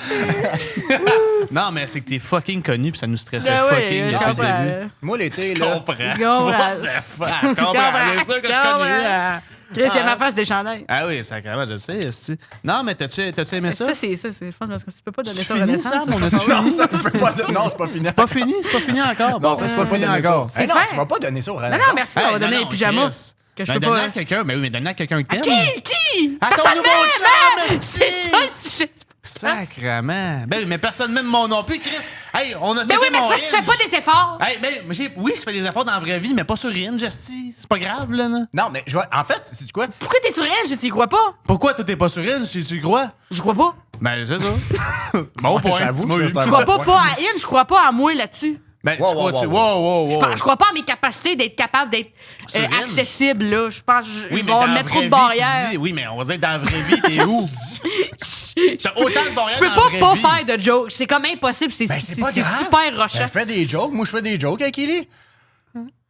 Non, mais c'est que t'es fucking connu, puis ça nous stressait Ben oui, fucking je depuis le comprends. début. Moi, l'été, Je là... comprends. Je comprends. What the fuck? Je comprends. C'est sûr que je connais. Hein. Chris, c'est ma face des chandails. Ah oui, sacrément, je le sais. esti. Non, mais t'as-tu aimé ça? Ça, c'est ça. Je pense parce que tu peux pas donner ça fini, renaissance. Sam? On a Non, ça, je peux pas... Non, c'est pas fini. C'est pas fini? C'est pas fini encore? Bon, ça, c'est pas fini encore. Hey, non, fait. tu vas pas donner ça au Non, Renaissance. non, merci, on va donner les pyjamas. Que je peux Donne-le pas. à quelqu'un, mais oui, mais donne-le à quelqu'un que t'aimes. Qui? À ton Personne nouveau m'aime, chum, hein? C'est ça le sujet. Sacrement. Ben oui, mais personne m'aime mon non plus, Chris. Hey, on a Ben oui, mais mon ça, je fais Hinge. pas des efforts. Hey, mais oui, je fais des efforts dans la vraie vie, mais pas sur Hinge, esti. C'est pas grave, là, non? Non, mais je vois... En fait, c'est quoi? Pourquoi t'es sur elle? Je t'y crois pas. Pourquoi toi, t'es pas sur Hinge si tu y crois? Je crois pas. Ben, c'est ça. Bon point. j'avoue tu que m'as ça, eu. c'est un Je crois bon pas point. à elle, je crois pas à moi là-dessus. Ben, tu Wow, crois-tu? wow, Wow. Je crois pas à mes capacités d'être capable d'être Sur Hinge? accessible, là. Je pense que je Oui, vais mais dans la mettre trop vraie de vie, barrières. tu dis, oui, mais on va dire que dans la vraie vie, t'es où? T'as autant de barrières Je peux dans la vraie pas vie. faire de jokes. C'est comme impossible. C'est Ben, c'est pas grave. super rochant. Ben, fais des jokes. Moi, je fais des jokes avec Ellie.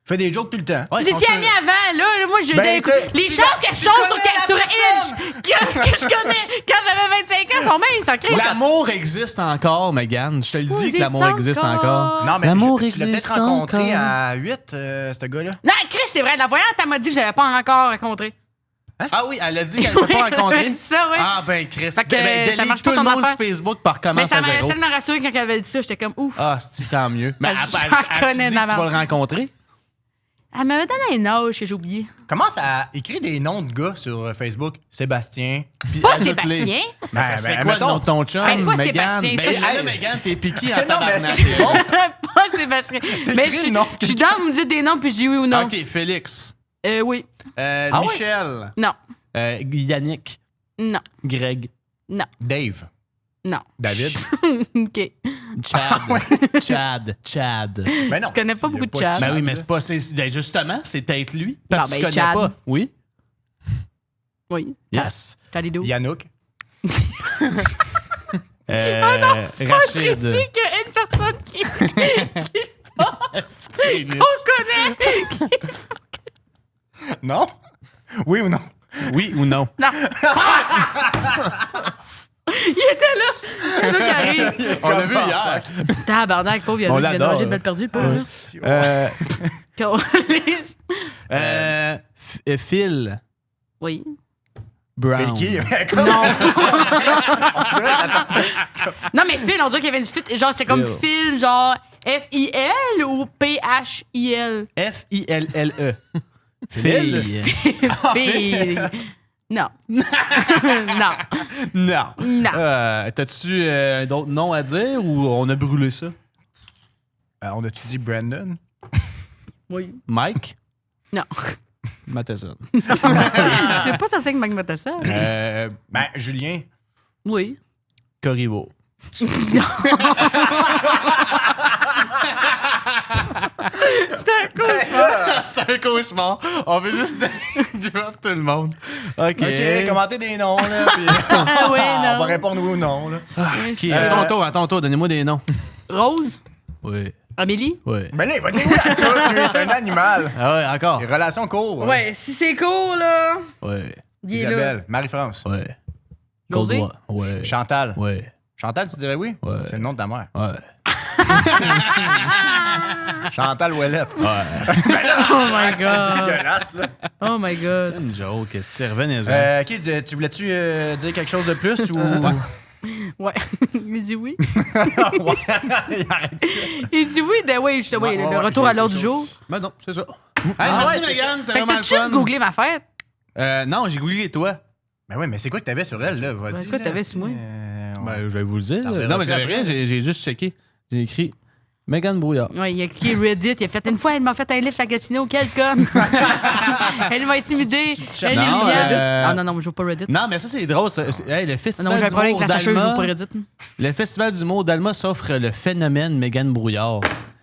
Fais des jokes tout le temps. Ouais, Vous ils sont étiez sur- amis avant, là. Moi, je Ben, les tu chances que je tu tombe connais sur la Hinge que je connais quand j'avais 25 ans sont bien sacrés. L'amour existe encore, Megan. Je te le dis Existe que l'amour existe encore. Non, mais L'amour tu l'as peut-être existe rencontré encore. à 8, ce gars-là. Non, Chris, c'est vrai. La voyante, elle m'a dit que je l'avais pas encore rencontré. Ah oui, elle a dit qu'elle ne peut pas rencontrer. ça, oui. Ah ben, Chris. Fait que, Ben, ça delete marche tout pas le ton monde sur affaire. Facebook par Mais commence ça à m'avait zéro. tellement rassuré quand elle avait dit ça. J'étais comme ouf. Ah, c'est tant mieux. Mais J'en as-tu connais dit de que la tu vas le merde. rencontrer? Elle m'avait donné un âge que j'ai oublié. Commence à écrire des noms de gars sur Facebook. Sébastien. Puis Pas ajoute-les. Sébastien. Ben, ça serait quoi mettons. le nom de ton chum, Ben, pas Mégane? Sébastien, Ben, ça, hey, je- Mégane, t'es piqué en Non, mais tabarnak. c'est bon. Pas Sébastien. Mais je le nom. suis dans, vous me dites des noms, puis je dis oui ou non. OK, Félix. Oui. ouais? Michel. Non. Yannick. Non. Greg. Non. Dave. Non. David. OK. Chad. Chad. Ben non. Je connais pas beaucoup de Chad. Ben oui, mais c'est pas. Ben justement, c'est peut-être lui. Parce Non, que tu ben, connais Chad. pas. Oui? Oui. Yes. Chadidou. Yannouk. C'est pas Rachid. précis qu'une personne qui C'est niche. on connaît. Non? Oui ou non? Oui ou non? Non. Il était là. C'est là qui arrive. On l'a vu hier. Tabarnak, pauvre, il a On vu qu'il vient de l'adore. manger de belle perdue, pauvre. Câlisse. Phil Oui. Brown. Fait qui? Non. On dirait, attends. Non, mais Phil, on dirait qu'il y avait une fuite. Genre, c'était comme Phil, genre F-I-L ou P-H-I-L? F-I-L-L-E. Phil? Phil. Non. non. Non. Non. T'as-tu d'autres noms à dire ou on a brûlé ça? On a-tu dit Brandon? Oui. Mike? Non. Matheson. J'ai pas censé avec Mike Matassa. Ben, Julien. Oui. Corriveau. C'est un cauchemar. On veut juste drop tout le monde. OK. OK, commentez des noms, là. Puis Ah oui, on va non. répondre oui ou non, là. Qui, à ton tour, donnez-moi des noms. Rose? Oui. Amélie? Oui. Ben là, il va dire oui à tout, lui. C'est un animal. Ah ouais, encore. Les relations courtes. Ouais, si c'est court, là. Oui. Il est là. Isabelle. Marie-France. Oui. José? Goldwa. Oui. Chantal. Oui. Chantal, tu dirais oui? Ouais. C'est le nom de ta mère. Ouais. Chantal Ouellette. Oh my C'est God. dégueulasse, là. Oh my God. C'est une joke. Qu'est-ce que revenez-en. OK, tu voulais-tu dire quelque chose de plus ou... Ouais. Il dit oui. Ouais. Il dit oui, oui, le ouais, retour j'ai à l'ordre quelque du jour. Ben non, c'est ça. ouais, Merci, c'est Mégane. C'est Fait que vraiment t'as le fun. juste googlé ma fête. Non, j'ai googlé toi. Ben oui, mais c'est quoi que t'avais sur elle, là? Vas-y. C'est quoi que t'avais sur moi? Ben, je vais vous le dire. T'en verras Non, mais plus j'avais après. rien. J'ai juste checké. J'ai écrit Mégane Brouillard. Ouais, il a écrit Reddit. Il a fait une fois, elle m'a fait un livre à Gatineau. Quelle conne. Elle m'a intimidé. cherches Elle est sur humiliante. Reddit? Ah non, non, je joue pas Reddit. Non, mais ça, c'est drôle. Ça. Hey, le Ah festival non, j'ai un du problème mot avec la fâcheuse, je joue pas d'Alma. Reddit. Le festival du mot d'Alma s'offre le phénomène Mégane Brouillard.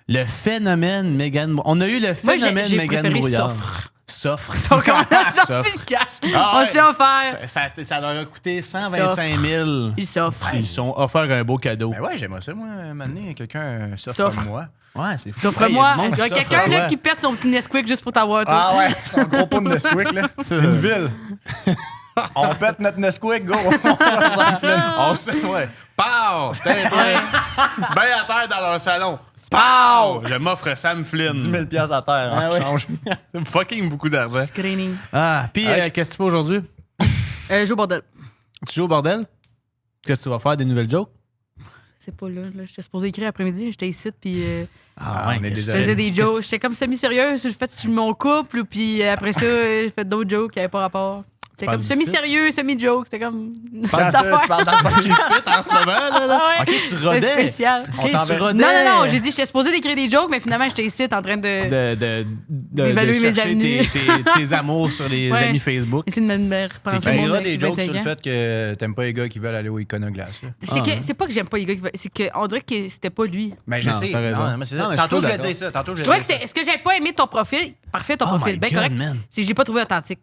Le phénomène Mégane Brouillard. On a eu le Moi, phénomène j'ai Mégane préféré Brouillard. S'offre. S'offre. Donc, on a sorti S'offre. le cash. Ah On ouais. s'est offert. Ça leur a coûté 125 000. Il s'offre. Ils sont offerts un beau cadeau. Ben ouais, j'aimerais ça, moi, m'amener quelqu'un S'offre. s'offre comme moi. Ouais, c'est fou. S'offre-moi. Hey, y a du monde Il y a qui s'offre quelqu'un à là toi. qui pète son petit Nesquik juste pour t'avoir, toi. Ah ouais, c'est un gros pot de Nesquik, là. Une ville. On pète notre Nesquik, go. On s'offre dans le film. On sait, ouais. Pow! C'était ben à terre dans leur salon. Pow! Je m'offre Sam Flynn. 10 000 piastres à terre en Ah ouais. change. Fucking beaucoup d'argent. Screening. Ah, puis Ok. qu'est-ce que tu fais aujourd'hui? Joue au bordel. Tu joues au bordel? Qu'est-ce que tu vas faire? Des nouvelles jokes? C'est pas là. J'étais supposée écrire après-midi. J'étais ici, puis Ah, on est je désolé. faisais des jokes. J'étais comme semi-sérieuse. Je fait sur mon couple, puis après ça, j'ai fait d'autres jokes qui n'avaient pas rapport. C'était parles comme d'ici? semi-sérieux, semi-joke. C'était comme. Prends ça, tu parles dans le banc. Ici, en ce moment, là. Ah ouais. OK, tu C'est rodais. spécial. OK, On tu t'enverra- rodais. Non, non, non. J'ai dit, j'étais supposée d'écrire des jokes, mais finalement, j'étais ici en train de. D'évaluer mes chercher avenues. tes amours sur les Ouais. amis Facebook. Essayer de me repenser Tu au monde écriras avec des jokes 25 sur le ans. fait que t'aimes pas les gars qui veulent aller au Iconoglace. là. C'est pas que j'aime pas les gars qui c'est qu'on dirait que c'était pas lui. Ben, je Non, sais. t'as raison. Non, mais c'est ça. Non, mais je suis Tantôt, je trop vais d'accord. dire ça. Tantôt, je Je vais trouvais dire que est-ce que j'ai pas aimé ton profil? Parfait, ton Oh profil. my Ben God, correct. man. C'est que je l'ai pas trouvé authentique.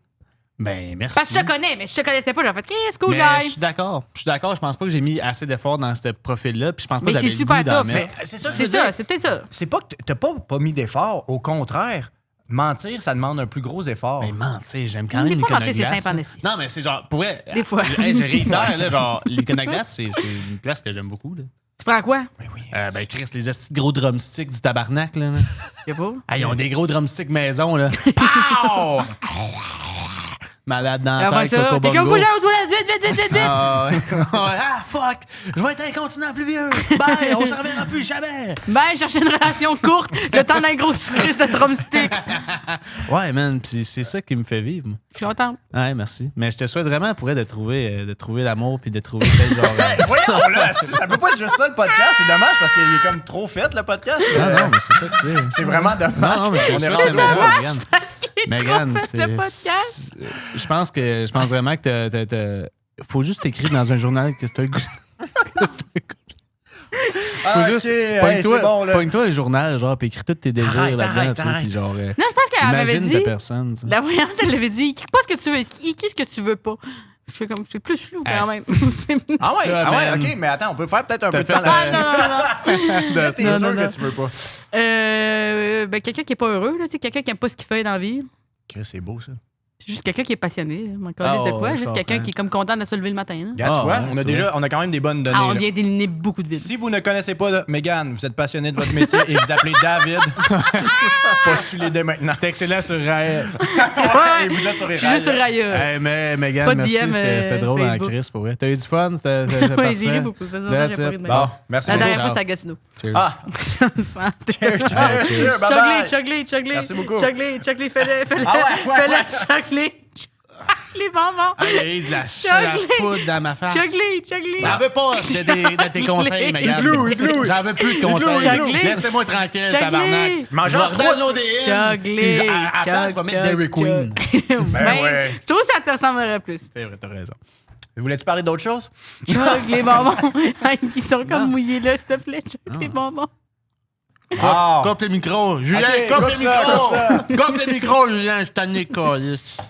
Ben, merci. Parce que je te connais, mais je te connaissais pas. J'ai fait, c'est cool, Mais guy. je suis d'accord. Je suis d'accord. Je pense pas que j'ai mis assez d'efforts dans ce profil-là. Puis je pense pas Mais que j'avais c'est le super goût d'en tough. mettre. Mais c'est ça que je C'est veux dire. ça, c'est peut-être ça. C'est pas que t'as pas mis d'effort. Au contraire, mentir, ça demande un plus gros effort. Mais mentir, j'aime quand Des même fois, mentir, l'Iconoglace. c'est simple en esti. Non, mais c'est genre, pour vrai. Des fois. Hey, je réitère, là, genre, l'Iconoglace, c'est une place que j'aime beaucoup, là. Tu prends quoi? Ben oui. Ben, Chris, les petits gros drumsticks du tabarnak, là. Je sais pas. Hey, ils ont des gros drumsticks maison, là. Pow! Malade dans Après la tête, ça, Coco quelqu'un Bongo. faut aller aux toilettes, vite. Ah, ouais. Fuck! Je vais être incontinent plus vieux! Bye! On s'en reverra plus jamais! Ben, chercher une relation courte, le temps d'un gros sucré de drumstick. Ouais, man, pis c'est ça qui me fait vivre, moi. Je suis contente. Ouais, merci. Mais je te souhaite vraiment pour elle de trouver l'amour puis de trouver peut-être genre. Voyons, là, ça peut pas être juste ça le podcast. C'est dommage parce qu'il est comme trop fait, le podcast. Non, mais c'est ça que c'est. C'est vraiment dommage. Non, mais on je est suis rendu Megan. Megan, Megan, fait le podcast. Je pense vraiment que faut juste t'écrire dans un journal que c'est un goût. Ah, Faut juste. ok, hey, Pogne-toi c'est bon, là. pogne-toi le journal, genre, puis écris tous tes désirs Arrête, là-dedans, arrête, tu sais, arrête. puis genre. Non, je pense qu'elle m'avait Imagine dit. ta personne, tu sais. La voyante, elle l'avait dit, écris pas ce que tu veux, écris ce que tu veux pas. Je fais comme, c'est plus flou quand Ah, même. Ah ouais, Ça, man. ok, mais attends, on peut faire peut-être un peu de fait temps Ah, là-dessus. non. T'es Non, sûr non, non. que tu veux pas. Ben, quelqu'un qui est pas heureux, là, tu sais, quelqu'un qui aime pas ce qu'il fait dans la vie. C'est beau, ça. C'est juste quelqu'un qui est passionné. Mon de quoi? je Juste quelqu'un comprends. qui est comme content de se lever le matin. Là. Regarde, tu vois, ouais, on a quand même des bonnes données. Ah, on là. vient d'éliminer beaucoup de vides. Si vous ne connaissez pas Mégane, vous êtes passionné de votre métier et vous appelez David, postulez dès maintenant. T'es excellent sur Raël. Et vous êtes sur les Je suis juste sur rails. Raya. Hey, mais Megan, Pas de merci. DM, C'était drôle en Facebook. crise pour vrai. T'as eu du fun? C'était Oui, parfait. j'ai ri beaucoup. Ça, That's j'ai pas ri it. de Bon, même. merci La beaucoup. dernière fois, ciao. c'était à Gatineau. Cheers. Ah, cheers, cheers, cheers, bye bye. Choglé. Merci beaucoup. Choglé, fais-le. Ah ouais. Choglé. Les bonbons. Ah, il y a eu de la poudre dans ma face. Choglé. J'en veux pas de tes conseils, Megan. Igloo. J'en veux plus de conseils. Choglé. Laissez-moi tranquille, Choglé. tabarnak. Mangez Je en vais trois, redownloader une, Choglé. puis à la place, je vais mettre Dairy Queen. Ben, ouais. je trouve que ça te ressemblerait plus. C'est vrai, t'as raison. Voulais-tu parler d'autre chose? Chug les bonbons. Ils sont comme mouillés là, s'il te plaît. Chug les bonbons. Ah. Coupe le micro. Julien, Ok, coupe coupe le ça, micro. coupe ça. Coupe le micro, Julien. Je t'en ai collé.